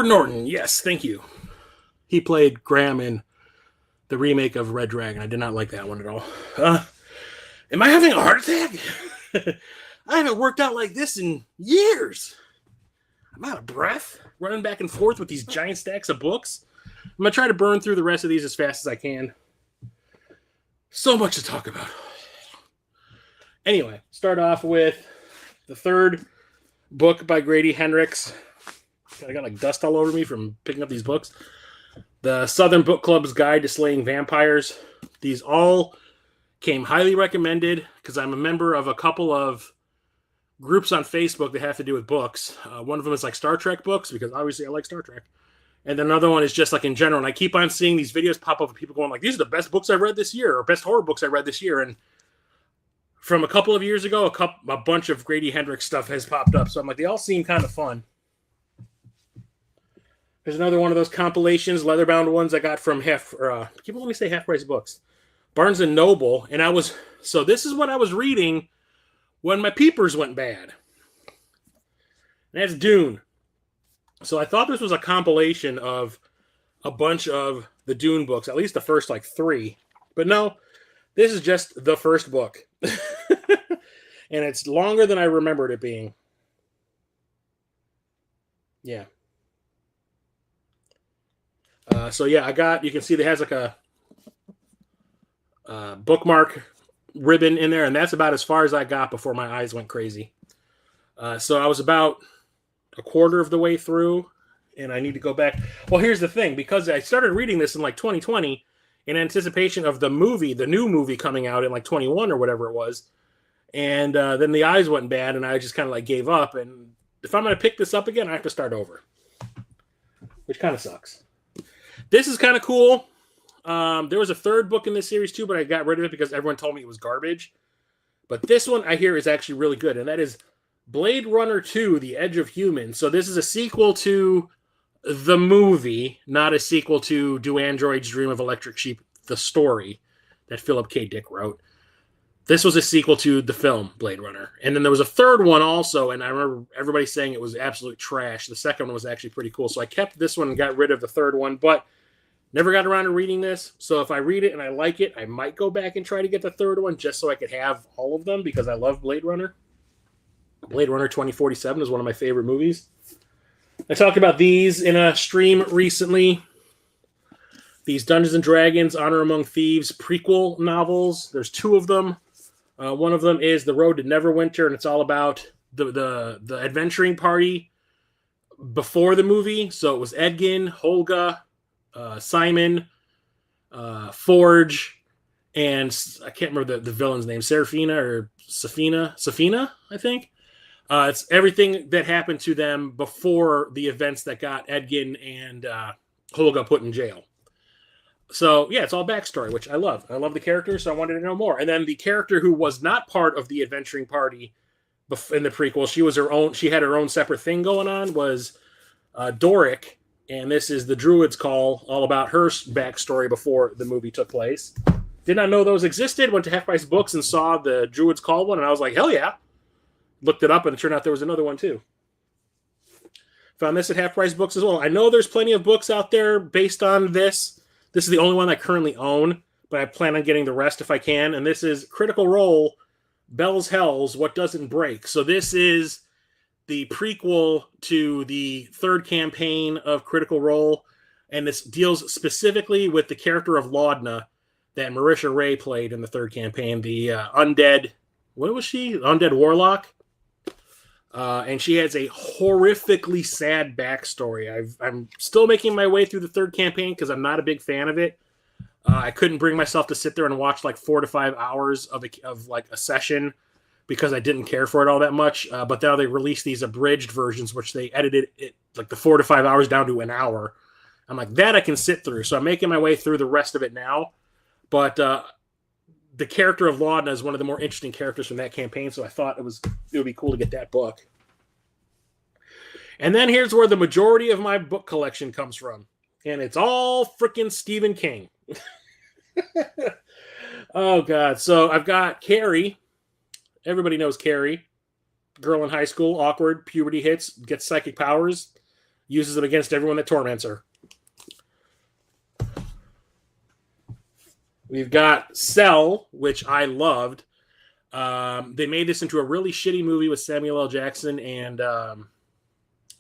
Edward Norton. Yes, thank you. He played Graham in the remake of Red Dragon. I did not like that one at all. Am I having a heart attack? I haven't worked out like this in years. I'm out of breath, running back and forth with these giant stacks of books. I'm going to try to burn through the rest of these as fast as I can. So much to talk about. Anyway, start off with the third book by Grady Hendrix. I got like dust all over me from picking up these books. The Southern Book Club's Guide to Slaying Vampires. These all came highly recommended because I'm a member of a couple of groups on Facebook that have to do with books. One of them is like Star Trek books because obviously I like Star Trek. And then another one is just like in general. And I keep on seeing these videos pop up of people going like, these are the best books I read this year or best horror books I read this year. And from a couple of years ago, a bunch of Grady Hendrix stuff has popped up. So I'm like, they all seem kind of fun. There's another one of those compilations, leather-bound ones I got from Half Price Books. Barnes & Noble. And so this is what I was reading when my peepers went bad. And that's Dune. So I thought this was a compilation of a bunch of the Dune books, at least the first like 3. But no, this is just the first book. And it's longer than I remembered it being. Yeah. So yeah, you can see it has like a bookmark ribbon in there, and that's about as far as I got before my eyes went crazy. So I was about a quarter of the way through, and I need to go back. Well, here's the thing, because I started reading this in like 2020 in anticipation of the new movie coming out in like 21 or whatever it was, and then the eyes went bad, and I just kind of like gave up, and if I'm going to pick this up again, I have to start over, which kind of sucks. This is kind of cool. There was a third book in this series too, but I got rid of it because everyone told me it was garbage. But this one I hear is actually really good, and that is Blade Runner 2, The Edge of Humans. So this is a sequel to the movie, not a sequel to Do Androids Dream of Electric Sheep, the story that Philip K. Dick wrote. This was a sequel to the film Blade Runner. And then there was a third one also, and I remember everybody saying it was absolute trash. The second one was actually pretty cool. So I kept this one and got rid of the third one, but never got around to reading this. So if I read it and I like it, I might go back and try to get the third one just so I could have all of them because I love Blade Runner. Blade Runner 2047 is one of my favorite movies. I talked about these in a stream recently. These Dungeons & Dragons Honor Among Thieves prequel novels. There's 2 of them. One of them is The Road to Neverwinter, and it's all about the adventuring party before the movie. So it was Edgin, Holga, Simon, Forge, and I can't remember the villain's name, Safina, I think. It's everything that happened to them before the events that got Edgin and Holga put in jail. So, yeah, it's all backstory, which I love. I love the characters, so I wanted to know more. And then the character who was not part of the adventuring party in the prequel, she had her own separate thing going on, was Doric. And this is the Druid's Call, all about her backstory before the movie took place. Did not know those existed. Went to Half Price Books and saw the Druid's Call one, and I was like, hell yeah. Looked it up, and it turned out there was another one too. Found this at Half Price Books as well. I know there's plenty of books out there based on this. This is the only one I currently own, but I plan on getting the rest if I can. And this is Critical Role, Bell's Hells, What Doesn't Break. So this is the prequel to the third campaign of Critical Role, and this deals specifically with the character of Laudna that Marisha Ray played in the third campaign, the undead, what was she? Undead Warlock. And she has a horrifically sad backstory. I'm still making my way through the third campaign because I'm not a big fan of it. I couldn't bring myself to sit there and watch like 4 to 5 hours of like a session because I didn't care for it all that much. But now they released these abridged versions, which they edited it like the 4 to 5 hours down to an hour. I'm like, that I can sit through. So I'm making my way through the rest of it now. But the character of Laudna is one of the more interesting characters from that campaign, so I thought it would be cool to get that book. And then here's where the majority of my book collection comes from. And it's all freaking Stephen King. Oh, God. So I've got Carrie. Everybody knows Carrie. Girl in high school, awkward, puberty hits, gets psychic powers. uses them against everyone that torments her. We've got Cell, which I loved. They made this into a really shitty movie with Samuel L. Jackson and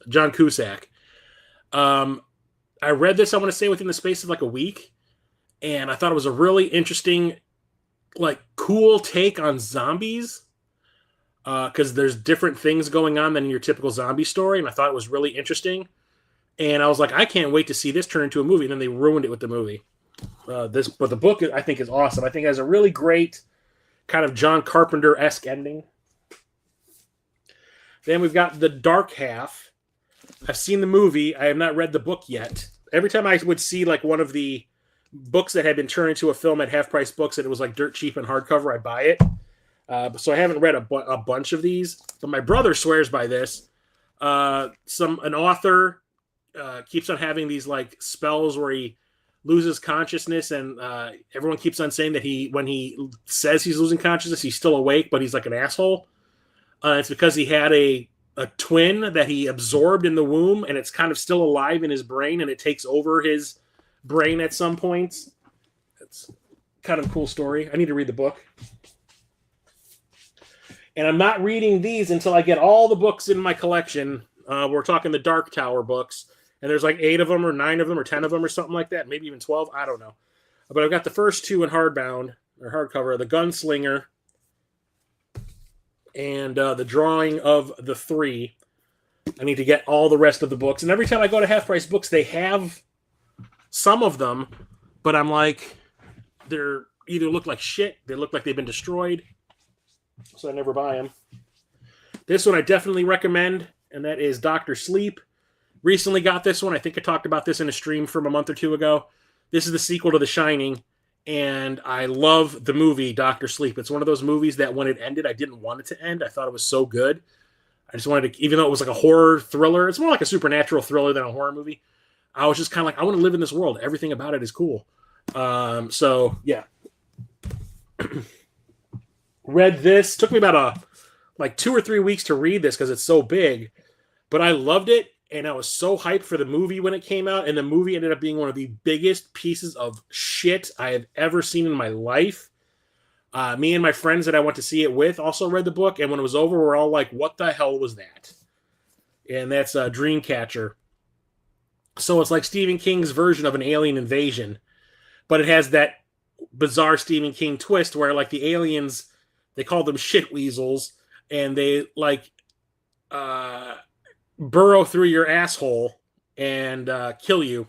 John Cusack. I read this, I want to say, within the space of like a week, and I thought it was a really interesting, like, cool take on zombies, because there's different things going on than in your typical zombie story, and I thought it was really interesting. And I was like, I can't wait to see this turn into a movie, and then they ruined it with the movie. But the book, I think, is awesome. I think it has a really great kind of John Carpenter-esque ending. Then we've got The Dark Half. I've seen the movie. I have not read the book yet. Every time I would see like one of the books that had been turned into a film at Half Price Books and it was like dirt cheap and hardcover, I'd buy it. So I haven't read a bunch of these. But my brother swears by this. An author keeps on having these like spells where he loses consciousness, and everyone keeps on saying that when he says he's losing consciousness, he's still awake, but he's like an asshole. It's because he had a twin that he absorbed in the womb, and it's kind of still alive in his brain, and it takes over his brain at some points. It's kind of a cool story. I need to read the book. And I'm not reading these until I get all the books in my collection. We're talking the Dark Tower books. And there's like 8 of them or 9 of them or 10 of them or something like that. Maybe even 12. I don't know. But I've got the first 2 in hardbound or hardcover. The Gunslinger and the Drawing of the 3. I need to get all the rest of the books. And every time I go to Half Price Books, they have some of them. But I'm like, they're either look like shit. They look like they've been destroyed. So I never buy them. This one I definitely recommend. And that is Dr. Sleep. Recently got this one. I think I talked about this in a stream from a month or 2 ago. This is the sequel to The Shining, and I love the movie Dr. Sleep. It's one of those movies that when it ended, I didn't want it to end. I thought it was so good. I just wanted to, even though it was like a horror thriller, it's more like a supernatural thriller than a horror movie. I was just kind of like, I want to live in this world. Everything about it is cool. So, yeah. Read this. Took me about 2 or 3 weeks to read this because it's so big, but I loved it. And I was so hyped for the movie when it came out. And the movie ended up being one of the biggest pieces of shit I have ever seen in my life. Me and my friends that I went to see it with also read the book. And when it was over, we're all like, what the hell was that? And that's Dreamcatcher. So it's like Stephen King's version of an alien invasion. But it has that bizarre Stephen King twist where like the aliens, they call them shit weasels. And they like... burrow through your asshole and kill you.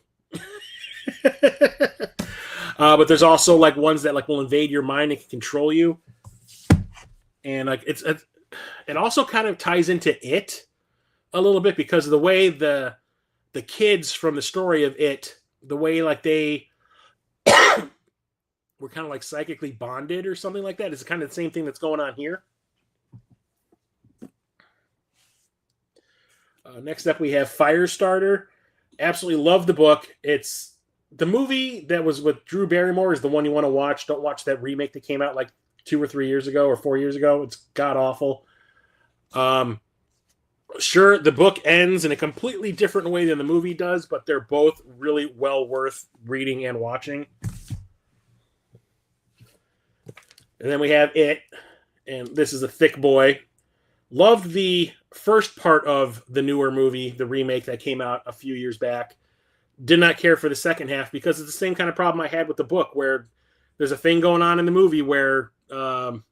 But there's also like ones that like will invade your mind and can control you. And like it also kind of ties into It a little bit because of the way the kids from the story of It, the way like they were kind of like psychically bonded or something like that. It's kind of the same thing that's going on here. Next up, we have Firestarter. Absolutely love the book. It's the movie that was with Drew Barrymore is the one you want to watch. Don't watch that remake that came out like 2 or 3 years ago or 4 years ago. It's god awful. Sure, the book ends in a completely different way than the movie does, but they're both really well worth reading and watching. And then we have It, and this is a thick boy. Loved the first part of the newer movie, the remake that came out a few years back. Did not care for the second half because it's the same kind of problem I had with the book where there's a thing going on in the movie where one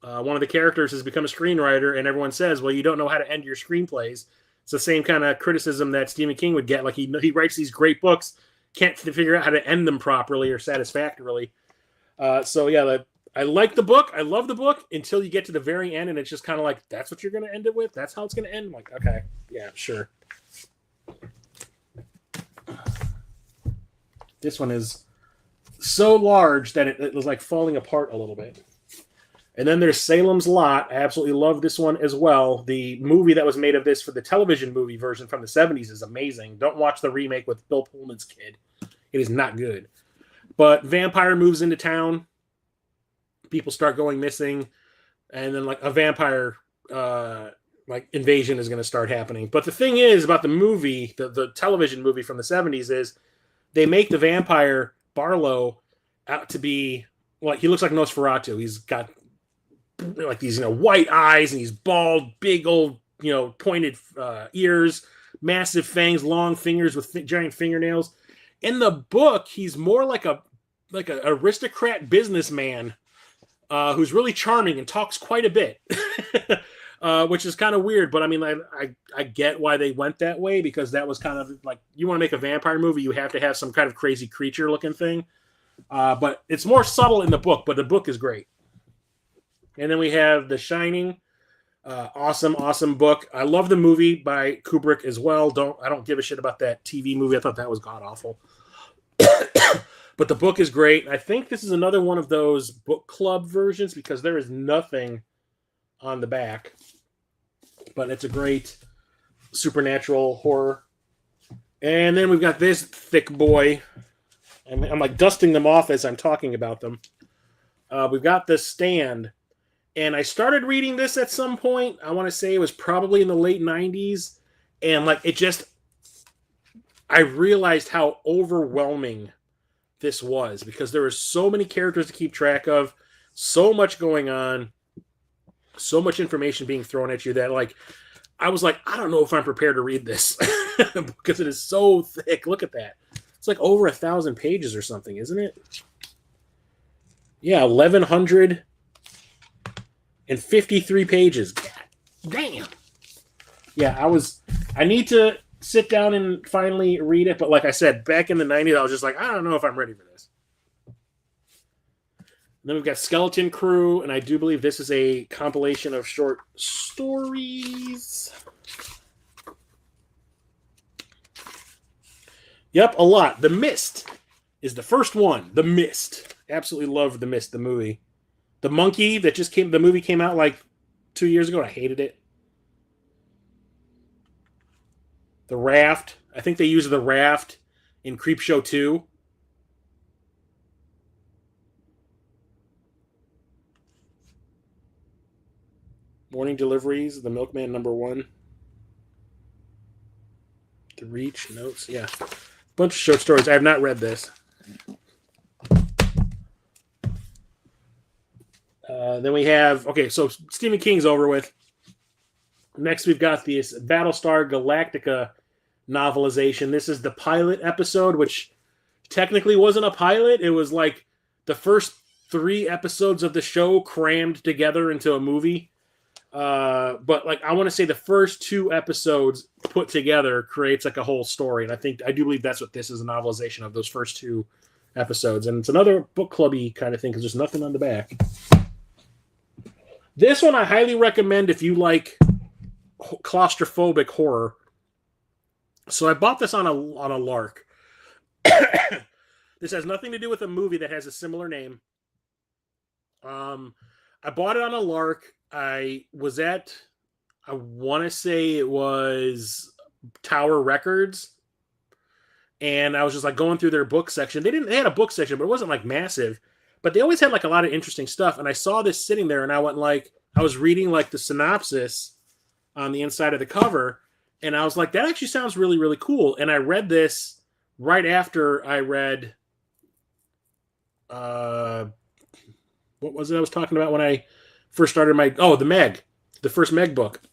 of the characters has become a screenwriter and everyone says, well, you don't know how to end your screenplays. It's the same kind of criticism that Stephen King would get. Like he writes these great books, can't figure out how to end them properly or satisfactorily. So yeah, I like the book. I love the book until you get to the very end, and it's just kind of like, that's what you're going to end it with? That's how it's going to end? I'm like, okay, yeah, sure. This one is so large that it was like falling apart a little bit. And then there's Salem's Lot. I absolutely love this one as well. The movie that was made of this for the television movie version from the 70s is amazing. Don't watch the remake with Bill Pullman's kid. It is not good. But vampire moves into town. People start going missing, and then like a vampire like invasion is going to start happening. But the thing is about the movie, the television movie from the 70s, is they make the vampire Barlow out to be like he looks like Nosferatu. He's got like these white eyes and he's bald, big old pointed ears, massive fangs, long fingers with giant fingernails. In the book, he's more like an aristocrat businessman who's really charming and talks quite a bit. Which is kind of weird, but I mean, I get why they went that way, because that was kind of like, you want to make a vampire movie, you have to have some kind of crazy creature looking thing. But it's more subtle in the book, but the book is great. And then we have The Shining. Awesome book. I love the movie by Kubrick as well. I don't give a shit about that TV movie. I thought that was god awful. But the book is great. I think this is another one of those book club versions, because there is nothing on the back. But it's a great supernatural horror. And then we've got this thick boy. I'm like dusting them off as I'm talking about them. We've got The Stand. And I started reading this at some point. I want to say it was probably in the late 90s. And like I realized how overwhelming this was, because there were so many characters to keep track of, so much going on, so much information being thrown at you that like I was like, I don't know if I'm prepared to read this because it is so thick. Look at that. It's like over 1,000 pages or something, isn't it? Yeah, 1,153 pages. God damn. Yeah, I need to sit down and finally read it, but like I said, back in the 90s, I was just like, I don't know if I'm ready for this. Then we've got Skeleton Crew, and I do believe this is a compilation of short stories. Yep, a lot. The Mist is the first one. The Mist. Absolutely love The Mist, the movie. The monkey that the movie came out like 2 years ago, and I hated it. The Raft. I think they use The Raft in Creepshow 2. Morning Deliveries, The Milkman #1. The Reach, Notes, yeah. A bunch of short stories. I have not read this. Then we have, so Stephen King's over with. Next, we've got this Battlestar Galactica novelization. This is the pilot episode, which technically wasn't a pilot. It was like the first 3 episodes of the show crammed together into a movie. But like I want to say the first 2 episodes put together creates like a whole story, and I do believe that's what this is, a novelization of those first 2 episodes. And it's another book clubby kind of thing because there's nothing on the back. This one I highly recommend if you like claustrophobic horror. So I bought this on a lark. This has nothing to do with a movie that has a similar name. I bought it on a lark. I want to say it was Tower Records. And I was just like going through their book section. They had a book section, but it wasn't like massive. But they always had like a lot of interesting stuff. And I saw this sitting there and I was reading like the synopsis on the inside of the cover. And I was like, that actually sounds really, really cool. And I read this right after I read, what was it I was talking about when I first started the Meg, the first Meg book.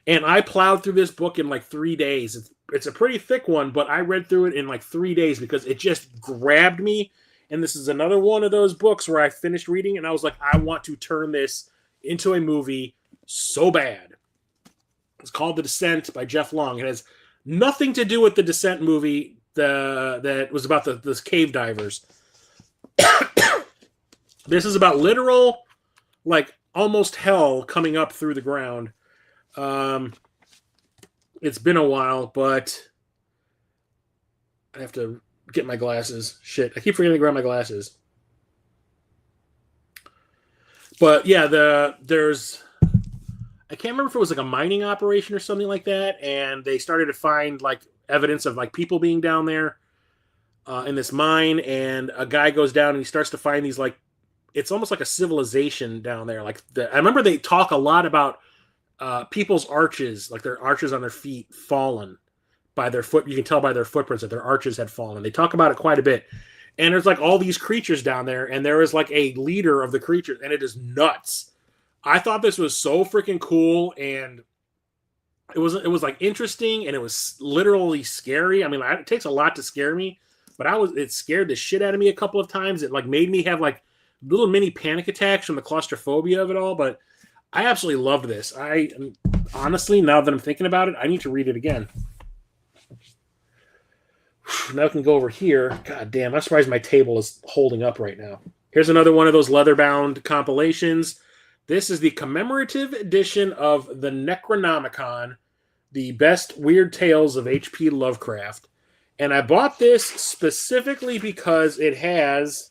And I plowed through this book in like 3 days. It's a pretty thick one, but I read through it in like 3 days because it just grabbed me. And this is another one of those books where I finished reading and I was like, I want to turn this into a movie so bad. It's called The Descent by Jeff Long. It has nothing to do with the Descent movie that was about the cave divers. This is about literal, like almost hell coming up through the ground. It's been a while, but I have to get my glasses. Shit, I keep forgetting to grab my glasses. But yeah, there's I can't remember if it was like a mining operation or something like that, and they started to find like evidence of like people being down there in this mine, and a guy goes down and he starts to find these like, it's almost like a civilization down there. Like I remember they talk a lot about people's arches, like their arches on their feet, fallen by their foot. You can tell by their footprints that their arches had fallen. They talk about it quite a bit. And there's like all these creatures down there, and there is like a leader of the creatures, and it is nuts. I thought this was so freaking cool, and it was like interesting, and it was literally scary. I mean, it takes a lot to scare me, but it scared the shit out of me a couple of times. It like made me have like little mini panic attacks from the claustrophobia of it all. But I absolutely loved this. I honestly, now that I'm thinking about it, I need to read it again. Now I can go over here. God damn, I'm surprised my table is holding up right now. Here's another one of those leather-bound compilations. This is the commemorative edition of the Necronomicon, the best weird tales of H.P. Lovecraft. And I bought this specifically because it has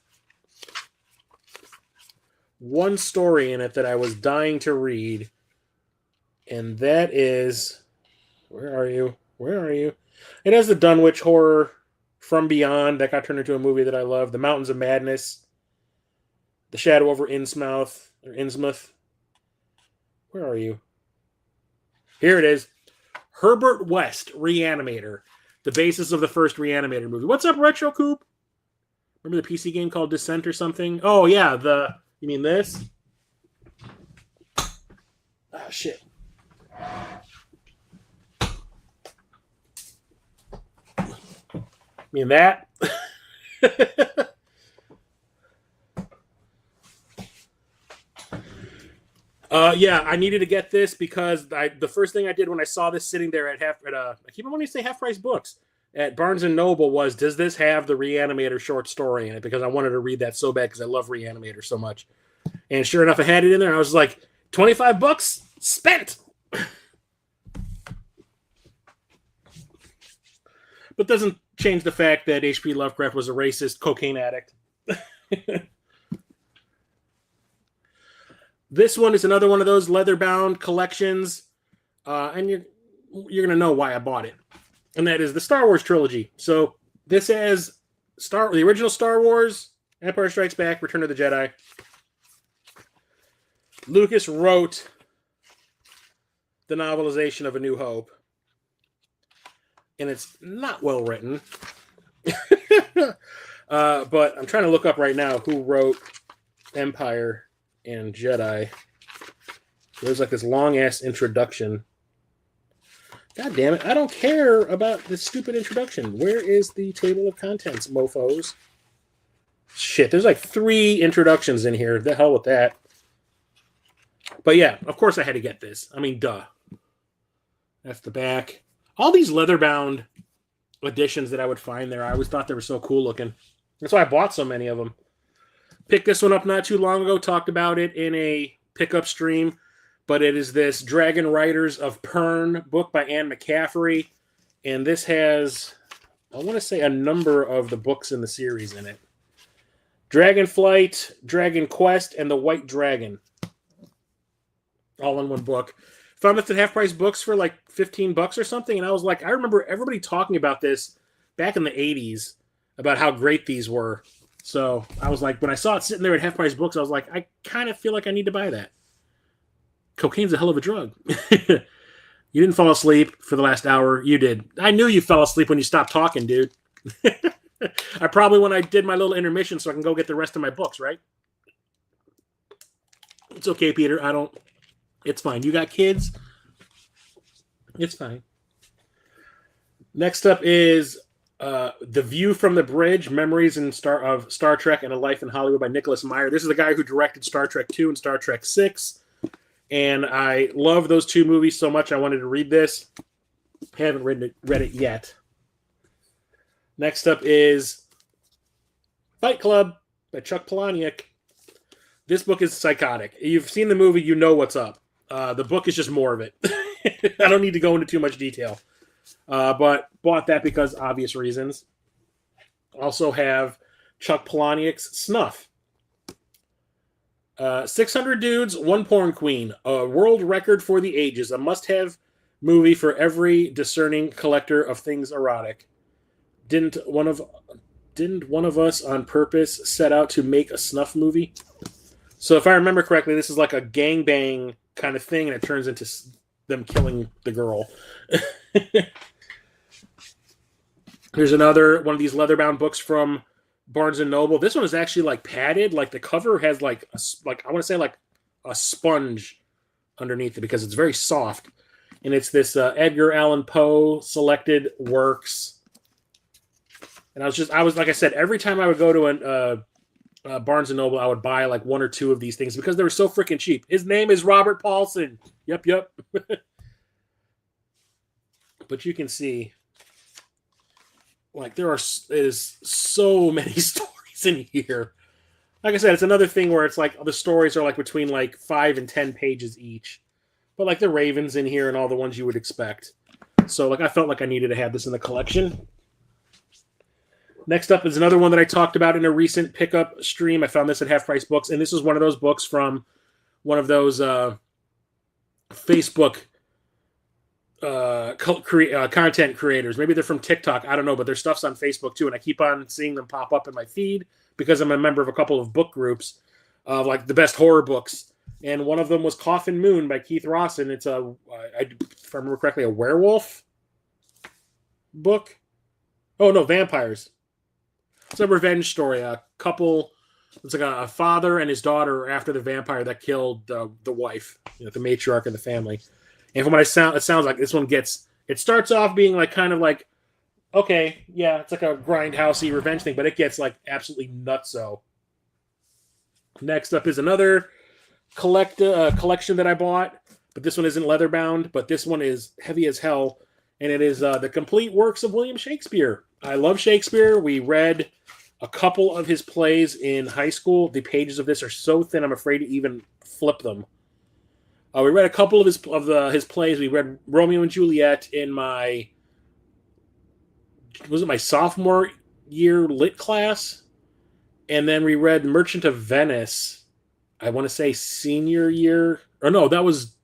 one story in it that I was dying to read. And that is... Where are you? Where are you? It has the Dunwich Horror From Beyond that got turned into a movie that I love. The Mountains of Madness. The Shadow over Innsmouth. Or Innsmouth. Where are you? Here it is. Herbert West, Reanimator. The basis of the first Reanimator movie. What's up, Retro Coop? Remember the PC game called Descent or something? Oh, yeah. You mean this? Ah, shit. I mean that? Yeah, I needed to get this because the first thing I did when I saw this sitting there I keep wanting to say Half Price Books at Barnes and Noble was, does this have the Reanimator short story in it? Because I wanted to read that so bad because I love Reanimator so much. And sure enough, I had it in there. And I was like, $25 spent. But doesn't change the fact that H.P. Lovecraft was a racist cocaine addict. This one is another one of those leather-bound collections, and you're going to know why I bought it, and that is the Star Wars trilogy. So this has the original Star Wars, Empire Strikes Back, Return of the Jedi. Lucas wrote the novelization of A New Hope, and it's not well written. But I'm trying to look up right now who wrote Empire and Jedi. There's like this long ass introduction. God damn it, I don't care about this stupid introduction. Where is the table of contents, mofos? Shit, there's like 3 introductions in here. The hell with that. But yeah, of course I had to get this. I mean, duh. That's the back. All these leather-bound editions that I would find there, I always thought they were so cool looking. That's why I bought so many of them. Picked this one up not too long ago, talked about it in a pickup stream, but it is this Dragon Riders of Pern book by Anne McCaffrey, and this has, I want to say, a number of the books in the series in it. Dragonflight, Dragon Quest, and The White Dragon. All in one book. Found this at Half Price Books for like $15 or something, and I was like, I remember everybody talking about this back in the 80s, about how great these were. So I was like, when I saw it sitting there at Half Price Books, I was like, I kind of feel like I need to buy that. Cocaine's a hell of a drug. You didn't fall asleep for the last hour. You did. I knew you fell asleep when you stopped talking, dude. I probably when I did my little intermission so I can go get the rest of my books, right? It's okay, Peter. It's fine. You got kids? It's fine. Next up is The View from the Bridge, Memories of Star Trek and a Life in Hollywood by Nicholas Meyer. This is the guy who directed Star Trek 2 and Star Trek 6. And I love those 2 movies so much I wanted to read this. Haven't read it yet. Next up is Fight Club by Chuck Palahniuk. This book is psychotic. You've seen the movie, you know what's up. The book is just more of it. I don't need to go into too much detail. But bought that because obvious reasons. Also have Chuck Palahniuk's Snuff. 600 Dudes, One Porn Queen. A world record for the ages. A must-have movie for every discerning collector of things erotic. Didn't one of us on purpose set out to make a snuff movie? So if I remember correctly, this is like a gangbang kind of thing, and it turns into them killing the girl. There's another one of these leather-bound books from Barnes and Noble. This one is actually like padded. Like the cover has like I want to say like a sponge underneath it because it's very soft. And it's this Edgar Allan Poe selected works. And I was like I said, every time I would go to Barnes and Noble, I would buy like one or two of these things because they were so freaking cheap. His name is Robert Paulson. Yep. But you can see, like, is so many stories in here. Like I said, it's another thing where it's like the stories are like between like 5 and 10 pages each. But like the Ravens in here and all the ones you would expect. So like I felt like I needed to have this in the collection. Next up is another one that I talked about in a recent pickup stream. I found this at Half Price Books, and this is one of those books from one of those Facebook content creators. Maybe they're from TikTok. I don't know, but their stuff's on Facebook too, and I keep on seeing them pop up in my feed because I'm a member of a couple of book groups of like the best horror books. And one of them was Coffin Moon by Keith Rawson. It's if I remember correctly, a werewolf book. Oh no, vampires. It's a revenge story. A couple, it's like a father and his daughter after the vampire that killed the wife, the matriarch of the family. And from what it sounds like this one it starts off being like kind of like, okay, yeah, it's like a grindhousey revenge thing, but it gets like absolutely nutso. Next up is another collection that I bought, but this one isn't leather bound, but this one is heavy as hell, and it is the complete works of William Shakespeare. I love Shakespeare. We read a couple of his plays in high school. The pages of this are so thin, I'm afraid to even flip them. We read a couple of his plays. We read Romeo and Juliet in my sophomore year lit class, and then we read Merchant of Venice. I want to say senior year, or no, that was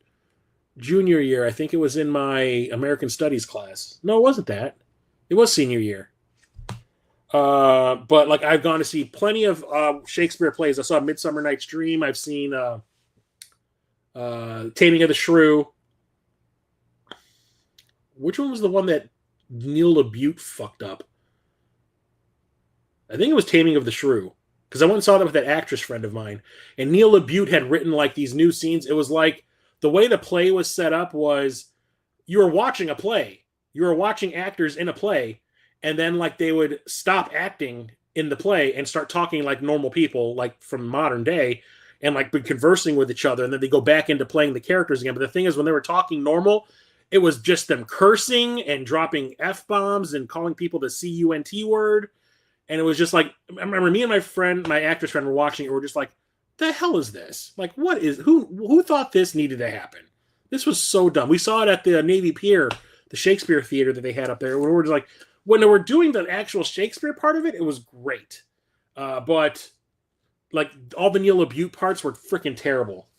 junior year. I think it was in my American Studies class. No, it wasn't that. It was senior year. But like I've gone to see plenty of Shakespeare plays. I saw Midsummer Night's Dream. I've seen Taming of the Shrew. Which one was the one that Neil LaBute fucked up? I think it was Taming of the Shrew. Because I went and saw that with that actress friend of mine. And Neil LaBute had written like these new scenes. It was like the way the play was set up was you were watching a play. You were watching actors in a play. And then like they would stop acting in the play and start talking like normal people, like from modern day, and like be conversing with each other. And then they go back into playing the characters again. But the thing is, when they were talking normal, it was just them cursing and dropping F-bombs and calling people the C-U-N-T word. And it was just like, I remember me and my actress friend were watching it. We're just like, the hell is this? Like, who thought this needed to happen? This was so dumb. We saw it at the Navy Pier, the Shakespeare theater that they had up there. We were just like, when they were doing the actual Shakespeare part of it, it was great. But like all the Neil LaBute parts were freaking terrible.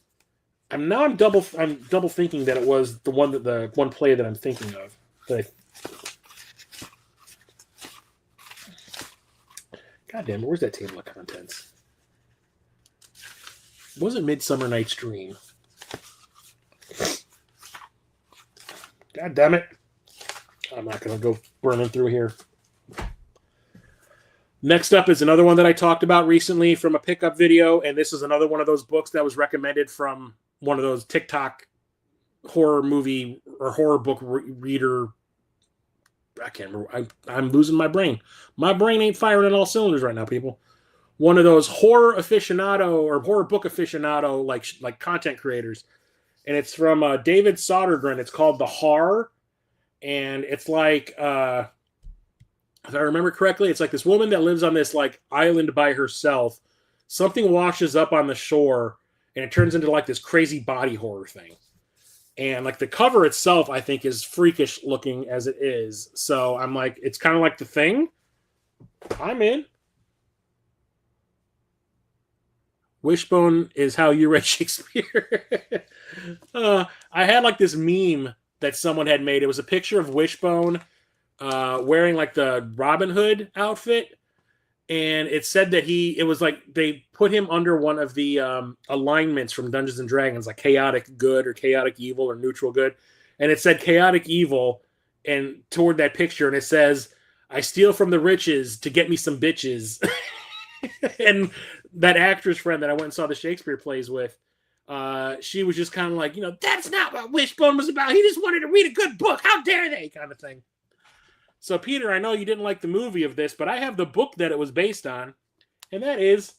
I'm double thinking that it was the one play that I'm thinking of. God damn it, where's that table of contents? It wasn't Midsummer Night's Dream. God damn it. I'm not going to go burning through here. Next up is another one that I talked about recently from a pickup video, and this is another one of those books that was recommended from one of those TikTok horror movie or horror book reader. I can't remember. I'm losing my brain. My brain ain't firing on all cylinders right now, people. One of those horror aficionado or horror book aficionado like content creators, and it's from David Sodergren. It's called The Horror, and it's like if I remember correctly, it's like this woman that lives on this like island by herself. Something washes up on the shore, and it turns into like this crazy body horror thing. And like the cover itself, I think, is freakish looking as it is. So I'm like, it's kind of like The Thing. I'm in. Wishbone is how you read Shakespeare. I had like this meme that someone had made. It was a picture of Wishbone wearing like the Robin Hood outfit. and it said that it was like they put him under one of the alignments from Dungeons and Dragons, like chaotic good or chaotic evil or neutral good, and it said chaotic evil, and toward that picture, and it says, "I steal from the riches to get me some bitches," and that actress friend that I went and saw the Shakespeare plays with, she was just kind of like, that's not what Wishbone was about. He just wanted to read a good book. How dare they, kind of thing. So, Peter, I know you didn't like the movie of this, but I have the book that it was based on, and that is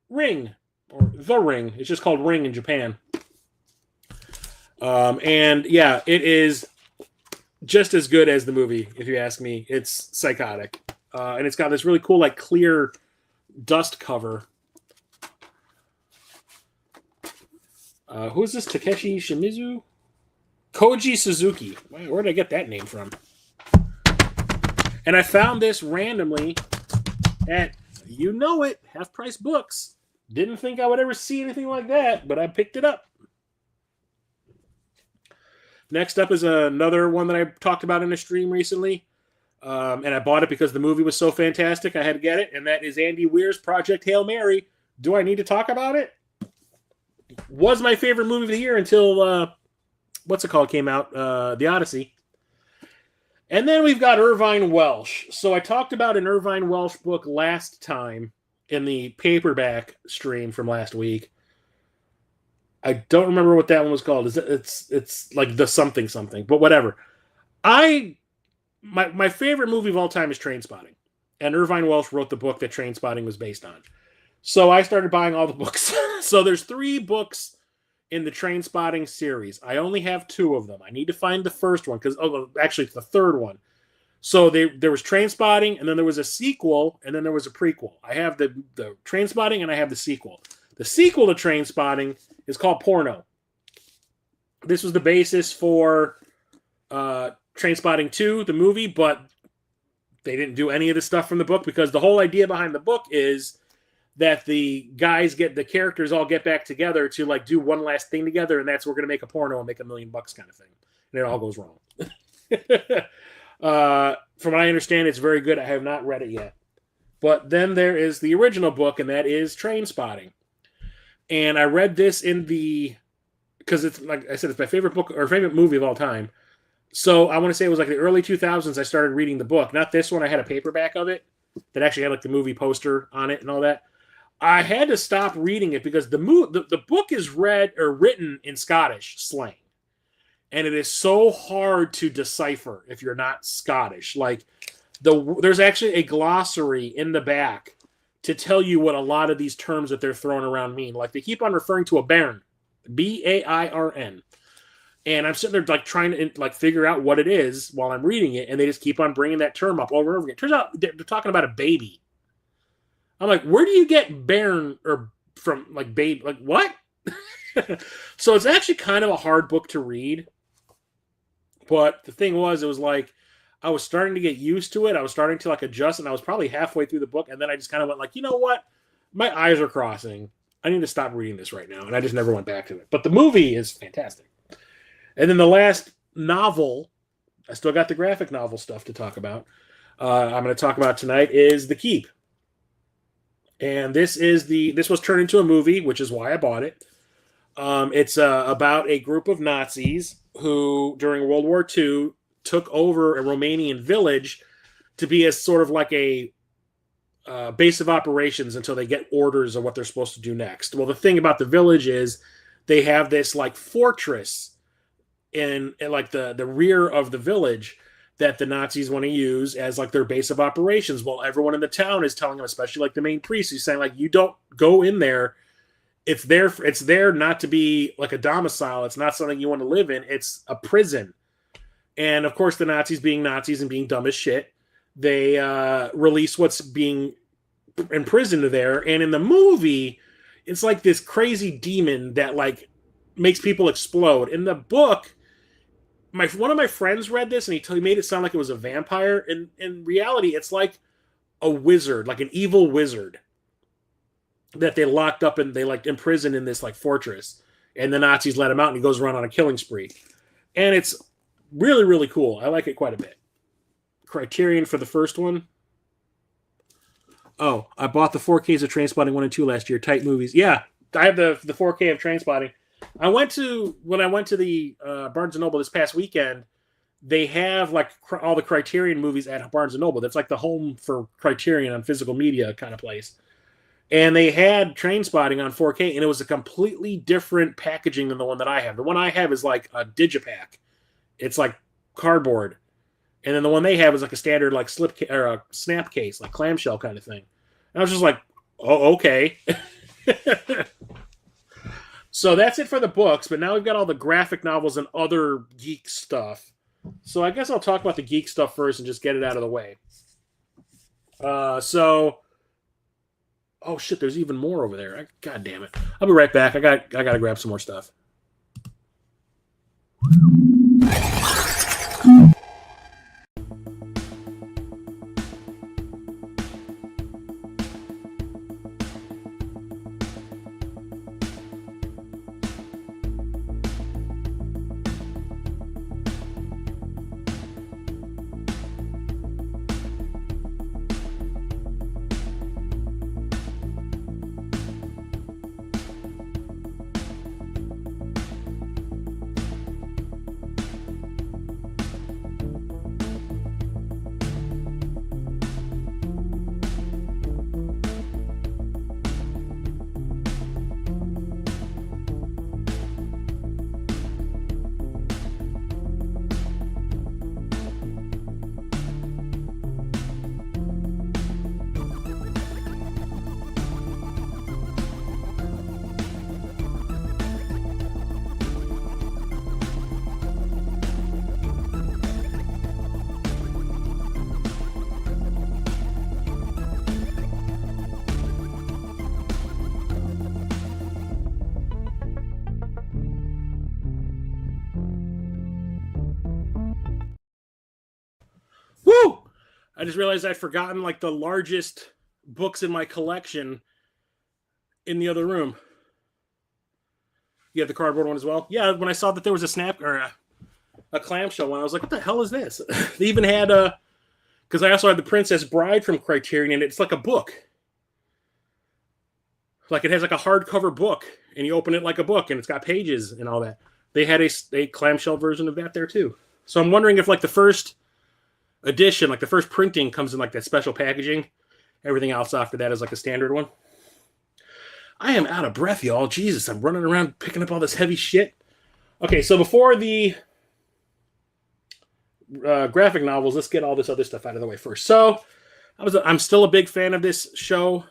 Ring, or The Ring. It's just called Ring in Japan. And yeah, it is just as good as the movie, if you ask me. It's psychotic. And it's got this really cool, like, clear dust cover. Who is this? Takeshi Shimizu? Koji Suzuki. Where did I get that name from? And I found this randomly at, Half Price Books. Didn't think I would ever see anything like that, but I picked it up. Next up is another one that I talked about in a stream recently. And I bought it because the movie was so fantastic, I had to get it. And that is Andy Weir's Project Hail Mary. Do I need to talk about it? Was my favorite movie of the year until, came out? The Odyssey. And then we've got Irvine Welsh. So I talked about an Irvine Welsh book last time in the paperback stream from last week. I don't remember what that one was called. It's like the something, but whatever. My favorite movie of all time is Trainspotting. And Irvine Welsh wrote the book that Trainspotting was based on. So I started buying all the books. So there's 3 books in the Trainspotting series. I only have 2 of them. I need to find the first one because, actually, it's the third one. So there was Trainspotting, and then there was a sequel, and then there was a prequel. I have the Trainspotting, and I have the sequel. The sequel to Trainspotting is called Porno. This was the basis for Trainspotting 2, the movie, but they didn't do any of the stuff from the book because the whole idea behind the book is that the characters all get back together to like do one last thing together, and that's we're going to make a porno and make $1 million kind of thing. And it all goes wrong. From what I understand, it's very good. I have not read it yet. But then there is the original book, and that is Trainspotting. And I read this because it's, like I said, it's my favorite book or favorite movie of all time. So I want to say it was like the early 2000s I started reading the book. Not this one. I had a paperback of it that actually had like the movie poster on it and all that. I had to stop reading it because the book is written in Scottish slang. And it is so hard to decipher if you're not Scottish. Like, there's actually a glossary in the back to tell you what a lot of these terms that they're throwing around mean. Like, they keep on referring to a bairn. B-A-I-R-N. And I'm sitting there like trying to like figure out what it is while I'm reading it, and they just keep on bringing that term up over and over again. Turns out they're talking about a baby. I'm like, where do you get bairn or from like baby? Like what? So it's actually kind of a hard book to read. But the thing was, it was like I was starting to get used to it. I was starting to like adjust, and I was probably halfway through the book, and then I just kind of went like, you know what? My eyes are crossing. I need to stop reading this right now, and I just never went back to it. But the movie is fantastic. And then the last novel, I still got the graphic novel stuff to talk about. I'm going to talk about tonight is The Keep. And this was turned into a movie, which is why I bought it. It's about a group of Nazis who, during World War II, took over a Romanian village to be as sort of like a base of operations until they get orders of what they're supposed to do next. Well, the thing about the village is they have this like fortress in like the rear of the village that the Nazis want to use as like their base of operations. Well, everyone in the town is telling them, especially like the main priest, who's saying like, you don't go in there. It's there not to be like a domicile. It's not something you want to live in. It's a prison. And of course, the Nazis being Nazis and being dumb as shit, they release what's being imprisoned there. And in the movie, it's like this crazy demon that like makes people explode. In the book, one of my friends read this and he made it sound like it was a vampire. And in reality, it's like a wizard, like an evil wizard that they locked up and they like imprisoned in this like fortress. And the Nazis let him out and he goes around on a killing spree. And it's really, really cool. I like it quite a bit. Criterion for the first one. Oh, I bought the 4Ks of Trainspotting 1 and 2 last year. Tight movies. Yeah, I have the 4K of Trainspotting. When I went to the Barnes and Noble this past weekend, they have like all the Criterion movies at Barnes and Noble. That's like the home for Criterion on physical media kind of place. And they had Trainspotting on 4K, and it was a completely different packaging than the one that I have. The one I have is like a digipack. It's like cardboard, and then the one they have is like a standard like or a snap case, like clamshell kind of thing. And I was just like, oh, okay. So that's it for the books, but now we've got all the graphic novels and other geek stuff. So I guess I'll talk about the geek stuff first and just get it out of the way. Oh shit, there's even more over there. God damn it. I'll be right back. I gotta grab some more stuff. Woo! I just realized I'd forgotten like the largest books in my collection in the other room. You have the cardboard one as well? Yeah, when I saw that there was a snap or a clamshell one, I was like, what the hell is this? They even had because I also had the Princess Bride from Criterion, and it's like a book. Like it has like a hardcover book, and you open it like a book, and it's got pages and all that. They had a clamshell version of that there too. So I'm wondering if like the first edition, like the first printing, comes in like that special packaging. Everything else after that is like a standard one. I am out of breath, y'all. Jesus, I'm running around picking up all this heavy shit. Okay, so before the graphic novels, let's get all this other stuff out of the way first. So I'm still a big fan of this show.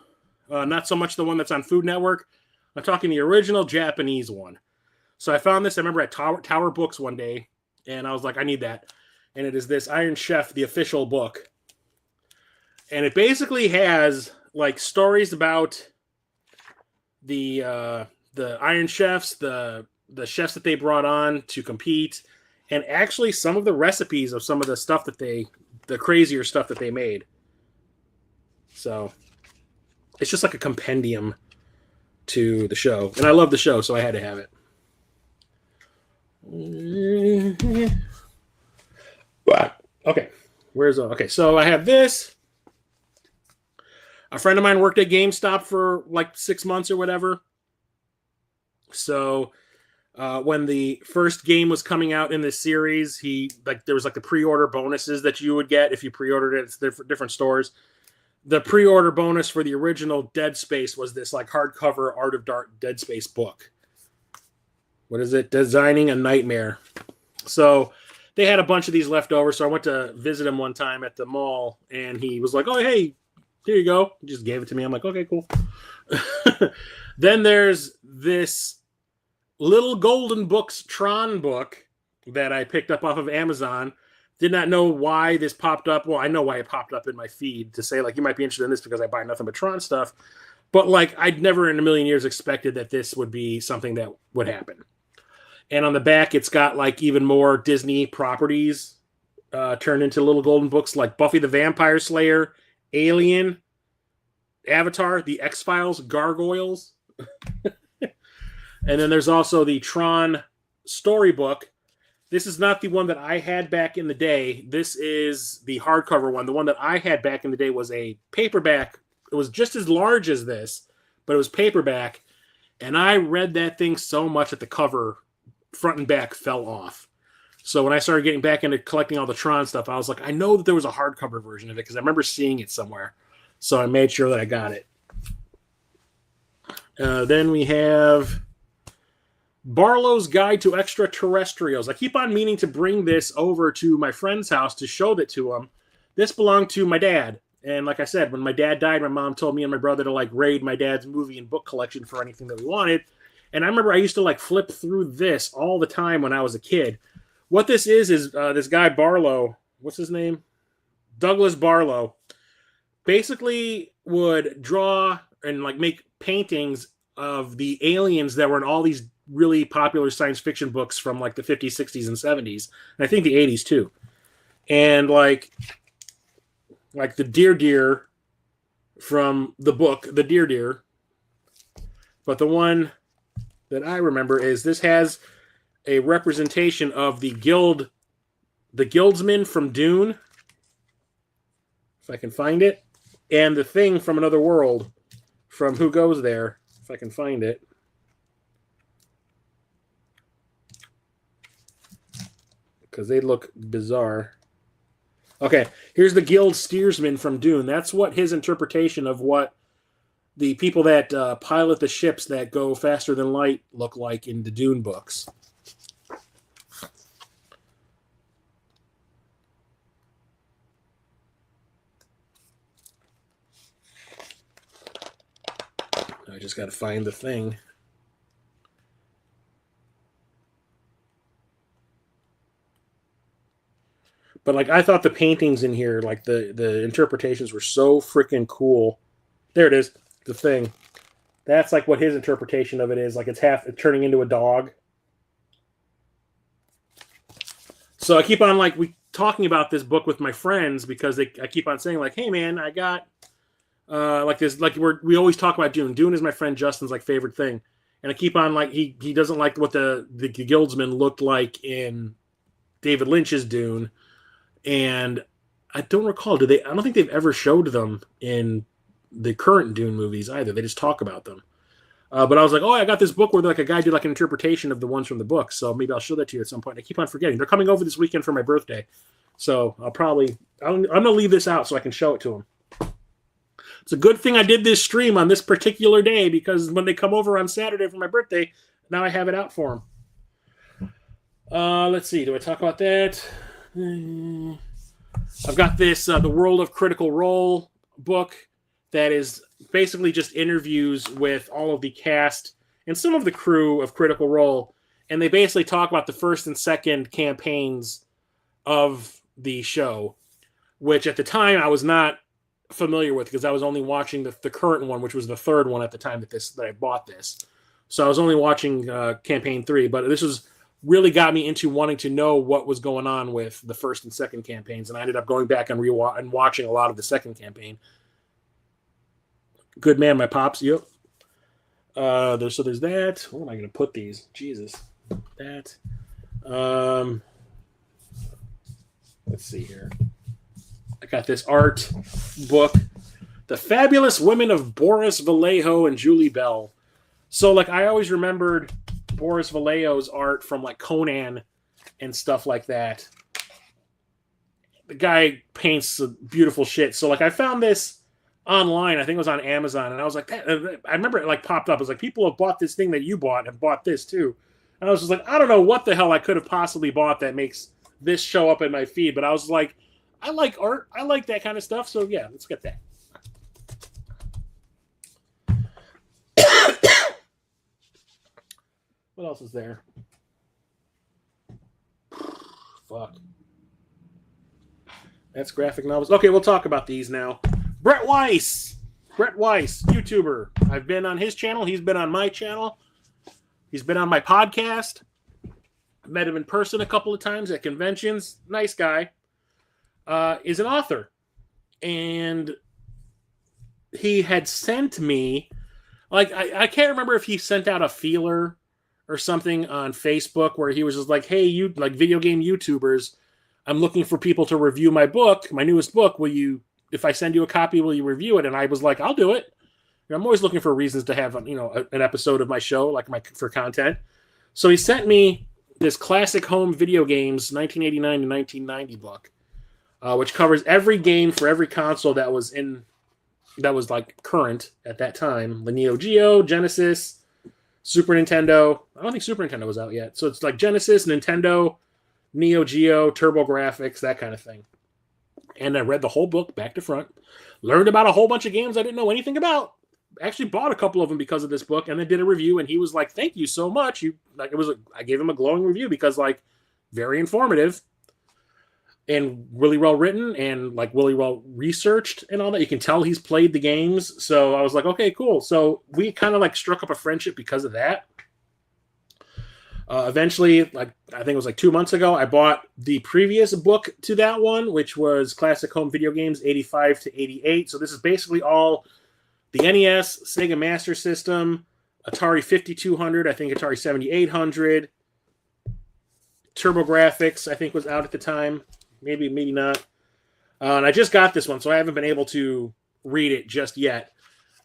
Not so much the one that's on Food Network. I'm talking the original Japanese one. So I found this, I remember at Tower Books one day, and I was like, I need that. And it is this Iron Chef, the official book. And it basically has like stories about the Iron Chefs, the chefs that they brought on to compete, and actually some of the recipes of some of the stuff that the crazier stuff that they made. So it's just like a compendium to the show. And I love the show, so I had to have it. Okay. Okay, so I have this. A friend of mine worked at GameStop for like 6 months or whatever. So when the first game was coming out in this series, there was like the pre-order bonuses that you would get if you pre-ordered it at different stores. The pre-order bonus for the original Dead Space was this like hardcover Art of Dark Dead Space book. What is it? Designing a Nightmare. So they had a bunch of these left over, so I went to visit him one time at the mall, and he was like, oh, hey, here you go. He just gave it to me. I'm like, okay, cool. Then there's this Little Golden Books Tron book that I picked up off of Amazon. Did not know why this popped up. Well, I know why it popped up in my feed to say, like, you might be interested in this because I buy nothing but Tron stuff. But, like, I'd never in a million years expected that this would be something that would happen. And on the back, it's got, like, even more Disney properties turned into Little Golden Books, like Buffy the Vampire Slayer, Alien, Avatar, The X-Files, Gargoyles. And then there's also the Tron storybook. This is not the one that I had back in the day. This is the hardcover one. The one that I had back in the day was a paperback was just as large as this, but it was paperback. And I read that thing so much that the cover, front and back, fell off. So when I started getting back into collecting all the Tron stuff, I was like, I know that there was a hardcover version of it because I remember seeing it somewhere. So I made sure that I got it. Then we have Barlow's Guide to Extraterrestrials. I keep on meaning to bring this over to my friend's house to show that to him. This belonged to my dad. And like I said, when my dad died, my mom told me and my brother to like raid my dad's movie and book collection for anything that we wanted. And I remember I used to like flip through this all the time when I was a kid. What this is this guy Barlow, what's his name? Douglas Barlow, basically would draw and like make paintings of the aliens that were in all these really popular science fiction books from like the 50s, 60s, and 70s. And I think the 80s too. And like the deer from the book, The Deer. But the one that I remember is this has a representation of the guildsmen from Dune, if I can find it, and the thing from Another World from Who Goes There, if I can find it. Because they look bizarre. Okay, here's the guild steersman from Dune. That's what his interpretation of what the people that pilot the ships that go faster than light look like in the Dune books. I just got to find the thing. But like I thought the paintings in here, like the interpretations were so freaking cool. There it is, the thing. That's like what his interpretation of it is. Like it's turning into a dog. So I keep on like talking about this book with my friends because I keep on saying like, hey man, I got like this, like we always talk about Dune. Dune is my friend Justin's like favorite thing. And I keep on like he doesn't like what the guildsmen looked like in David Lynch's Dune. And I don't recall, I don't think they've ever showed them in the current Dune movies either. They just talk about them. But I was like, oh, I got this book where like a guy did like an interpretation of the ones from the book. So maybe I'll show that to you at some point. I keep on forgetting. They're coming over this weekend for my birthday. So I'm going to leave this out so I can show it to them. It's a good thing I did this stream on this particular day because when they come over on Saturday for my birthday, now I have it out for them. Let's see. Do I talk about that? I've got this The World of Critical Role book that is basically just interviews with all of the cast and some of the crew of Critical Role, and they basically talk about the first and second campaigns of the show, which at the time I was not familiar with because I was only watching the current one, which was the third one at the time that I bought this. So I was only watching campaign 3, but this was really got me into wanting to know what was going on with the first and second campaigns, and I ended up going back and watching a lot of the second campaign. Good man, my pops. Yep. There's that. Where am I going to put these? Jesus. That. Let's see here. I got this art book, The Fabulous Women of Boris Vallejo and Julie Bell. So, like, I always remembered Boris Vallejo's art from, like, Conan and stuff like that. The guy paints beautiful shit. So, like, I found this online. I think it was on Amazon. And I was like, I remember it, like, popped up. It was like, people have bought this thing that you bought and have bought this, too. And I was just like, I don't know what the hell I could have possibly bought that makes this show up in my feed. But I was like, I like art. I like that kind of stuff. So, yeah, let's get that. What else is there? Fuck. That's graphic novels. Okay, we'll talk about these now. Brett Weiss, YouTuber. I've been on his channel. He's been on my channel. He's been on my podcast. I met him in person a couple of times at conventions. Nice guy. Is an author. And he had sent me, like, I can't remember if he sent out a feeler or something on Facebook where he was just like, hey, you like video game YouTubers, I'm looking for people to review my book, my newest book. Will you if I send you a copy, will you review it? And I was like, I'll do it. I'm always looking for reasons to have, an episode of my show, like for content. So he sent me this Classic Home Video Games 1989 to 1990 book, which covers every game for every console that was like current at that time. The Neo Geo, Genesis, Super Nintendo. I don't think Super Nintendo was out yet. So it's like Genesis, Nintendo, Neo Geo, TurboGrafx, that kind of thing. And I read the whole book back to front, learned about a whole bunch of games I didn't know anything about. Actually bought a couple of them because of this book, and then did a review, and he was like, "Thank you so much." I gave him a glowing review because like very informative and really well written and like really well researched and all that. You can tell he's played the games. So I was like, okay, cool. So we kind of like struck up a friendship because of that. Eventually, like I think it was like 2 months ago, I bought the previous book to that one, which was Classic Home Video Games 85 to 88. So this is basically all the NES, Sega Master System, Atari 5200, I think Atari 7800, TurboGrafx, I think was out at the time. Maybe not. And I just got this one, so I haven't been able to read it just yet.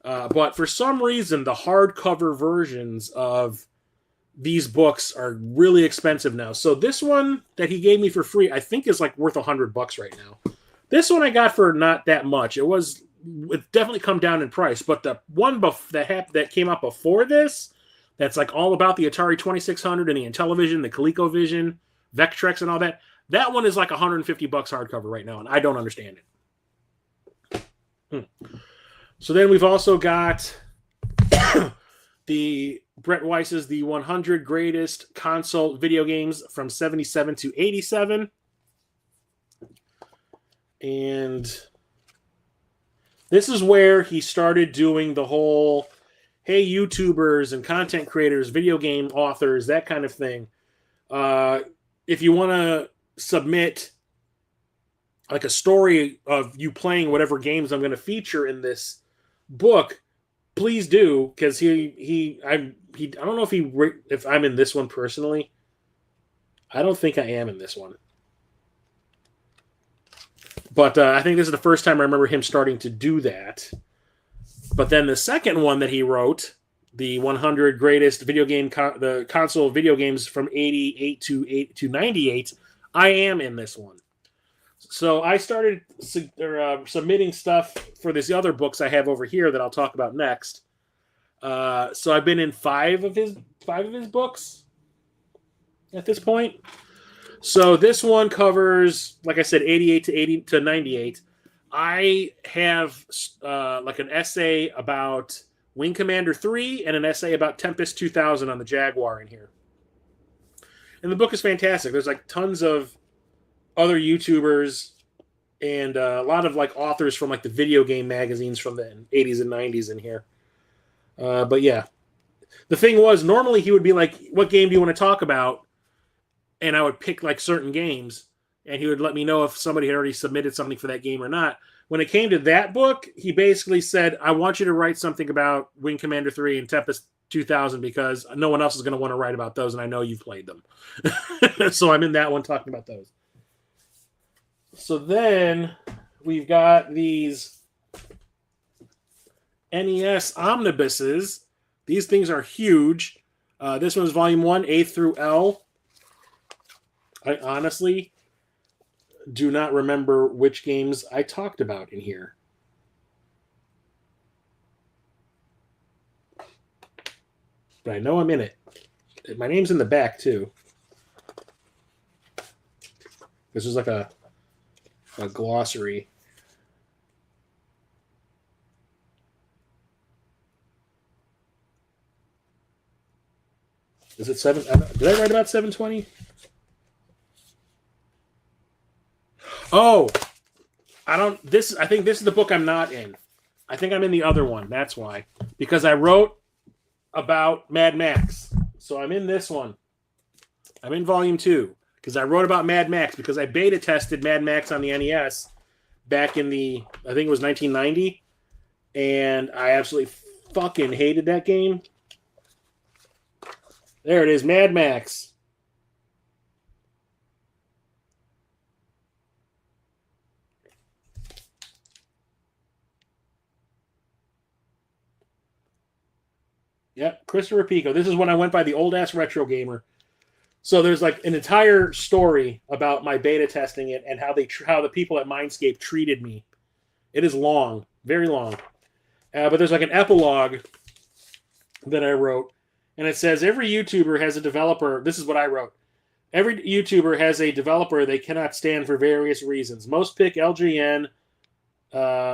But for some reason, the hardcover versions of these books are really expensive now. So this one that he gave me for free, I think is like worth $100 right now. This one I got for not that much. It's definitely come down in price, but the one that came out before this, that's like all about the Atari 2600 and the Intellivision, the ColecoVision, Vectrex, and all that. That one is like $150 hardcover right now, and I don't understand it. So then we've also got the Brett Weiss's The 100 Greatest Console Video Games from 77 to 87. And this is where he started doing the whole, hey, YouTubers and content creators, video game authors, that kind of thing. If you want to submit like a story of you playing whatever games I'm going to feature in this book, please do, because I don't know if I'm in this one personally. I don't think I am in this one. But I think this is the first time I remember him starting to do that. But then the second one that he wrote, the 100 Greatest Video Game, the Console Video Games from 88 to 98, I am in this one. So I started submitting stuff for these other books I have over here that I'll talk about next. So I've been in five of his books at this point. So this one covers, like I said, 88 to 98. I have like an essay about Wing Commander 3 and an essay about Tempest 2000 on the Jaguar in here. And the book is fantastic. There's like tons of other YouTubers and a lot of like authors from like the video game magazines from the 80s and 90s in here. But yeah, the thing was, normally he would be like, what game do you want to talk about? And I would pick like certain games, and he would let me know if somebody had already submitted something for that game or not. When it came to that book, he basically said, I want you to write something about Wing Commander 3 and Tempest 2000 because no one else is going to want to write about those, and I know you've played them. So I'm in that one talking about those. So then we've got these NES omnibuses. These things are huge. This one is volume 1, A through L. I honestly do not remember which games I talked about in here. But I know I'm in it. My name's in the back, too. This is like a glossary. Is it 7? Did I write about 720? Oh, I think this is the book I'm not in. I think I'm in the other one. That's why. Because I wrote about Mad Max. So I'm in this one. I'm in volume 2. Because I wrote about Mad Max. Because I beta tested Mad Max on the NES back in I think it was 1990. And I absolutely fucking hated that game. There it is, Mad Max. Yep, Christopher Pico. This is when I went by the old ass retro gamer. So there's like an entire story about my beta testing it and how the people at Mindscape treated me. It is long, very long. But there's like an epilogue that I wrote, and it says every YouTuber has a developer. This is what I wrote. Every YouTuber has a developer they cannot stand for various reasons. Most pick LGN,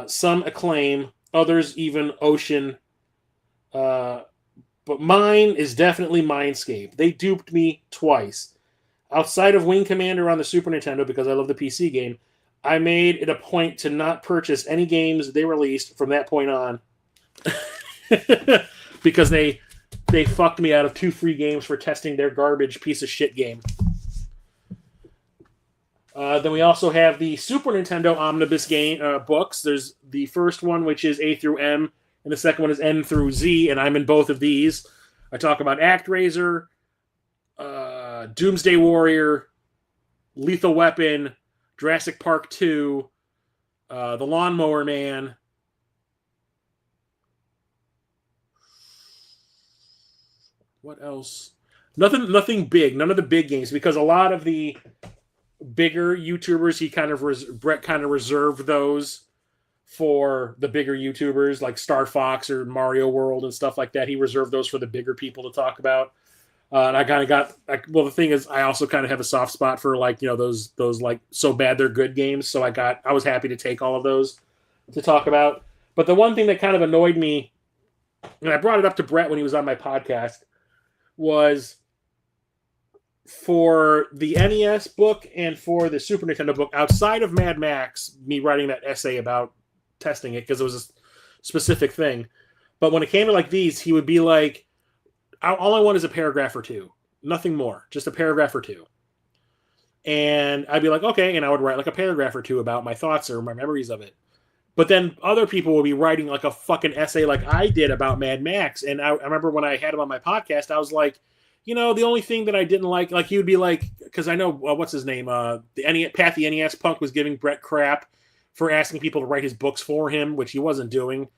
some Acclaim, others even Ocean. But mine is definitely Mindscape. They duped me twice. Outside of Wing Commander on the Super Nintendo, because I love the PC game, I made it a point to not purchase any games they released from that point on. Because they fucked me out of 2 free games for testing their garbage piece of shit game. Then we also have the Super Nintendo Omnibus game books. There's the first one, which is A through M, and the second one is N through Z, and I'm in both of these. I talk about ActRaiser, Doomsday Warrior, Lethal Weapon, Jurassic Park 2, The Lawnmower Man. What else? Nothing big. None of the big games, because a lot of the bigger YouTubers, Brett kind of reserved those for the bigger YouTubers like Star Fox or Mario World and stuff like that. He reserved those for the bigger people to talk about. And I kind of got the thing is, I also kind of have a soft spot for those like so bad they're good games. So I was happy to take all of those to talk about. But the one thing that kind of annoyed me, and I brought it up to Brett when he was on my podcast, was for the NES book and for the Super Nintendo book, outside of Mad Max, me writing that essay about testing it because it was a specific thing. But when it came to like these, he would be like, all I want is a paragraph or two. Nothing more. Just a paragraph or two. And I'd be like, okay. And I would write like a paragraph or two about my thoughts or my memories of it. But then other people would be writing like a fucking essay like I did about Mad Max. And I remember when I had him on my podcast, I was like, the only thing that I didn't like he would be like, because I know, what's his name? Pat the NES Punk was giving Brett crap for asking people to write his books for him, which he wasn't doing.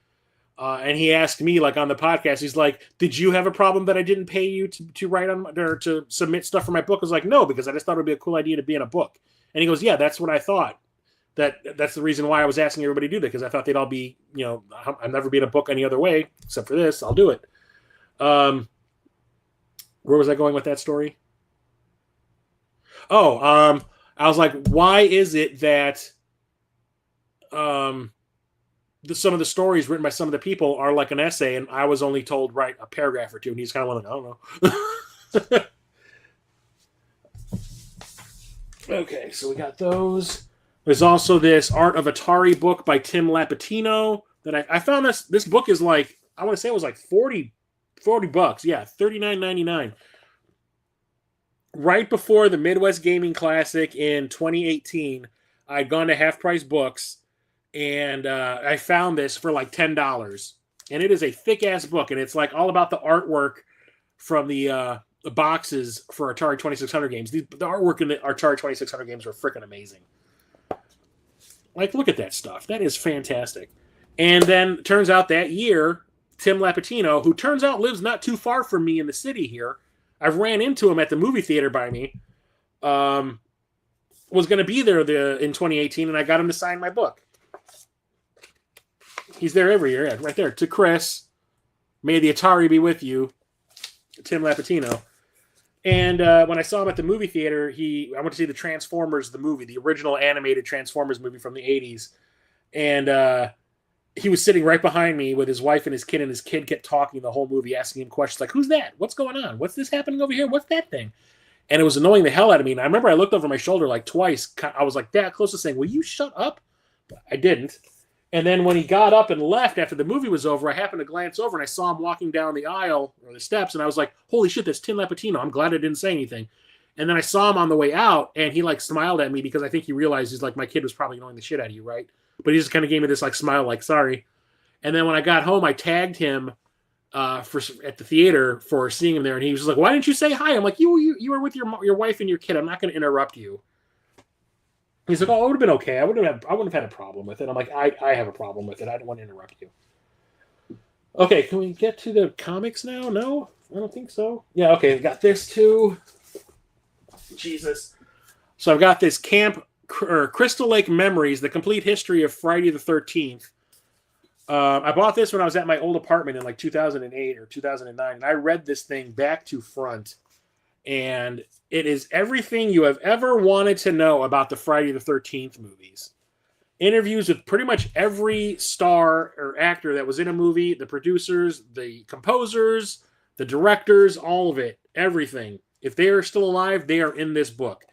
And he asked me, like, on the podcast, he's like, did you have a problem that I didn't pay you to write on or to submit stuff for my book? I was like, no, because I just thought it would be a cool idea to be in a book. And he goes, yeah, that's what I thought. That's the reason why I was asking everybody to do that, because I thought they'd all be, I'll never be in a book any other way except for this. I'll do it. Where was I going with that story? I was like, why is it that some of the stories written by some of the people are like an essay, and I was only told write a paragraph or two, and he's kind of like, I don't know. Okay, so we got those. There's also this Art of Atari book by Tim Lapatino that I found. This book is like, I want to say it was like $40. Yeah, $39.99. Right before the Midwest Gaming Classic in 2018, I'd gone to Half Price Books, and I found this for like $10. And it is a thick-ass book, and it's like all about the artwork from the boxes for Atari 2600 games. The artwork in the Atari 2600 games are freaking amazing. Like, look at that stuff. That is fantastic. And then turns out that year, Tim Lapatino, who turns out lives not too far from me in the city here, I've ran into him at the movie theater by me, was going to be there in 2018, and I got him to sign my book. He's there every year, yeah, right there. To Chris, may the Atari be with you, Tim Lapatino. And when I saw him at the movie theater, I went to see the Transformers, the movie, the original animated Transformers movie from the 80s. And he was sitting right behind me with his wife and his kid kept talking the whole movie, asking him questions like, who's that? What's going on? What's this happening over here? What's that thing? And it was annoying the hell out of me. And I remember I looked over my shoulder like twice. I was like that close to saying, will you shut up? But I didn't. And then when he got up and left after the movie was over, I happened to glance over and I saw him walking down the aisle or the steps. And I was like, holy shit, that's Tim Lapatino. I'm glad I didn't say anything. And then I saw him on the way out and he like smiled at me because I think he realized he's like, my kid was probably annoying the shit out of you, right? But he just kind of gave me this like smile, like, sorry. And then when I got home, I tagged him at the theater for seeing him there. And he was just like, why didn't you say hi? I'm like, you were with your wife and your kid. I'm not going to interrupt you. He's like, oh, it would have been okay. I wouldn't have had a problem with it. I'm like, I have a problem with it. I don't want to interrupt you. Okay, can we get to the comics now? No, I don't think so. Yeah, okay, I've got this too. Jesus. So I've got this Crystal Lake Memories: The Complete History of Friday the 13th. I bought this when I was at my old apartment in like 2008 or 2009, and I read this thing back to front. And it is everything you have ever wanted to know about the Friday the 13th movies. Interviews with pretty much every star or actor that was in a movie, the producers, the composers, the directors, all of it, everything. If they are still alive, they are in this book.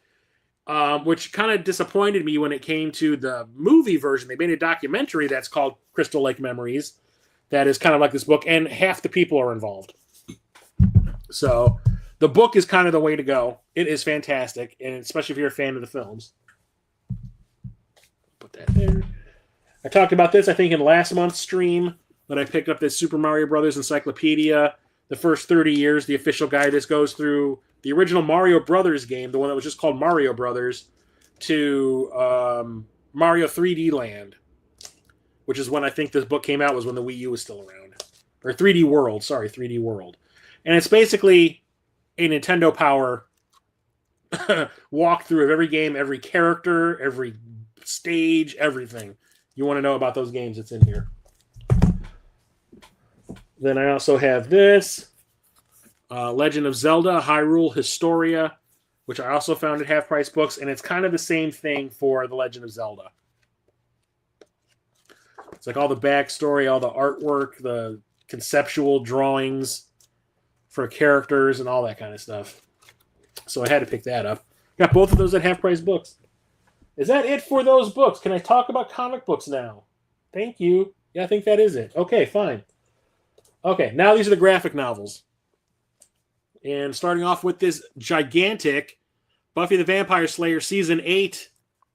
Which kind of disappointed me when it came to the movie version. They made a documentary that's called Crystal Lake Memories that is kind of like this book, and half the people are involved. So the book is kind of the way to go. It is fantastic, and especially if you're a fan of the films. Put that there. I talked about this, I think, in last month's stream, that I picked up this Super Mario Brothers Encyclopedia, the first 30 years, the official guide. This goes through the original Mario Brothers game, the one that was just called Mario Brothers, to Mario 3D Land, which is when I think this book came out, was when the Wii U was still around. Or 3D World, sorry, 3D World. And it's basically a Nintendo Power walkthrough of every game, every character, every stage, everything you want to know about those games. It's in here. Then I also have this Legend of Zelda Hyrule Historia, which I also found at Half Price Books, and it's kind of the same thing for the Legend of Zelda. It's like all the backstory, all the artwork, the conceptual drawings for characters, and all that kind of stuff. So I had to pick that up. Got both of those at Half Price Books. Is that it for those books? Can I talk about comic books now? Thank you. Yeah, I think that is it. Okay, fine. Okay, now these are the graphic novels. And starting off with this gigantic Buffy the Vampire Slayer Season 8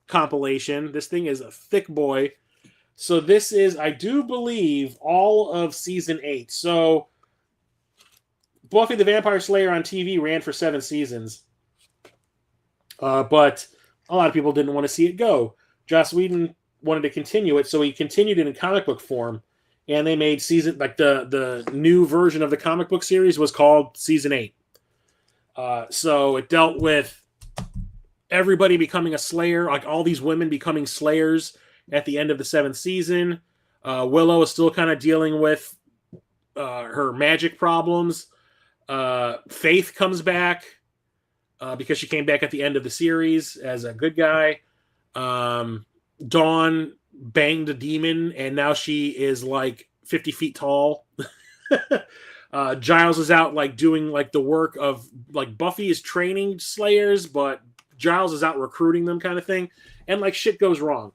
compilation. This thing is a thick boy. So this is, I do believe, all of Season 8. So Buffy the Vampire Slayer on TV ran for 7 seasons. But a lot of people didn't want to see it go. Joss Whedon wanted to continue it, so he continued it in comic book form. And they made season, like the new version of the comic book series was called Season 8. So it dealt with everybody becoming a Slayer, like all these women becoming Slayers at the end of the 7th season. Willow is still kind of dealing with her magic problems. Faith comes back because she came back at the end of the series as a good guy. Dawn banged a demon, and now she is like 50 feet tall. Giles is out like doing like the work of like Buffy is training Slayers, but Giles is out recruiting them, kind of thing. And like shit goes wrong.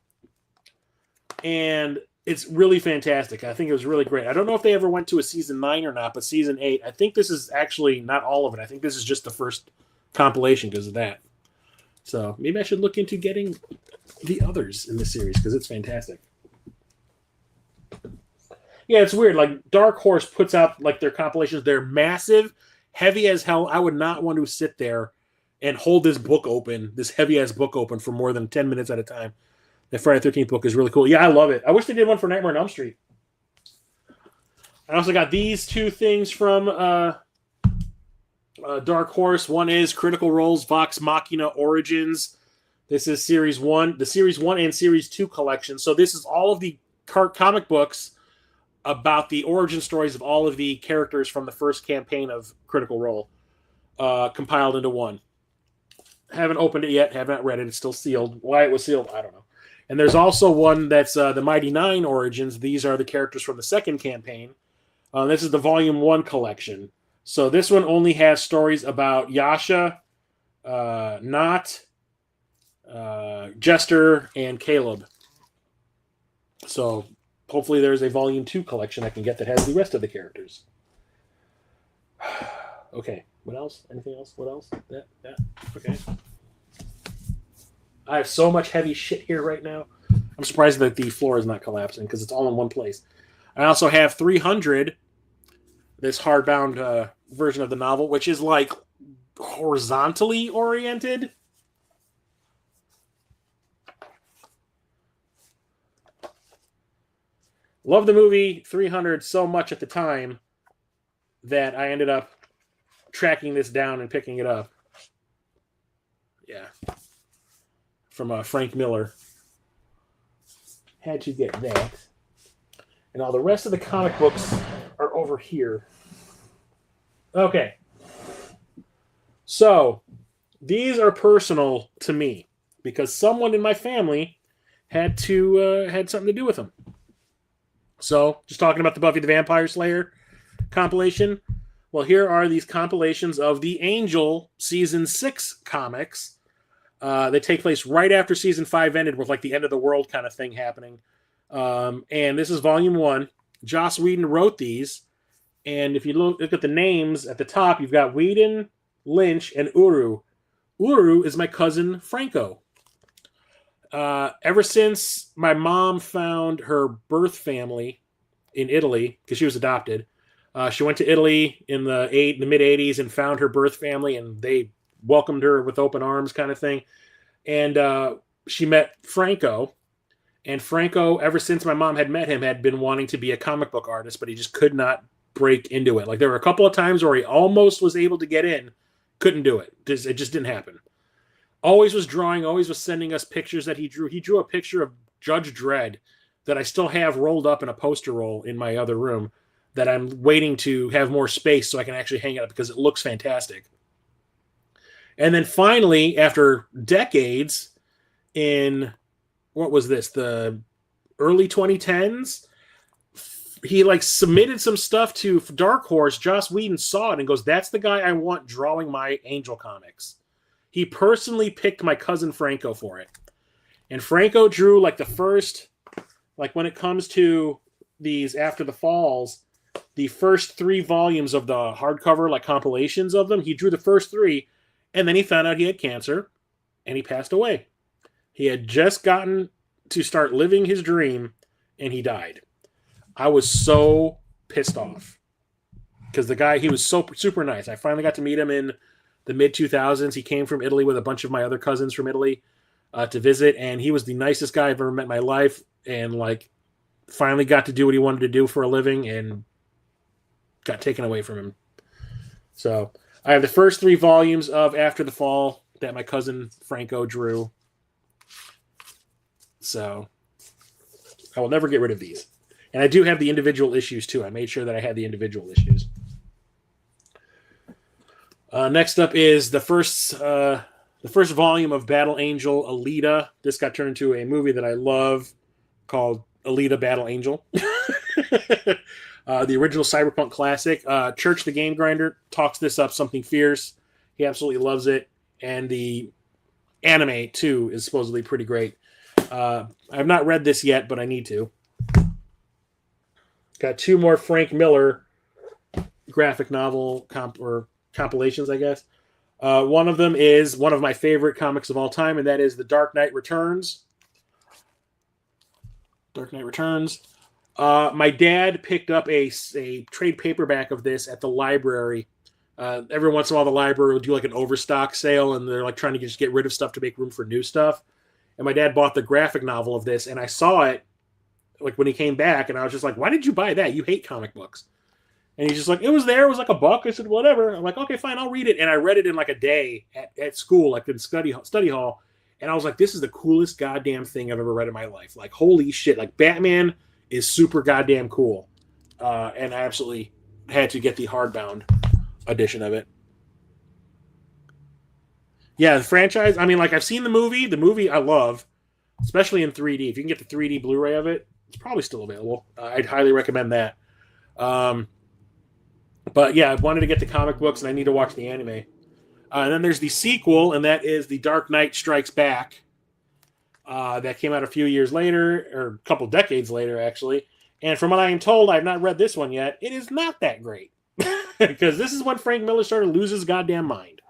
And it's really fantastic. I think it was really great. I don't know if they ever went to a season 9 or not, but season 8, I think this is actually not all of it. I think this is just the first compilation because of that. So maybe I should look into getting the others in the series because it's fantastic. Yeah, it's weird. Like Dark Horse puts out like their compilations. They're massive, heavy as hell. I would not want to sit there and hold this book open, this heavy ass book open for more than 10 minutes at a time. The Friday the 13th book is really cool. Yeah, I love it. I wish they did one for Nightmare on Elm Street. I also got these two things from Dark Horse. One is Critical Role's Vox Machina Origins. This is Series 1, the Series 1 and Series 2 collection. So this is all of the comic books about the origin stories of all of the characters from the first campaign of Critical Role compiled into one. Haven't opened it yet. Have not read it. It's still sealed. Why it was sealed, I don't know. And there's also one that's the Mighty Nine Origins. These are the characters from the second campaign. This is the Volume 1 collection. So this one only has stories about Yasha, Not, Jester, and Caleb. So hopefully there's a Volume 2 collection I can get that has the rest of the characters. Okay. What else? Anything else? What else? That. Okay. I have so much heavy shit here right now. I'm surprised that the floor is not collapsing because it's all in one place. I also have 300, this hardbound version of the novel, which is like horizontally oriented. Loved the movie 300 so much at the time that I ended up tracking this down and picking it up. Yeah. From Frank Miller. Had to get that. And all the rest of the comic books are over here. Okay. So, these are personal to me because someone in my family had something to do with them. So, just talking about the Buffy the Vampire Slayer compilation. Well, here are these compilations of the Angel Season 6 comics. They take place right after Season 5 ended with like the end of the world kind of thing happening. And this is Volume 1. Joss Whedon wrote these. And if you look at the names at the top, you've got Whedon, Lynch, and Uru. Uru is my cousin Franco. Ever since my mom found her birth family in Italy, because she was adopted, she went to Italy in the mid 80s and found her birth family, and they welcomed her with open arms kind of thing. And she met Franco. And Franco, ever since my mom had met him, had been wanting to be a comic book artist, but he just could not break into it. Like there were a couple of times where he almost was able to get in, couldn't do it. It just didn't happen. Always was drawing, always was sending us pictures that he drew. He drew a picture of Judge Dredd that I still have rolled up in a poster roll in my other room that I'm waiting to have more space so I can actually hang it up because it looks fantastic. And then finally, after decades in, what was this, the early 2010s, he like submitted some stuff to Dark Horse. Joss Whedon saw it and goes, that's the guy I want drawing my Angel comics. He personally picked my cousin Franco for it. And Franco drew like the first, like when it comes to these After the Falls, the first 3 volumes of the hardcover, like compilations of them, he drew the first 3, and then he found out he had cancer, and he passed away. He had just gotten to start living his dream, and he died. I was so pissed off because the guy, he was so super nice. I finally got to meet him in the mid 2000s. He came from Italy with a bunch of my other cousins from Italy to visit, and he was the nicest guy I've ever met in my life. And like, finally got to do what he wanted to do for a living, and got taken away from him. So I have the first 3 volumes of After the Fall that my cousin Franco drew. So I will never get rid of these. And I do have the individual issues too. I made sure that I had the individual issues. Next up is the first volume of Battle Angel Alita. This got turned into a movie that I love called Alita Battle Angel. The original Cyberpunk classic. Church the Game Grinder talks this up something fierce. He absolutely loves it. And the anime too is supposedly pretty great. I have not read this yet, but I need to. Got 2 more Frank Miller graphic novel compilations, I guess. One of them is one of my favorite comics of all time, and that is The Dark Knight Returns. Dark Knight Returns. My dad picked up a trade paperback of this at the library. Every once in a while, the library will do like an overstock sale, and they're like trying to just get rid of stuff to make room for new stuff. And my dad bought the graphic novel of this, and I saw it like when he came back, and I was just like, why did you buy that? You hate comic books. And he's just like, it was there. It was like a buck. I said, whatever. I'm like, okay, fine, I'll read it. And I read it in like a day at school, like in study hall. And I was like, this is the coolest goddamn thing I've ever read in my life. Like, holy shit. Like, Batman is super goddamn cool. And I absolutely had to get the hardbound edition of it. Yeah, the franchise, I mean, like, I've seen the movie. The movie I love, especially in 3D. If you can get the 3D Blu-ray of it, it's probably still available. I'd highly recommend that. But yeah, I wanted to get the comic books, and I need to watch the anime. And then there's the sequel, and that is The Dark Knight Strikes Back. That came out a few years later, or a couple decades later, actually. And from what I am told, I have not read this one yet. It is not that great. Because this is when Frank Miller started to lose his goddamn mind.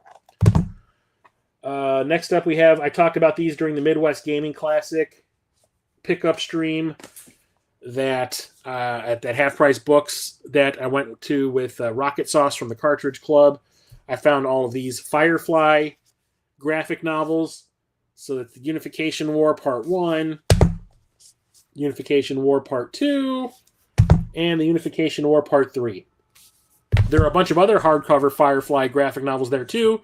Next up, we have, I talked about these during the Midwest Gaming Classic pickup stream that at that Half Price Books that I went to with Rocket Sauce from the Cartridge Club. I found all of these Firefly graphic novels. So that's the Unification War Part 1, Unification War Part 2, and the Unification War Part 3. There are a bunch of other hardcover Firefly graphic novels there too,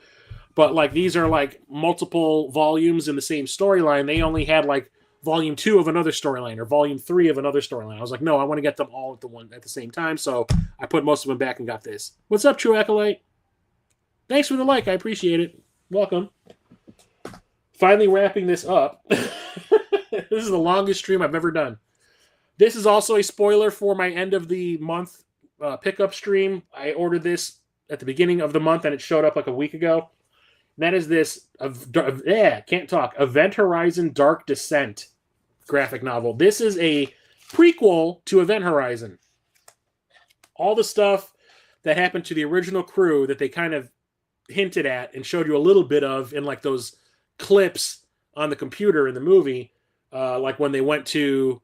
but like these are like multiple volumes in the same storyline. They only had like volume 2 of another storyline or volume 3 of another storyline. I was like, no, I want to get them all at the same time, so I put most of them back and got this. What's up, True Acolyte? Thanks for the like, I appreciate it. Welcome. Finally wrapping this up. This is the longest stream I've ever done. This is also a spoiler for my end of the month pickup stream. I ordered this at the beginning of the month, and it showed up like a week ago. And that is this, can't talk, Event Horizon Dark Descent graphic novel. This is a prequel to Event Horizon. All the stuff that happened to the original crew that they kind of hinted at and showed you a little bit of in like those clips on the computer in the movie, like when they went to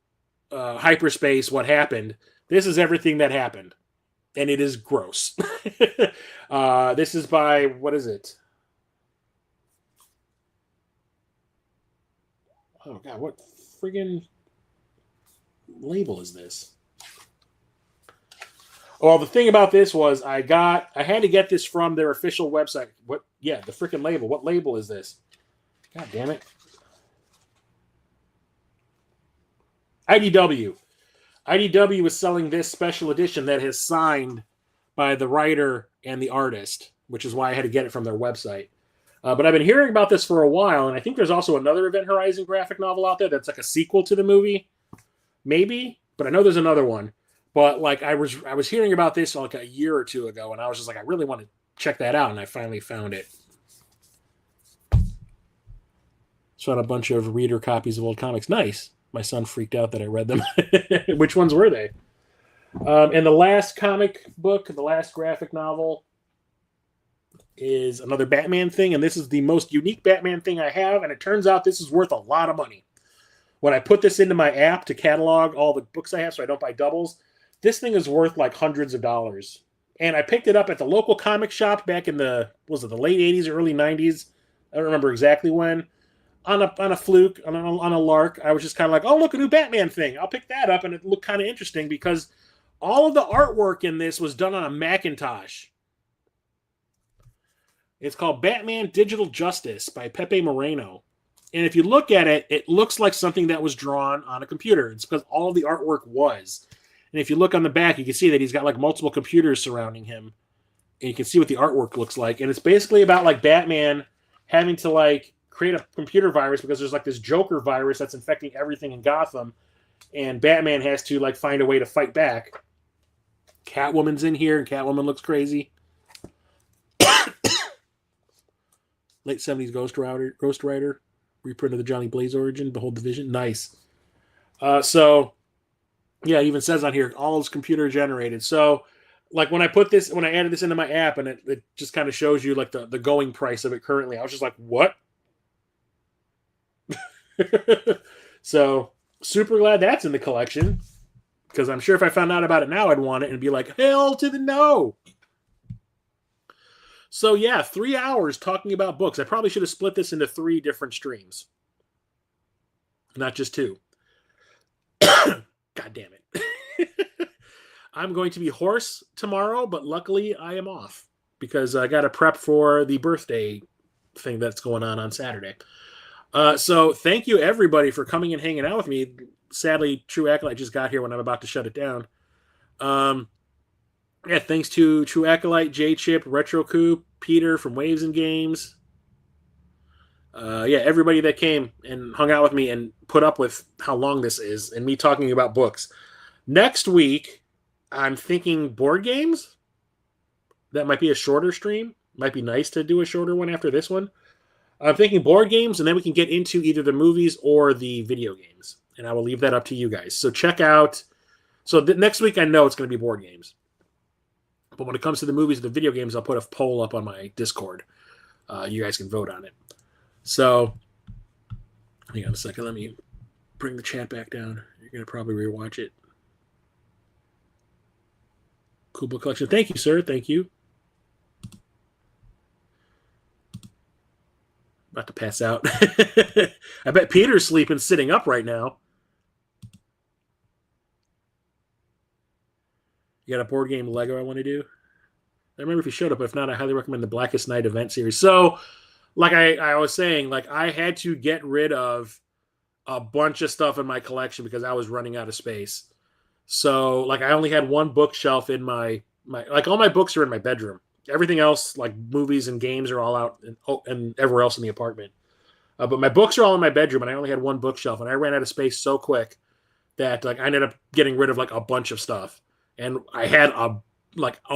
hyperspace, what happened. This is everything that happened, and it is gross. This is by, what is it? Oh god, what friggin' label is this? Well, the thing about this was I had to get this from their official website. What? Yeah, the freaking label. What label is this? God damn it. IDW. IDW is selling this special edition that is signed by the writer and the artist, which is why I had to get it from their website. But I've been hearing about this for a while, and I think there's also another Event Horizon graphic novel out there that's like a sequel to the movie. Maybe, but I know there's another one. But like I was hearing about this like a year or two ago, and I was just like, I really want to check that out, and I finally found it. Found a bunch of reader copies of old comics. Nice. My son freaked out that I read them. Which ones were they? And the last comic book, the last graphic novel, is another Batman thing, and this is the most unique Batman thing I have, and it turns out this is worth a lot of money. When I put this into my app to catalog all the books I have so I don't buy doubles, this thing is worth like hundreds of dollars. And I picked it up at the local comic shop back in the late 80s or early 90s. I don't remember exactly when. On a fluke, on a lark, I was just kind of like, oh, look, a new Batman thing. I'll pick that up, and it looked kind of interesting because all of the artwork in this was done on a Macintosh. It's called Batman Digital Justice by Pepe Moreno. And if you look at it, it looks like something that was drawn on a computer. It's because all of the artwork was. And if you look on the back, you can see that he's got like multiple computers surrounding him. And you can see what the artwork looks like. And it's basically about like Batman having to like create a computer virus because there's like this Joker virus that's infecting everything in Gotham. And Batman has to like find a way to fight back. Catwoman's in here, and Catwoman looks crazy. Late 70s Ghost Rider, reprint of the Johnny Blaze origin, Behold the Vision. Nice. So, yeah, it even says on here, all is computer generated. So, like when I added this into my app, and it just kind of shows you like the going price of it currently, I was just like, what? So, super glad that's in the collection, because I'm sure if I found out about it now, I'd want it and be like, hell to the no. So yeah, 3 hours talking about books. I probably should have split this into 3 different streams, not just 2. God damn it. I'm going to be hoarse tomorrow, but luckily I am off because I got to prep for the birthday thing that's going on Saturday. So thank you everybody for coming and hanging out with me. Sadly, True Acolyte just got here when I'm about to shut it down. Yeah, thanks to True Acolyte, J-Chip, Retro Coop, Peter from Waves and Games. Yeah, everybody that came and hung out with me and put up with how long this is and me talking about books. Next week, I'm thinking board games. That might be a shorter stream. Might be nice to do a shorter one after this one. I'm thinking board games, and then we can get into either the movies or the video games. And I will leave that up to you guys. So check out... So next week, I know it's going to be board games. But when it comes to the movies and the video games, I'll put a poll up on my Discord. You guys can vote on it. So, hang on a second. Let me bring the chat back down. You're going to probably rewatch it. Cool book collection. Thank you, sir. Thank you. About to pass out. I bet Peter's sleeping sitting up right now. You got a board game Lego I want to do? I remember if you showed up. If not, I highly recommend the Blackest Night event series. So, like I was saying, like I had to get rid of a bunch of stuff in my collection because I was running out of space. So, like I only had one bookshelf in my like all my books are in my bedroom. Everything else, like movies and games, are all out and everywhere else in the apartment. But my books are all in my bedroom, and I only had one bookshelf, and I ran out of space so quick that like I ended up getting rid of like a bunch of stuff, and I had a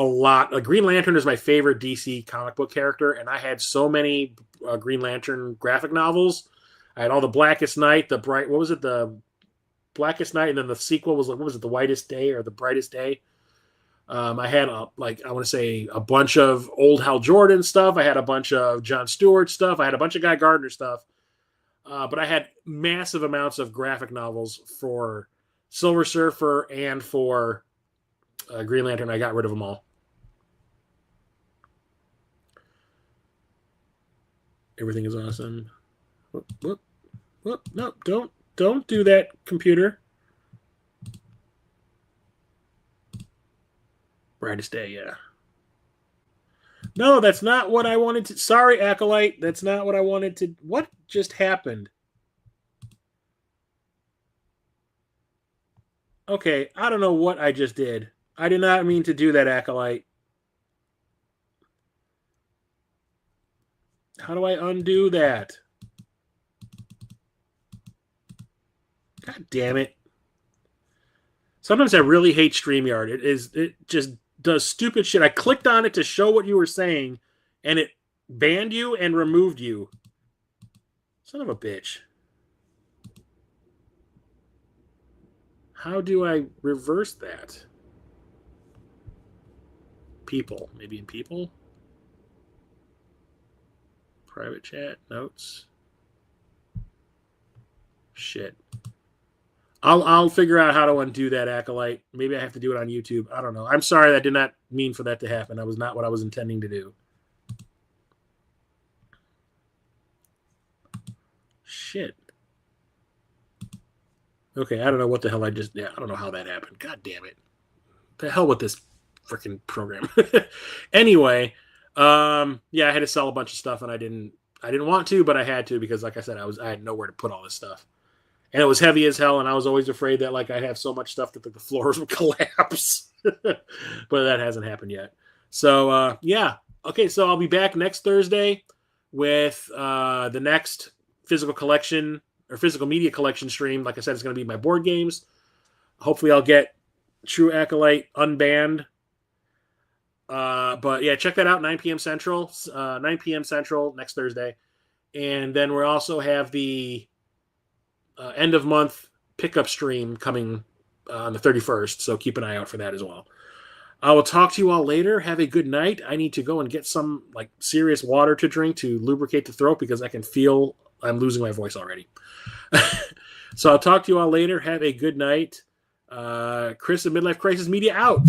lot. Like Green Lantern is my favorite DC comic book character, and I had so many Green Lantern graphic novels. I had all the Blackest Night, the Blackest Night, and then the sequel was like what was it, the Whitest Day or the Brightest Day. I had I want to say a bunch of old Hal Jordan stuff. I had a bunch of John Stewart stuff. I had a bunch of Guy Gardner stuff. But I had massive amounts of graphic novels for Silver Surfer and for Green Lantern. I got rid of them all. Everything is awesome. Whoop. No, don't do that, computer. Brightest Day, yeah. No, that's not what I wanted to. Sorry, Acolyte. That's not what I wanted to. What just happened? Okay, I don't know what I just did. I did not mean to do that, Acolyte. How do I undo that? God damn it. Sometimes I really hate StreamYard. It just does stupid shit. I clicked on it to show what you were saying, and it banned you and removed you. Son of a bitch. How do I reverse that? People. Maybe in people? Private chat. Notes. Shit. I'll figure out how to undo that, Acolyte. Maybe I have to do it on YouTube. I don't know. I'm sorry. I did not mean for that to happen. That was not what I was intending to do. Shit. Okay, I don't know what the hell I just... Yeah, I don't know how that happened. God damn it. The hell with this freaking program. Anyway, yeah, I had to sell a bunch of stuff, and I didn't want to, but I had to because, like I said, I had nowhere to put all this stuff. And it was heavy as hell, and I was always afraid that like I'd have so much stuff that the floors would collapse. But that hasn't happened yet. So yeah, okay. So I'll be back next Thursday with the next physical collection or physical media collection stream. Like I said, it's going to be my board games. Hopefully, I'll get True Acolyte unbanned. But yeah, check that out. 9 p.m. Central. 9 p.m. Central next Thursday, and then we'll also have the end of month pickup stream coming on the 31st. So keep an eye out for that as well. I will talk to you all later. Have a good night. I need to go and get some like serious water to drink to lubricate the throat because I can feel I'm losing my voice already. So I'll talk to you all later. Have a good night. Chris of Midlife Crisis Media out.